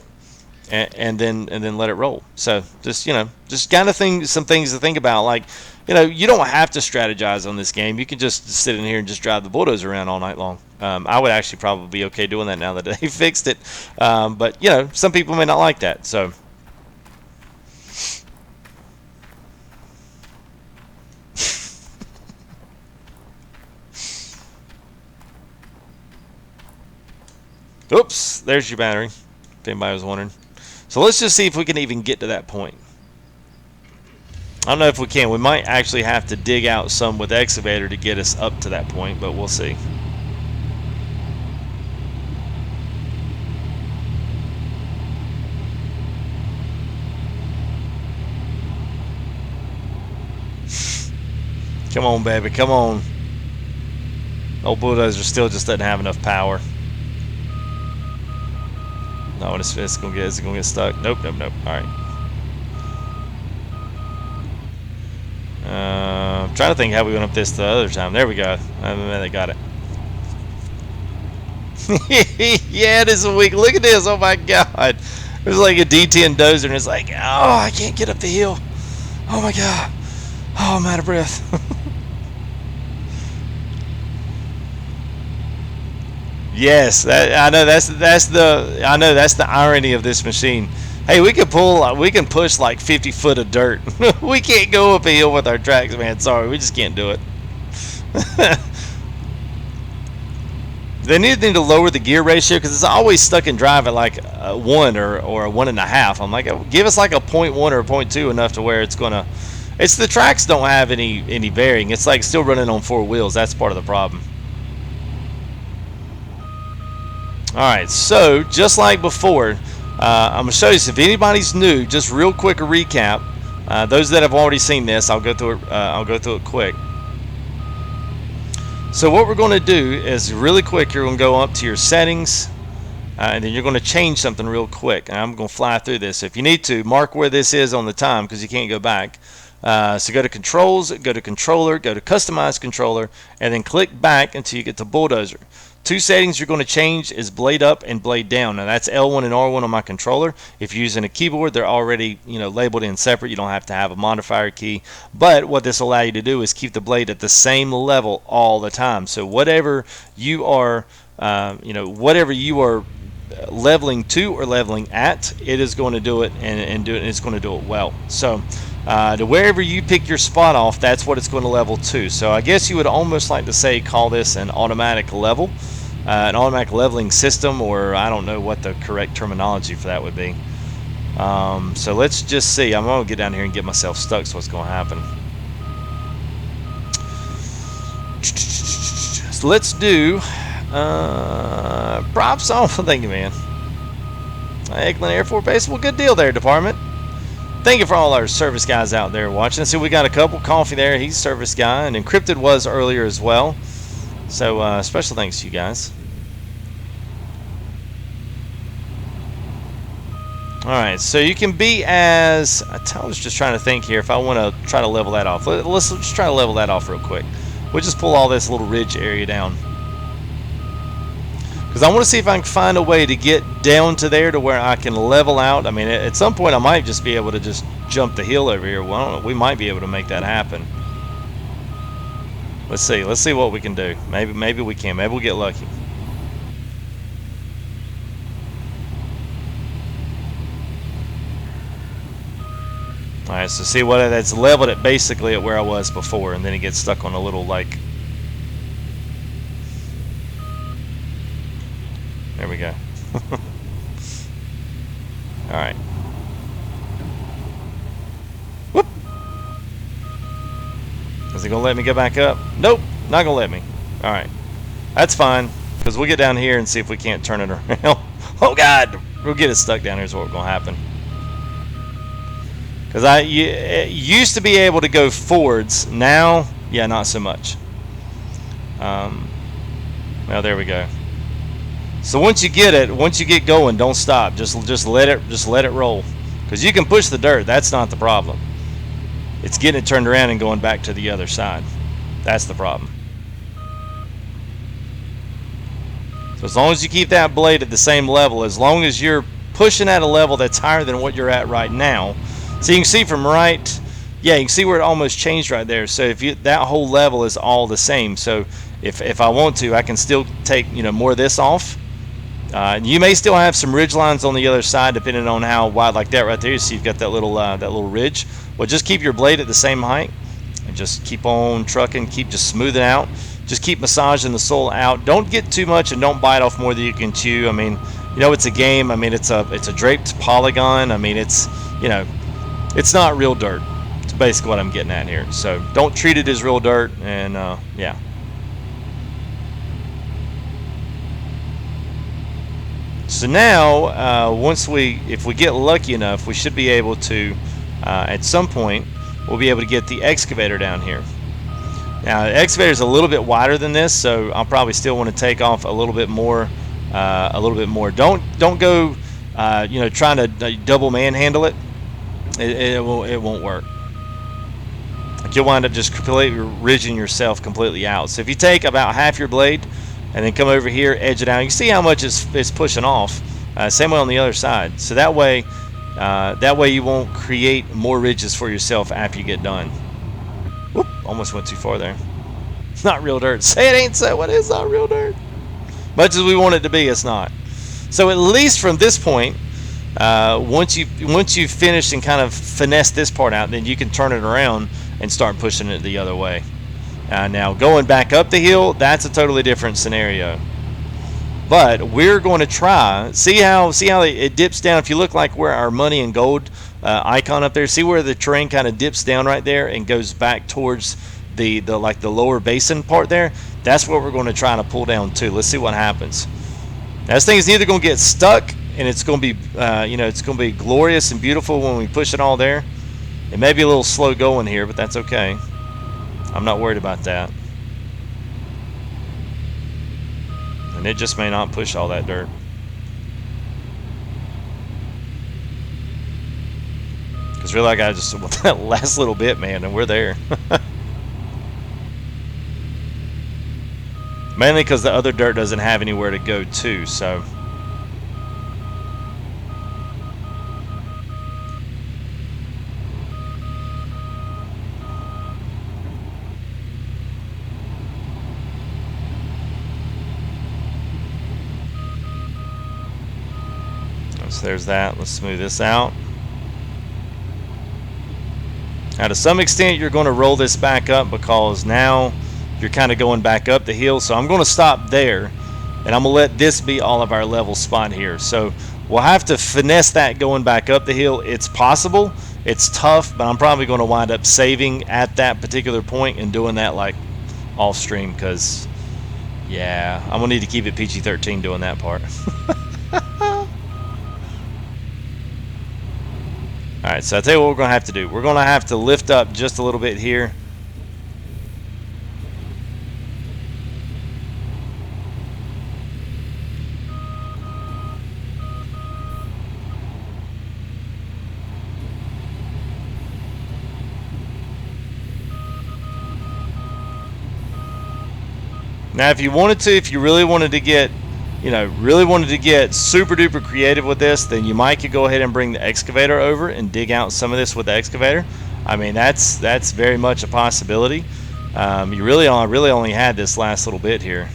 and then let it roll. So just kind of some things to think about. Like, you don't have to strategize on this game. You can just sit in here and just drive the bulldozer around all night long. I would actually probably be okay doing that now that they fixed it. But some people may not like that. So oops, there's your battery, if anybody was wondering. So let's just see if we can even get to that point. I don't know if we can. We might actually have to dig out some with Excavator to get us up to that point, but we'll see. Come on, baby, come on. Old Bulldozer still just doesn't have enough power. No, it's gonna get stuck. Nope. All right. I'm trying to think how we went up this the other time. There we go. They got it. Yeah, it is a weak. Look at this. Oh my God. It was like a D10 dozer, and it's like, oh, I can't get up the hill. Oh my God. Oh, I'm out of breath. Yes, I know that's the irony of this machine. Hey, we can push like 50 foot of dirt. We can't go up a hill with our tracks, man. Sorry, we just can't do it. They need to lower the gear ratio, because it's always stuck in drive at like a 1 or a 1.5. I'm like, give us like a 0.1 or a 0.2 enough to where it's gonna. It's the tracks don't have any bearing. It's like still running on 4 wheels. That's part of the problem. Alright, so just like before, I'm going to show you, so if anybody's new, just real quick a recap. Those that have already seen this, I'll go through it quick. So what we're going to do is really quick, you're going to go up to your settings, and then you're going to change something real quick. And I'm going to fly through this. So if you need to, mark where this is on the time, because you can't go back. So go to controls, go to controller, go to customize controller, and then click back until you get to bulldozer. 2 settings you're going to change is blade up and blade down. Now that's L1 and R1 on my controller. If you're using a keyboard, they're already labeled in separate. You don't have to have a modifier key. But what this will allow you to do is keep the blade at the same level all the time. So whatever you are, leveling to or leveling at, it is going to do it and it's going to do it well. So to wherever you pick your spot off, that's what it's going to level to. So I guess you would almost like to say call this an automatic level, an automatic leveling system, or I don't know what the correct terminology for that would be. So let's just see. I'm going to get down here and get myself stuck, so what's going to happen. So let's do props on. Thank you, man. Eggland Air Force Base. Well, good deal there, department. Thank you for all our service guys out there watching. See, we got a couple. Coffee there, he's service guy, and Encrypted was earlier as well. So special thanks to you guys. Alright, so you can be as... I was just trying to think here if I want to try to level that off. Let's just try to level that off real quick. We'll just pull all this little ridge area down. Because I want to see if I can find a way to get down to there to where I can level out. I mean, at some point I might just be able to just jump the hill over here. Well, I don't know. We might be able to make that happen. Let's see. Let's see what we can do. Maybe we can. Maybe we'll get lucky. Alright, so see what that's leveled it basically at where I was before, and then it gets stuck on a little, like... There we go. Alright. Whoop! Is it going to let me go back up? Nope, not going to let me. Alright. That's fine, because we'll get down here and see if we can't turn it around. Oh God! We'll get it stuck down here is what's going to happen. Because I used to be able to go forwards. Now, yeah, not so much. Well, there we go. So once you get it, once you get going, don't stop. Just let it roll. Because you can push the dirt. That's not the problem. It's getting it turned around and going back to the other side. That's the problem. So as long as you keep that blade at the same level, as long as you're pushing at a level that's higher than what you're at right now. So you can see from right, yeah, you can see where it almost changed right there. So if you, that whole level is all the same. So if I want to, I can still take, you know, more of this off. You may still have some ridge lines on the other side, depending on how wide, like that right there. You see you've got that little ridge. Well, just keep your blade at the same height, and just keep on trucking. Keep just smoothing out. Just keep massaging the sole out. Don't get too much, and don't bite off more than you can chew. I mean, you know, it's a game. I mean, it's a draped polygon. I mean, it's, you know, it's not real dirt. It's basically what I'm getting at here. So don't treat it as real dirt, and yeah. So now, if we get lucky enough, we should be able to, at some point, we'll be able to get the excavator down here. Now, the excavator is a little bit wider than this, so I'll probably still want to take off a little bit more. Don't go, you know, trying to double manhandle it. It won't work. Like, you'll wind up just completely ridging yourself completely out. So if you take about half your blade and then come over here, edge it out, you see how much it's pushing off. Same way on the other side. So that way you won't create more ridges for yourself after you get done. Whoop! Almost went too far there. It's not real dirt. Say it ain't so. What is not real dirt? Much as we want it to be, it's not. So at least from this point, once you've finished and kind of finessed this part out, then you can turn it around and start pushing it the other way. Now going back up the hill, that's a totally different scenario. But we're going to try. See how it dips down. If you look like where our money and gold icon up there, see where the terrain kind of dips down right there and goes back towards the lower basin part there. That's what we're going to try to pull down to. Let's see what happens. Now, this thing is either going to get stuck, and it's going to be, you know, it's going to be glorious and beautiful when we push it all there. It may be a little slow going here, but that's okay. I'm not worried about that. And it just may not push all that dirt. Because really, I got just that last little bit, man, and we're there. Mainly because the other dirt doesn't have anywhere to go to, so. So there's that. Let's smooth this out. Now, to some extent, you're going to roll this back up because now you're kind of going back up the hill. So I'm going to stop there, and I'm going to let this be all of our level spot here. So we'll have to finesse that going back up the hill. It's possible. It's tough, but I'm probably going to wind up saving at that particular point and doing that like off stream because, yeah, I'm going to need to keep it PG-13 doing that part. Alright, so I'll tell you what we're going to have to do. We're going to have to lift up just a little bit here. Now, if you wanted to, if you really wanted to get, really wanted to get super duper creative with this, then you might could go ahead and bring the excavator over and dig out some of this with the excavator. I mean, that's very much a possibility. You really only had this last little bit here.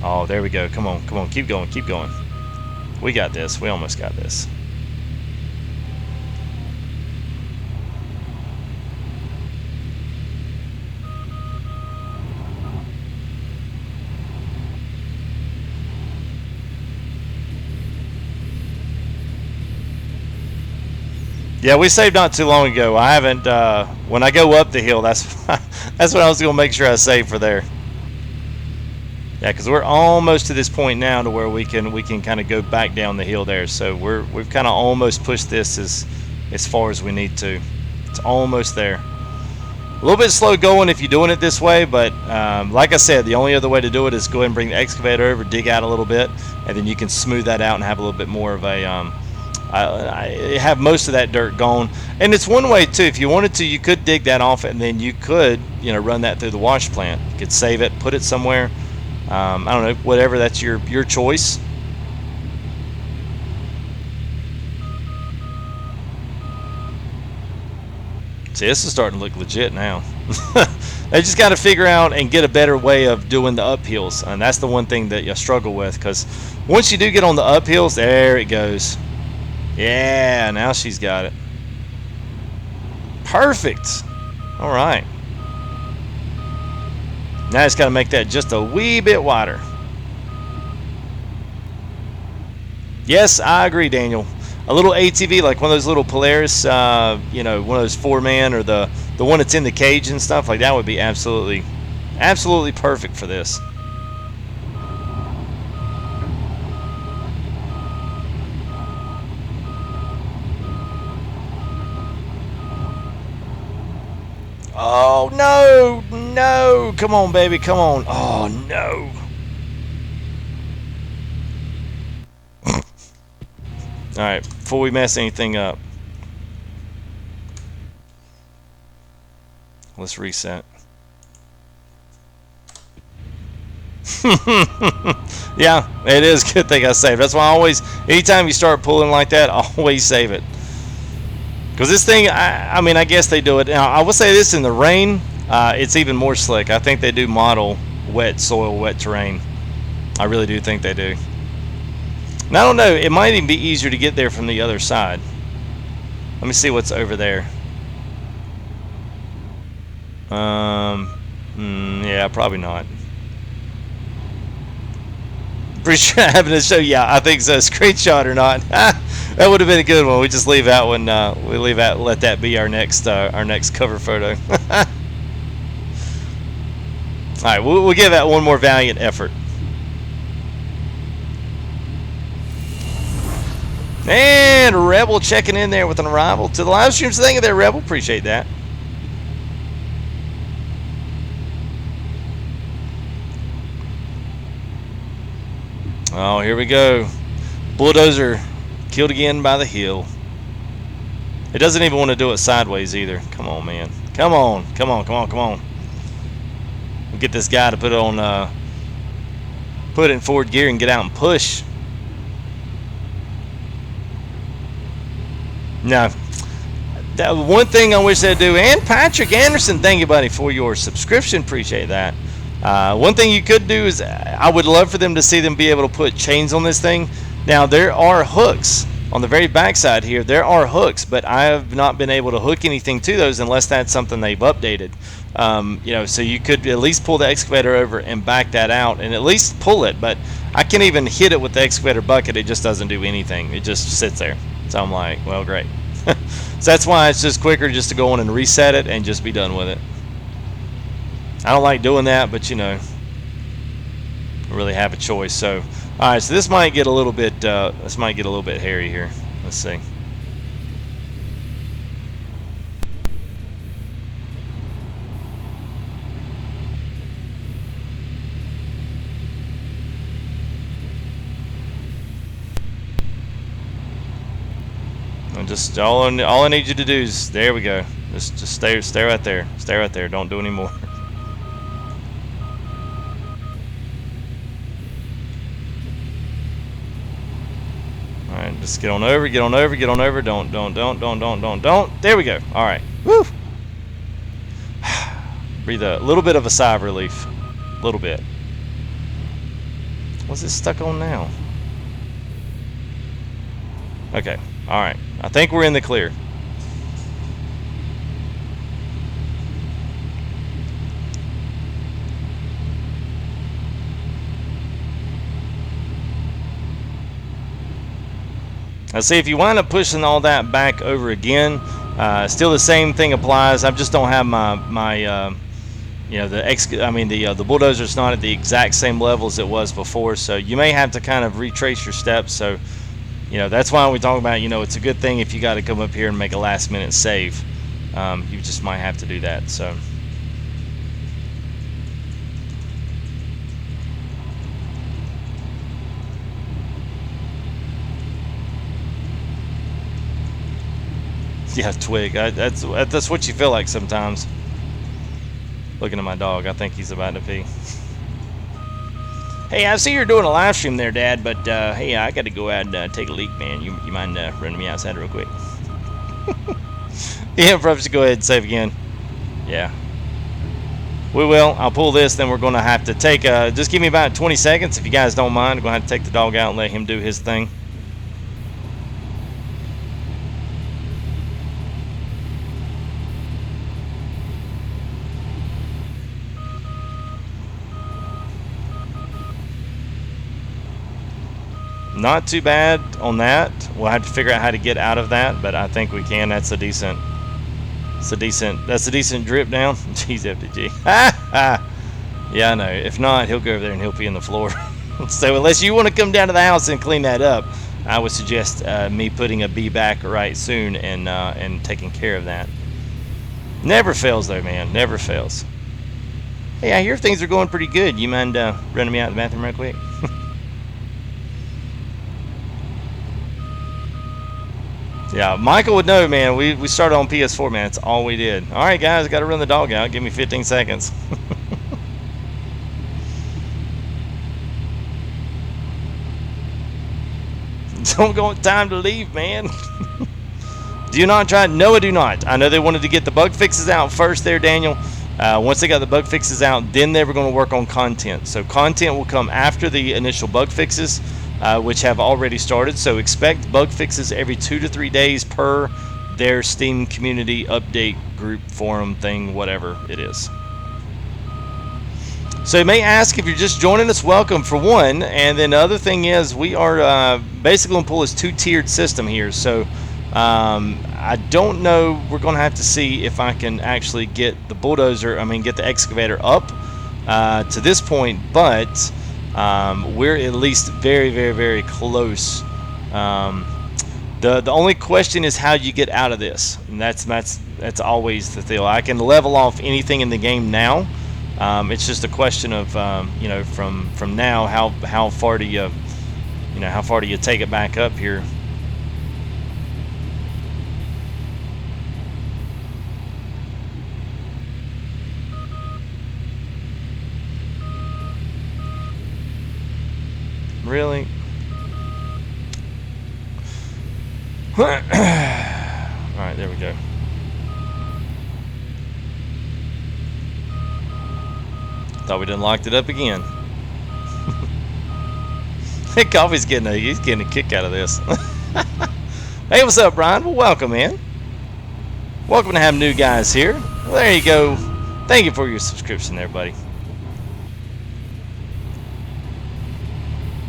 Oh, there we go. Come on, come on, keep going, keep going. We got this. We almost got this. Yeah, we saved not too long ago. I haven't. When I go up the hill, that's that's what I was gonna make sure I save for there. Yeah, because we're almost to this point now to where we can kind of go back down the hill there. So we've kind of almost pushed this as far as we need to. It's almost there. A little bit slow going if you're doing it this way, but like I said, the only other way to do it is go ahead and bring the excavator over, dig out a little bit, and then you can smooth that out and have a little bit more of a I have most of that dirt gone. And it's one way too, if you wanted to, you could dig that off and then you could run that through the wash plant. You could save it, put it somewhere, I don't know, whatever, that's your choice. See, this is starting to look legit now. They just got to figure out and get a better way of doing the uphills, and that's the one thing that you struggle with, because once you do get on the uphills, there it goes. Yeah, now she's got it. Perfect. All right. Now I just got to make that just a wee bit wider. Yes, I agree, Daniel. A little ATV, like one of those little Polaris, one of those 4-man, or the one that's in the cage and stuff like that, would be absolutely perfect for this. Oh, no, no. Come on, baby, come on. Oh, no. All right, before we mess anything up, let's reset. Yeah, it is a good thing I saved. That's why I always, anytime you start pulling like that, always save it. Because this thing, I mean, I guess they do it. Now, I will say this, in the rain, it's even more slick. I think they do model wet soil, wet terrain. I really do think they do. And I don't know, it might even be easier to get there from the other side. Let me see what's over there. Yeah, probably not. Pretty sure I having to show. Yeah, I think so. Screenshot or not. That would have been a good one. We just leave out when we leave out. Let that be our next cover photo. All right, we'll give that one more valiant effort. And Rebel checking in there with an arrival to the live stream. So thank you there, Rebel. Appreciate that. Oh, here we go. Bulldozer killed again by the hill. It doesn't even want to do it sideways either. Come on, man. Come on. Come on. Come on. Come on. We'll get this guy to put it on, put it in forward gear and get out and push. No. That one thing I wish they'd do. And Patrick Anderson, thank you, buddy, for your subscription. Appreciate that. One thing you could do is, I would love for them to see them be able to put chains on this thing. Now, there are hooks on the very back side here. There are hooks, but I have not been able to hook anything to those unless that's something they've updated. So you could at least pull the excavator over and back that out and at least pull it. But I can't even hit it with the excavator bucket. It just doesn't do anything. It just sits there. So I'm like, well, great. So that's why it's just quicker just to go on and reset it and just be done with it. I don't like doing that, but I really have a choice. So, all right. So this might get a little bit. Hairy here. Let's see. And just all I need you to do is, there we go. Just stay right there. Stay right there. Don't do any more. Just get on over, get on over, get on over. Don't. There we go. All right. Woo! Breathe a little bit of a sigh of relief. A little bit. What's it stuck on now? Okay. All right. I think we're in the clear. Now see, if you wind up pushing all that back over again, still the same thing applies. I just don't have my you know, the bulldozer's not at the exact same level as it was before, so you may have to kind of retrace your steps. So, you know, that's why we talk about, you know, it's a good thing if you got to come up here and make a last minute save. You just might have to do that. So. Yeah, twig. That's what you feel like sometimes. Looking at my dog, I think he's about to pee. Hey, I see you're doing a live stream there, Dad, but hey, I got to go out and take a leak, man. You mind running me outside real quick? Yeah, perhaps go ahead and save again. Yeah. We will. I'll pull this, then we're going to have to take, just give me about 20 seconds if you guys don't mind. I'm going to have to take the dog out and let him do his thing. Not too bad on that. We'll have to figure out how to get out of that, but I think we can. That's a decent drip down. Jeez, FDG. Yeah, I know. If not, he'll go over there and he'll pee on the floor. So unless you want to come down to the house and clean that up, I would suggest me putting a bee back right soon and taking care of that. Never fails though, man. Never fails. Hey, I hear things are going pretty good. You mind running me out of the bathroom real quick? Yeah, Michael would know, man. We started on PS4, man. That's all we did. All right, guys, got to run the dog out. Give me 15 seconds. Don't go. Time to leave, man. Do you not try? No, I do not. I know they wanted to get the bug fixes out first there, Daniel. Once they got the bug fixes out, then they were going to work on content. So content will come after the initial bug fixes, which have already started. So expect bug fixes every 2 to 3 days per their Steam community update group forum thing, whatever it is. So you may ask, if you're just joining us, welcome for one. And then the other thing is, we are basically going to pull this two-tiered system here. So I don't know. We're going to have to see if I can actually get the bulldozer, get the excavator up to this point. But we're at least very, very, very close. The only question is how you get out of this, and that's always the deal. I can level off anything in the game now. It's just a question of from now, how far do you take it back up here. Really? Alright, there we go. Thought we done locked it up again. Coffee's he's getting a kick out of this. Hey, what's up, Brian? Well, welcome, man. Welcome to have new guys here. Well, there you go. Thank you for your subscription there, buddy.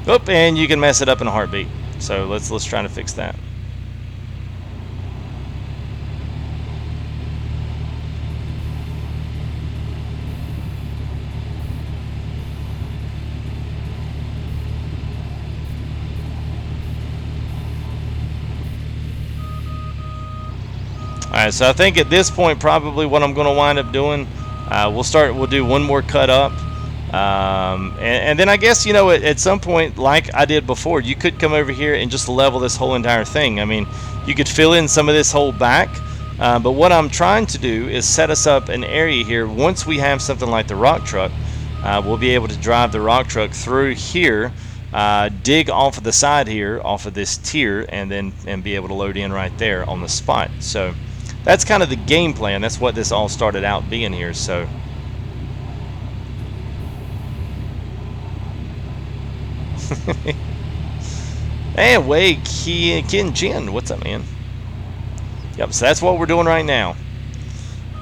Oh, and you can mess it up in a heartbeat. So let's try to fix that. Alright, so I think at this point probably what I'm going to wind up doing, we'll do one more cut up. And then I guess, at some point, like I did before, you could come over here and just level this whole entire thing. You could fill in some of this whole back, but what I'm trying to do is set us up an area here. Once we have something like the rock truck, we'll be able to drive the rock truck through here, dig off of the side here, off of this tier, and be able to load in right there on the spot. So that's kind of the game plan. That's what this all started out being here. So and Wei Kin Jin, what's up, man? Yep, so that's what we're doing right now.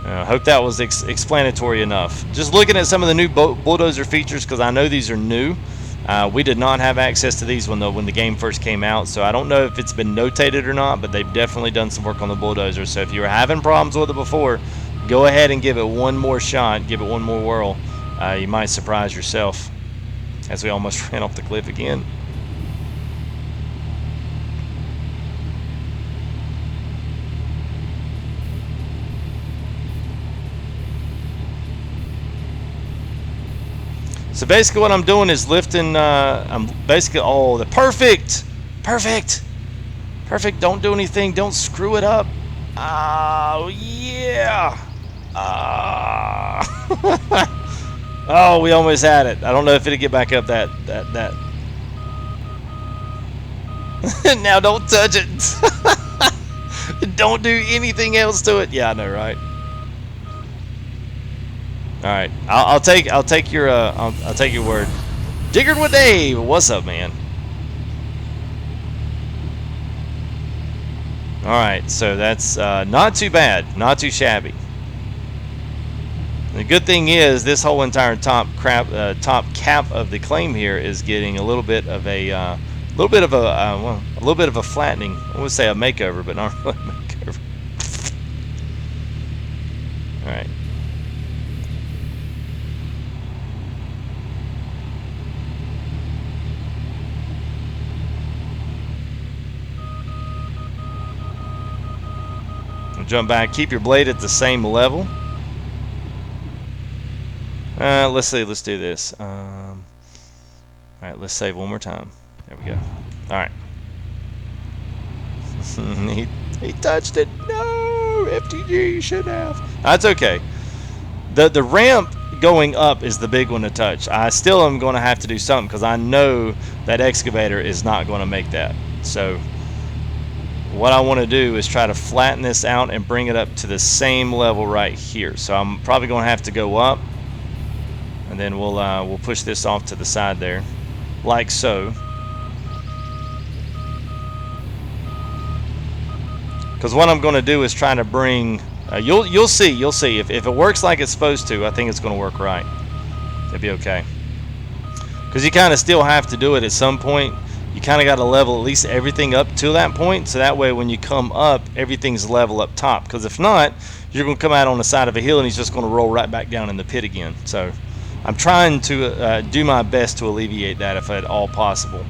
I hope that was explanatory enough. Just looking at some of the new bulldozer features, because I know these are new. We did not have access to these when the game first came out, so I don't know if it's been notated or not, but they've definitely done some work on the bulldozer. So if you were having problems with it before, go ahead and give it one more shot, give it one more whirl. You might surprise yourself, as we almost ran off the cliff again. So basically what I'm doing is lifting, I'm basically, oh, the perfect, don't do anything, don't screw it up. Oh, yeah. Oh, we almost had it. I don't know if it'll get back up that. Now don't touch it. Don't do anything else to it. Yeah, I know, right? All right, I'll take your I'll take your word. Diggered with Dave, what's up, man? All right, so that's not too bad, not too shabby. The good thing is this whole entire top cap of the claim here is getting a little bit of a flattening. I would say a makeover, but not really a makeover. All right. Jump back, keep your blade at the same level. Let's see, let's do this. All right, let's save one more time. There we go. All right. he touched it. No, FTG should have. That's okay. The ramp going up is the big one to touch. I still am going to have to do something because I know that Excavator is not going to make that. So what I want to do is try to flatten this out and bring it up to the same level right here. So I'm probably going to have to go up, and then we'll push this off to the side there, like so. Because what I'm going to do is try to bring. You'll see if it works like it's supposed to. I think it's going to work right. It'll be okay. Because you kind of still have to do it at some point. You kind of got to level at least everything up to that point, so that way when you come up, everything's level up top. Because if not, you're going to come out on the side of a hill and he's just going to roll right back down in the pit again. So I'm trying to do my best to alleviate that if at all possible.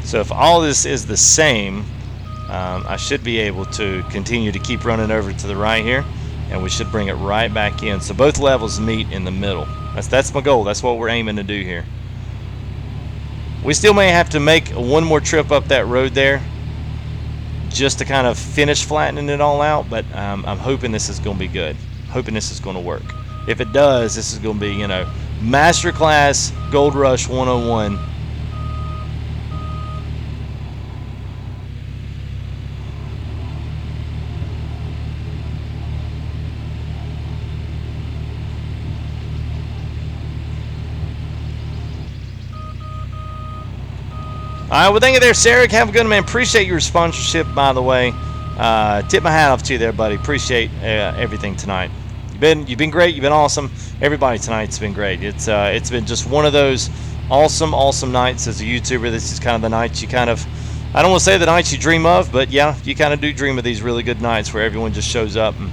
So if all this is the same, I should be able to continue to keep running over to the right here, and we should bring it right back in. So both levels meet in the middle. That's my goal. That's what we're aiming to do here. We still may have to make one more trip up that road there just to kind of finish flattening it all out, but I'm hoping this is going to be good. Hoping this is going to work. If it does, this is going to be, you know, Masterclass Gold Rush 101. All right, well, thank you there, Sarah. Have a good one, man. Appreciate your sponsorship, by the way. Tip my hat off to you there, buddy. Appreciate everything tonight. You've been great. You've been awesome. Everybody tonight's been great. It's been just one of those awesome nights as a YouTuber. This is kind of the nights you kind of, I don't want to say the nights you dream of, but yeah, you kind of do dream of these really good nights where everyone just shows up and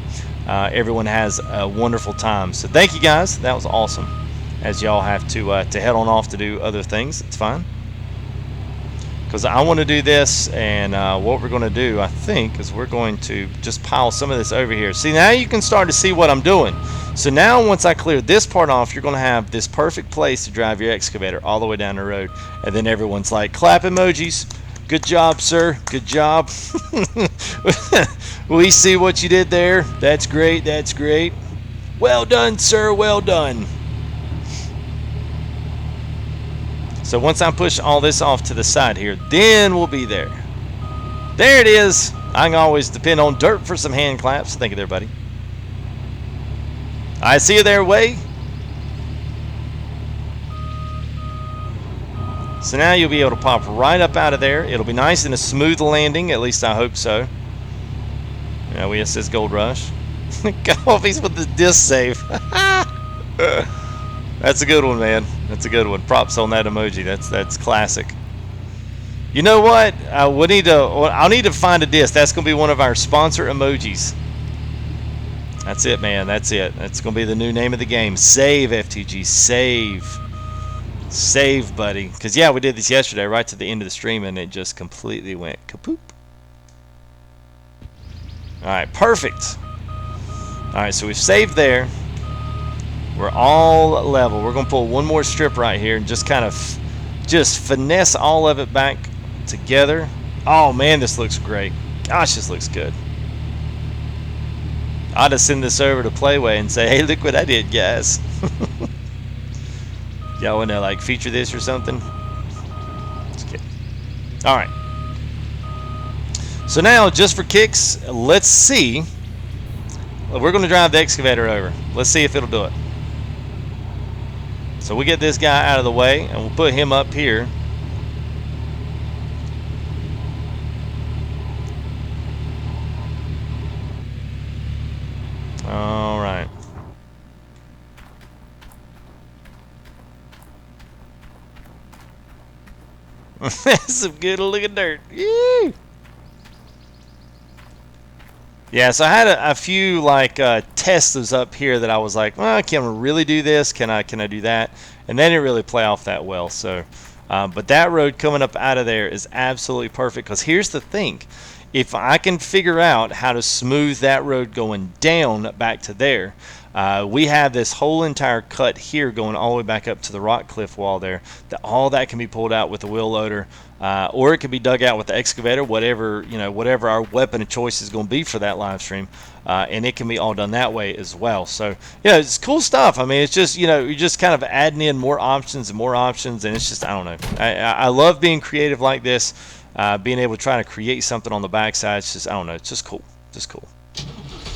everyone has a wonderful time. So thank you guys. That was awesome. As y'all have to head on off to do other things, it's fine. Because I want to do this, and what we're going to do, I think, is we're going to just pile some of this over here. See, now you can start to see what I'm doing. So now once I clear this part off, you're going to have this perfect place to drive your excavator all the way down the road. And then everyone's like, clap emojis. Good job, sir. Good job. We see what you did there. That's great. That's great. Well done, sir. Well done. So once I push all this off to the side here, then we'll be there. There it is. I can always depend on dirt for some hand claps. Thank you there, buddy. I see you there, Way. So now you'll be able to pop right up out of there. It'll be nice and a smooth landing. At least I hope so. Yeah, it says Gold Rush. Coffee's with the disc save. That's a good one, man. That's a good one. Props on that emoji. That's classic. You know what? I'll need to find a disc. That's going to be one of our sponsor emojis. That's it, man. That's it. That's going to be the new name of the game. Save, FTG. Save. Save, buddy. Because, yeah, we did this yesterday right to the end of the stream, and it just completely went kapoop. All right, perfect. All right, so we've saved there. We're all level. We're going to pull one more strip right here and just kind of finesse all of it back together. Oh, man, this looks great. Gosh, this looks good. I'll just send this over to Playway and say, hey, look what I did, guys. Y'all want to, like, feature this or something? Just kidding. All right. So now, just for kicks, let's see. We're going to drive the excavator over. Let's see if it'll do it. So we get this guy out of the way, and we'll put him up here. All right. That's some good looking dirt. Yee! Yeah, so I had a few like tests up here that I was like, well, can I really do this? Can I do that? And they didn't really play off that well. So, but that road coming up out of there is absolutely perfect. Because here's the thing: if I can figure out how to smooth that road going down back to there, we have this whole entire cut here going all the way back up to the rock cliff wall there. All that can be pulled out with the wheel loader. Or it can be dug out with the excavator, whatever our weapon of choice is going to be for that live stream, and it can be all done that way as well. So yeah, it's cool stuff. I mean, it's just you're just kind of adding in more options, and it's just I don't know. I love being creative like this, being able to try to create something on the backside. It's just I don't know. It's just cool, just cool.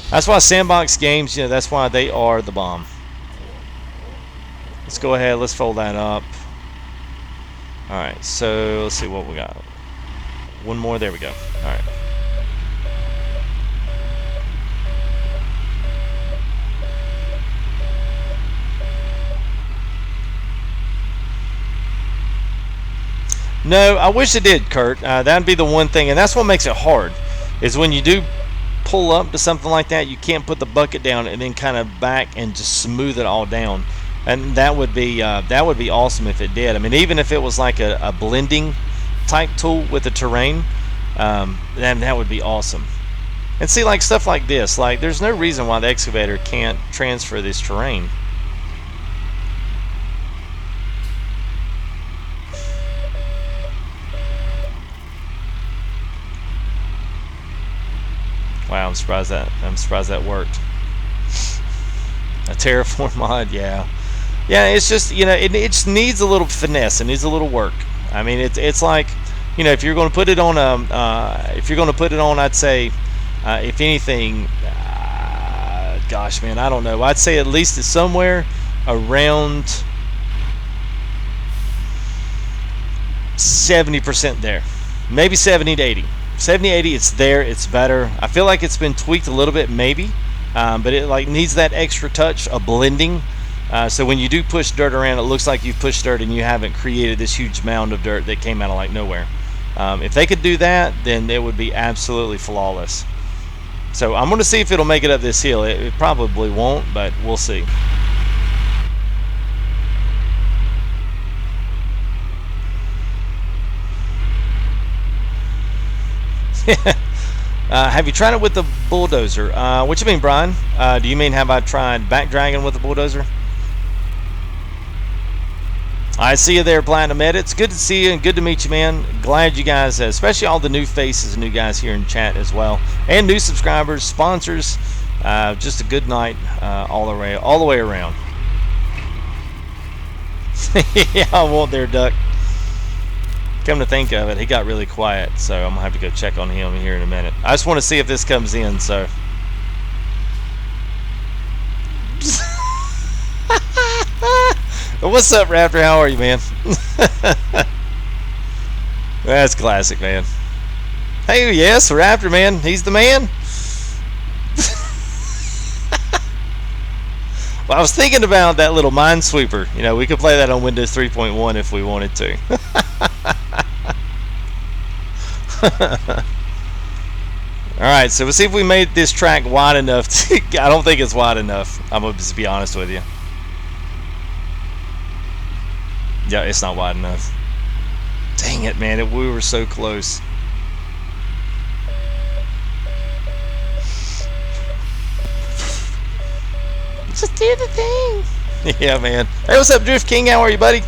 That's why sandbox games, that's why they are the bomb. Let's go ahead. Let's fold that up. Alright, so let's see what we got. One more, there we go. Alright. No, I wish it did, Kurt. That'd be the one thing, and that's what makes it hard, is when you do pull up to something like that, you can't put the bucket down and then kind of back and just smooth it all down. And that would be awesome if it did. I mean, even if it was like a blending type tool with the terrain, then that would be awesome. And see, like stuff like this, like there's no reason why the excavator can't transfer this terrain. Wow, I'm surprised that worked. A terraform mod, yeah. Yeah, it's just it just needs a little finesse. It needs a little work. I mean, it's like if you're going to put it on I'd say if anything, gosh man, I don't know. I'd say at least it's somewhere around 70% there, maybe 70 to 80. 70, 80, it's there. It's better. I feel like it's been tweaked a little bit, maybe, but it like needs that extra touch of blending. So when you do push dirt around, it looks like you've pushed dirt and you haven't created this huge mound of dirt that came out of like nowhere. If they could do that, then it would be absolutely flawless. So I'm going to see if it'll make it up this hill. It probably won't, but we'll see. Have you tried it with the bulldozer? What you mean, Brian? Do you mean have I tried back dragging with the bulldozer? I see you there, Platinum Edits. Good to see you and good to meet you, man. Glad you guys, especially all the new faces and new guys here in chat as well, and new subscribers, sponsors. Just a good night all the way around. Yeah, I won't there, Duck. Come to think of it, he got really quiet, so I'm gonna have to go check on him here in a minute. I just want to see if this comes in. So. What's up, Raptor? How are you, man? That's classic, man. Hey, yes, Raptor, man. He's the man. Well, I was thinking about that little Minesweeper. You know, we could play that on Windows 3.1 if we wanted to. Alright, so we'll see if we made this track wide enough to... I don't think it's wide enough. I'm going to just be honest with you. Yeah, it's not wide enough. Dang it, man. We were so close. Just do the thing. Yeah, man. Hey, what's up, Drift King? How are you, buddy?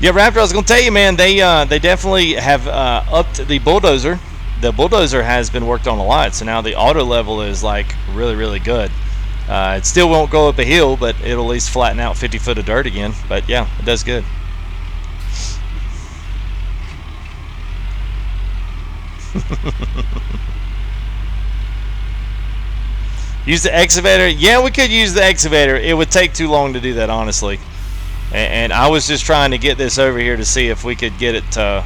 Yeah, Raptor, I was going to tell you, man, they definitely have upped the Bulldozer. The Bulldozer has been worked on a lot, so now the auto level is, like, really, really good. It still won't go up a hill, but it'll at least flatten out 50 foot of dirt again. But yeah, it does good. Use the excavator? Yeah, we could use the excavator. It would take too long to do that, honestly. And I was just trying to get this over here to see if we could get it to...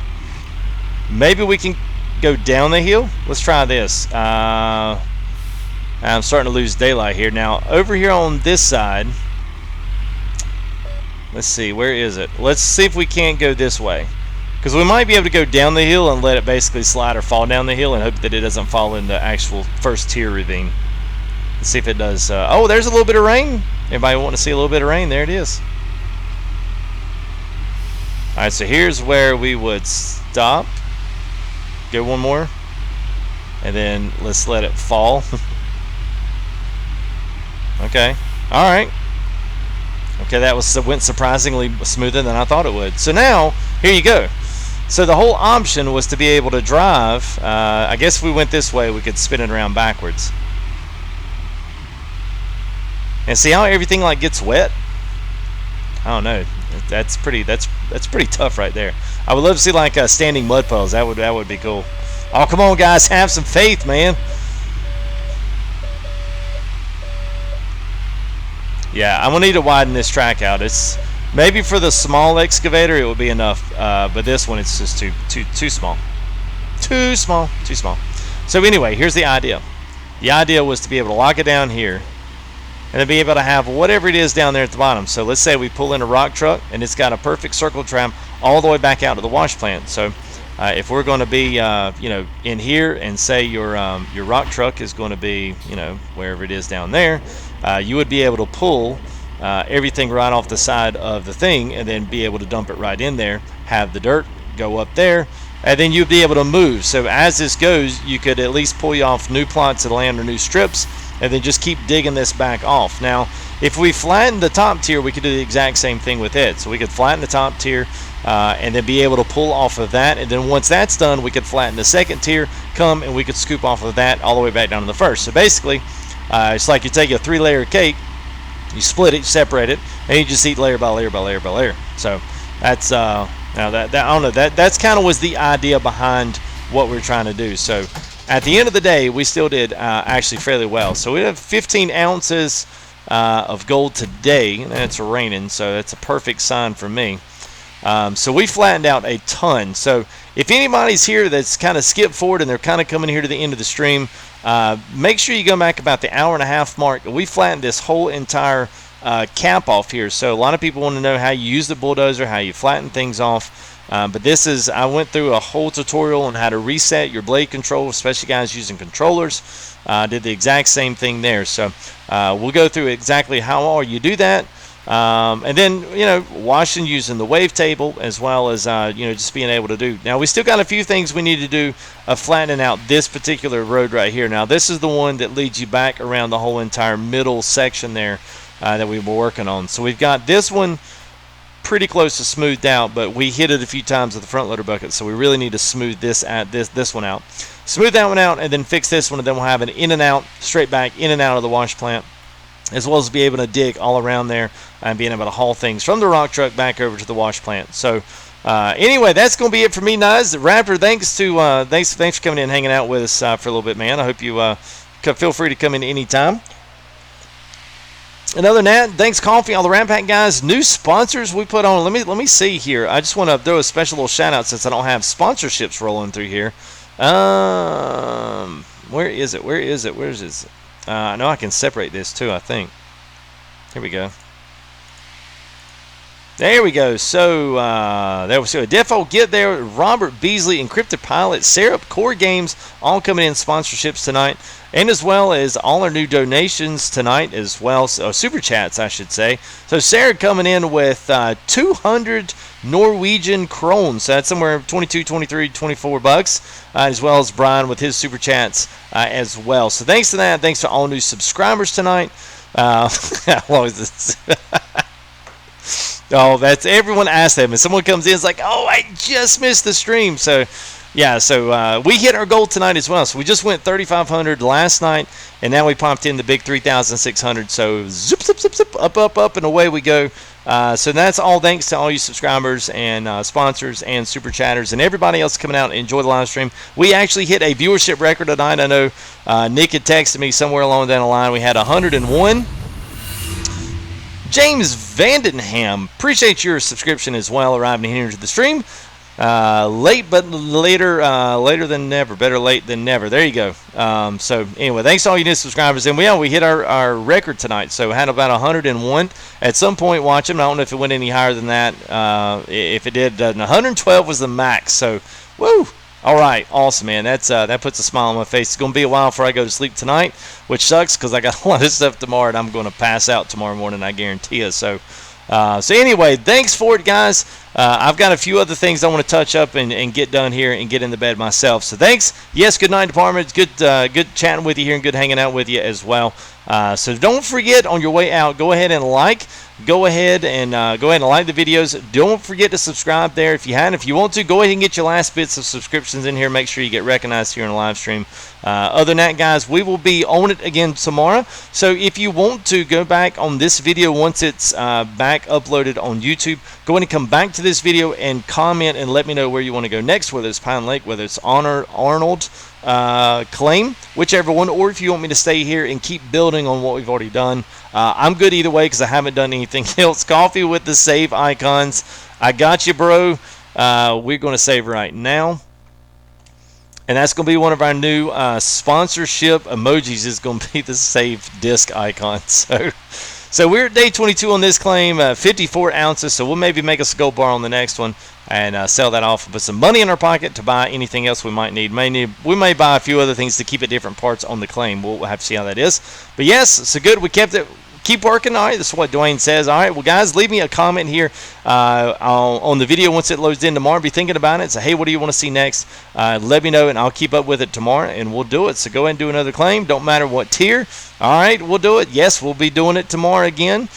Maybe we can go down the hill? Let's try this. I'm starting to lose daylight here. Now, over here on this side, let's see, where is it? Let's see if we can't go this way. Because we might be able to go down the hill and let it basically slide or fall down the hill and hope that it doesn't fall in the actual first tier ravine. Let's see if it does. Oh, there's a little bit of rain. Everybody want to see a little bit of rain? There it is. Alright, so here's where we would stop. Go one more. And then let's let it fall. Okay. All right. Okay, that went surprisingly smoother than I thought it would. So now, here you go. So the whole option was to be able to drive. I guess if we went this way, we could spin it around backwards. And see how everything like gets wet? I don't know. That's pretty tough right there. I would love to see like standing mud puddles. That would be cool. Oh, come on, guys, have some faith, man. Yeah, I'm gonna need to widen this track out. It's maybe for the small excavator it would be enough, but this one it's just too small. Too small. So anyway, here's the idea. The idea was to be able to lock it down here, and then be able to have whatever it is down there at the bottom. So let's say we pull in a rock truck, and it's got a perfect circle tram all the way back out to the wash plant. So if we're going to be, you know, in here, and say your rock truck is going to be, you know, wherever it is down there. You would be able to pull everything right off the side of the thing and then be able to dump it right in there, have the dirt go up there, and then you'd be able to move. So as this goes, you could at least pull you off new plots of land or new strips and then just keep digging this back off. Now, if we flatten the top tier, we could do the exact same thing with it. So we could flatten the top tier and then be able to pull off of that, and then once that's done, we could flatten the second tier, come and we could scoop off of that all the way back down to the first. So basically, it's like you take a 3-layer cake, you split it, you separate it, and you just eat layer by layer by layer by layer. So that's now that I don't know, that's kind of was the idea behind what we're trying to do. So at the end of the day, we still did actually fairly well. So we have 15 ounces of gold today, and it's raining, so that's a perfect sign for me. So we flattened out a ton. So if anybody's here that's kind of skipped forward and they're kind of coming here to the end of the stream, make sure you go back about the hour-and-a-half mark. We flattened this whole entire cap off here. So a lot of people want to know how you use the bulldozer, how you flatten things off. But this is, I went through a whole tutorial on how to reset your blade control, especially guys using controllers. Did the exact same thing there. So we'll go through exactly how all you do that. And then, you know, washing using the wavetable, as well as, you know, just being able to do. Now, we still got a few things we need to do of flattening out this particular road right here. Now, this is the one that leads you back around the whole entire middle section there that we were working on. So we've got this one pretty close to smoothed out, but we hit it a few times with the front loader bucket, so we really need to smooth this one out. Smooth that one out, and then fix this one, and then we'll have an in and out, straight back, in and out of the wash plant, as well as be able to dig all around there and being able to haul things from the rock truck back over to the wash plant. So anyway, that's going to be it for me, guys. Raptor, thanks for coming in and hanging out with us for a little bit, man. I hope you feel free to come in anytime. And other than that, thanks Coffee, all the Ram Pack guys. New sponsors we put on. Let me see here. I just want to throw a special little shout out since I don't have sponsorships rolling through here. Where is it? I know I can separate this too, I think. Here we go. There we go. So there we go. Defo Get There, Robert Beasley, Encrypted Pilot, Syrup, Core Games, all coming in sponsorships tonight, and as well as all our new donations tonight as well. So super chats, I should say. So Sarah coming in with 200 Norwegian krones. So that's somewhere 22, 23, 24 bucks, as well as Brian with his super chats as well. So thanks to that. Thanks to all new subscribers tonight. How long is this? Oh, that's everyone asked them, and someone comes in, it's like, oh, I just missed the stream. So yeah, so we hit our goal tonight as well. So we just went 3,500 last night, and now we pumped in the big 3,600. So zip, zip, zip, zip, up, and away we go. So that's all thanks to all you subscribers and sponsors and super chatters and everybody else coming out and enjoy the live stream. We actually hit a viewership record tonight. I know Nick had texted me somewhere along down the line. We had 101. James Vandenham, appreciate your subscription as well, arriving here to the stream. Late but later than never. Better late than never. There you go. So anyway, thanks to all you new subscribers. And we hit our record tonight. So we had about 101 at some point watching. I don't know if it went any higher than that. If it did, 112 was the max. So woo! All right, awesome, man. That puts a smile on my face. It's going to be a while before I go to sleep tonight, which sucks because I got a lot of stuff tomorrow, and I'm going to pass out tomorrow morning, I guarantee you. So anyway, thanks for it, guys. I've got a few other things I want to touch up and get done here and get into bed myself. So thanks. Yes, good night, department. It's good chatting with you here and good hanging out with you as well. So don't forget on your way out, go ahead and like. Go ahead and like the videos. Don't forget to subscribe there if you hadn't. If you want to, go ahead and get your last bits of subscriptions in here. Make sure you get recognized here in the live stream. Other than that, guys, we will be on it again tomorrow. So if you want to go back on this video once it's back uploaded on YouTube, go ahead and come back to this video and comment and let me know where you want to go next, whether it's Pine Lake, whether it's Arnold, Claim, whichever one, or if you want me to stay here and keep building on what we've already done. I'm good either way because I haven't done anything else. Coffee with the save icons. I got you, bro. We're going to save right now. And that's going to be one of our new sponsorship emojis is going to be the save disc icon. So we're at day 22 on this claim, 54 ounces. So we'll maybe make us a gold bar on the next one and sell that off and put some money in our pocket to buy anything else we might need. We may buy a few other things to keep at different parts on the claim. We'll have to see how that is. But yes, so good. We kept it. Keep working. All right, that's what Dwayne says. All right, well, guys, leave me a comment here on the video once it loads in tomorrow. Be thinking about it. Say, hey, what do you want to see next? Let me know, and I'll keep up with it tomorrow, and we'll do it. So go ahead and do another claim. Don't matter what tier. All right, we'll do it. Yes, we'll be doing it tomorrow again.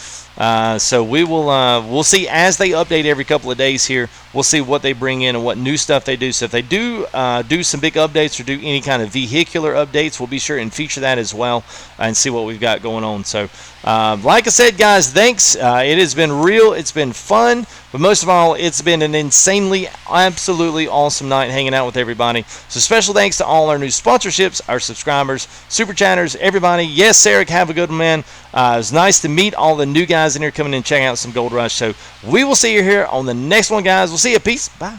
So we'll see as they update every couple of days here. We'll see what they bring in and what new stuff they do. So if they do some big updates or do any kind of vehicular updates, we'll be sure and feature that as well and see what we've got going on. So like I said, guys, thanks. It has been real. It's been fun. But most of all, it's been an insanely, absolutely awesome night hanging out with everybody. So special thanks to all our new sponsorships, our subscribers, super chatters, everybody. Yes, Sarah, have a good one, man. It was nice to meet all the new guys in here coming in and checking out some Gold Rush. So we will see you here on the next one, guys. We'll see you. Peace. Bye.